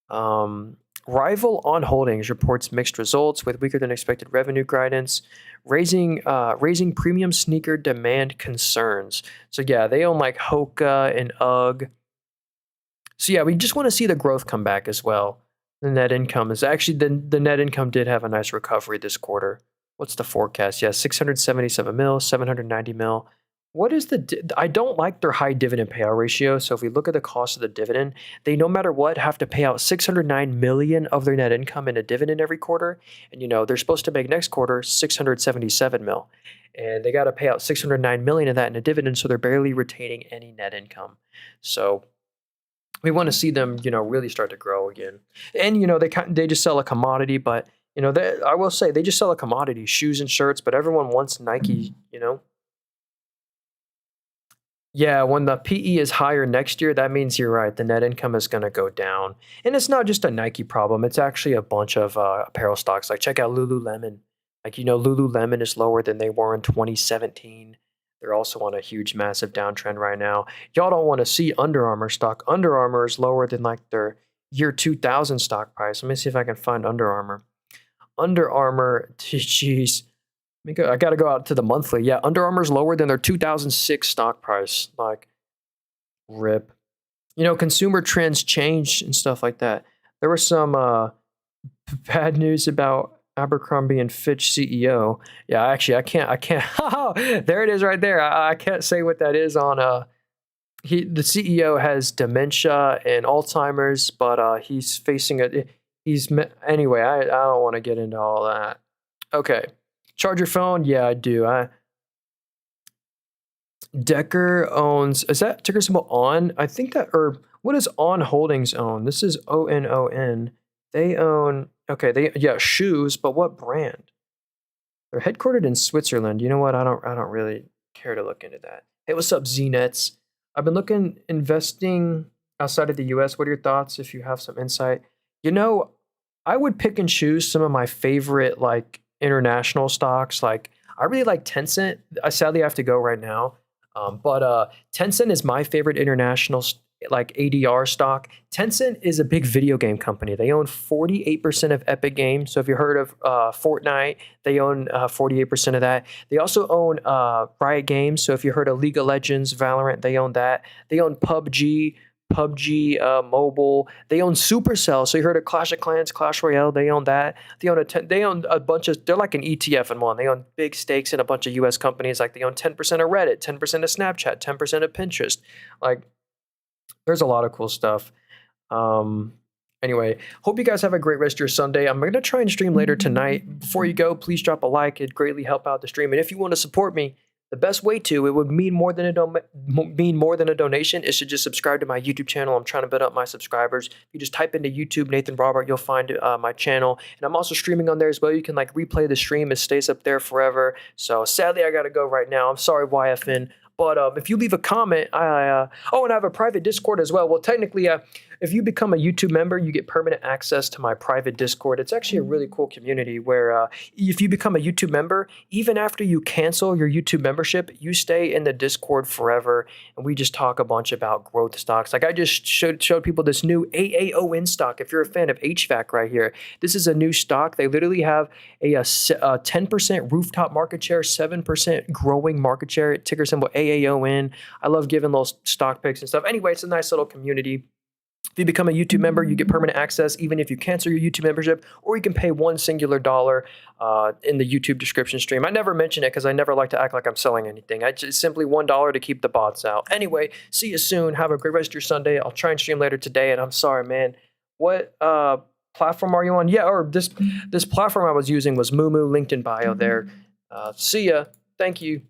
Um, Rival On Holdings reports mixed results with weaker than expected revenue guidance, raising premium sneaker demand concerns. So yeah, they own like Hoka and UGG. So yeah, we just want to see the growth come back as well. The net income is actually the net income did have a nice recovery this quarter. What's the forecast? Yeah, 677 mil, 790 mil. What is I don't like their high dividend payout ratio. So if we look at the cost of the dividend, they no matter what have to pay out 609 million of their net income in a dividend every quarter. And they're supposed to make next quarter 677 mil. And they got to pay out 609 million of that in a dividend, so they're barely retaining any net income. So we want to see them, really start to grow again. And they just sell a commodity, but I will say they just sell a commodity, shoes and shirts, but everyone wants Nike. Yeah, when the PE is higher next year, that means you're right. The net income is going to go down. And it's not just a Nike problem. It's actually a bunch of apparel stocks. Like check out Lululemon. Like, Lululemon is lower than they were in 2017. They're also on a huge, massive downtrend right now. Y'all don't want to see Under Armour stock. Under Armour is lower than like their year 2000 stock price. Let me see if I can find Under Armour. Under Armour, jeez. I got to go out to the monthly. Yeah, Under Armour's lower than their 2006 stock price. Like, rip. Consumer trends change and stuff like that. There was some bad news about Abercrombie and Fitch CEO. Yeah, actually, I can't. There it is right there. I can't say what that is on. The CEO has dementia and Alzheimer's, but he's facing it. Anyway. I don't want to get into all that. Okay. Charge your phone? Yeah, I do. Decker owns, is that ticker symbol ON? I think that, or what does ON Holdings own? This is ONON. They own, okay, shoes, but what brand? They're headquartered in Switzerland. You know what? I don't really care to look into that. Hey, what's up, ZNets? I've been investing outside of the US. What are your thoughts if you have some insight? I would pick and choose some of my favorite, like, international stocks. Like I really like Tencent. I sadly have to go right now. But Tencent is my favorite international like ADR stock. Tencent is a big video game company. They own 48% of Epic Games. So if you heard of Fortnite, they own 48% of that. They also own Riot Games. So if you heard of League of Legends, Valorant, they own that. They own PUBG Mobile. They own Supercell. So you heard of Clash of Clans, Clash Royale. They own that. They own a bunch of. They're like an ETF in one. They own big stakes in a bunch of U.S. companies. Like they own 10% of Reddit, 10% of Snapchat, 10% of Pinterest. Like there's a lot of cool stuff. Anyway, hope you guys have a great rest of your Sunday. I'm gonna try and stream later tonight. Before you go, please drop a like. It'd greatly help out the stream. And if you want to support me, the best way it would mean more than a donation is to just subscribe to my YouTube channel. I'm trying to build up my subscribers. If you just type into YouTube Nathan Robert, you'll find my channel. And I'm also streaming on there as well. You can like replay the stream. It stays up there forever. So sadly, I got to go right now. I'm sorry, YFN. But if you leave a comment, and I have a private Discord as well. Well, technically, if you become a YouTube member, you get permanent access to my private Discord. It's actually a really cool community where if you become a YouTube member, even after you cancel your YouTube membership, you stay in the Discord forever. And we just talk a bunch about growth stocks. Like I just showed people this new AAON stock. If you're a fan of HVAC right here, this is a new stock. They literally have a 10% rooftop market share, 7% growing market share, ticker symbol AAON. I love giving those stock picks and stuff. Anyway, it's a nice little community. If you become a YouTube member, you get permanent access even if you cancel your YouTube membership, or you can pay one singular dollar in the YouTube description stream. I never mention it because I never like to act like I'm selling anything. I just simply $1 to keep the bots out. Anyway, see you soon. Have a great rest of your Sunday. I'll try and stream later today. And I'm sorry, man. What platform are you on? Yeah, or this platform I was using was Mumu, linked in bio there. See ya. Thank you.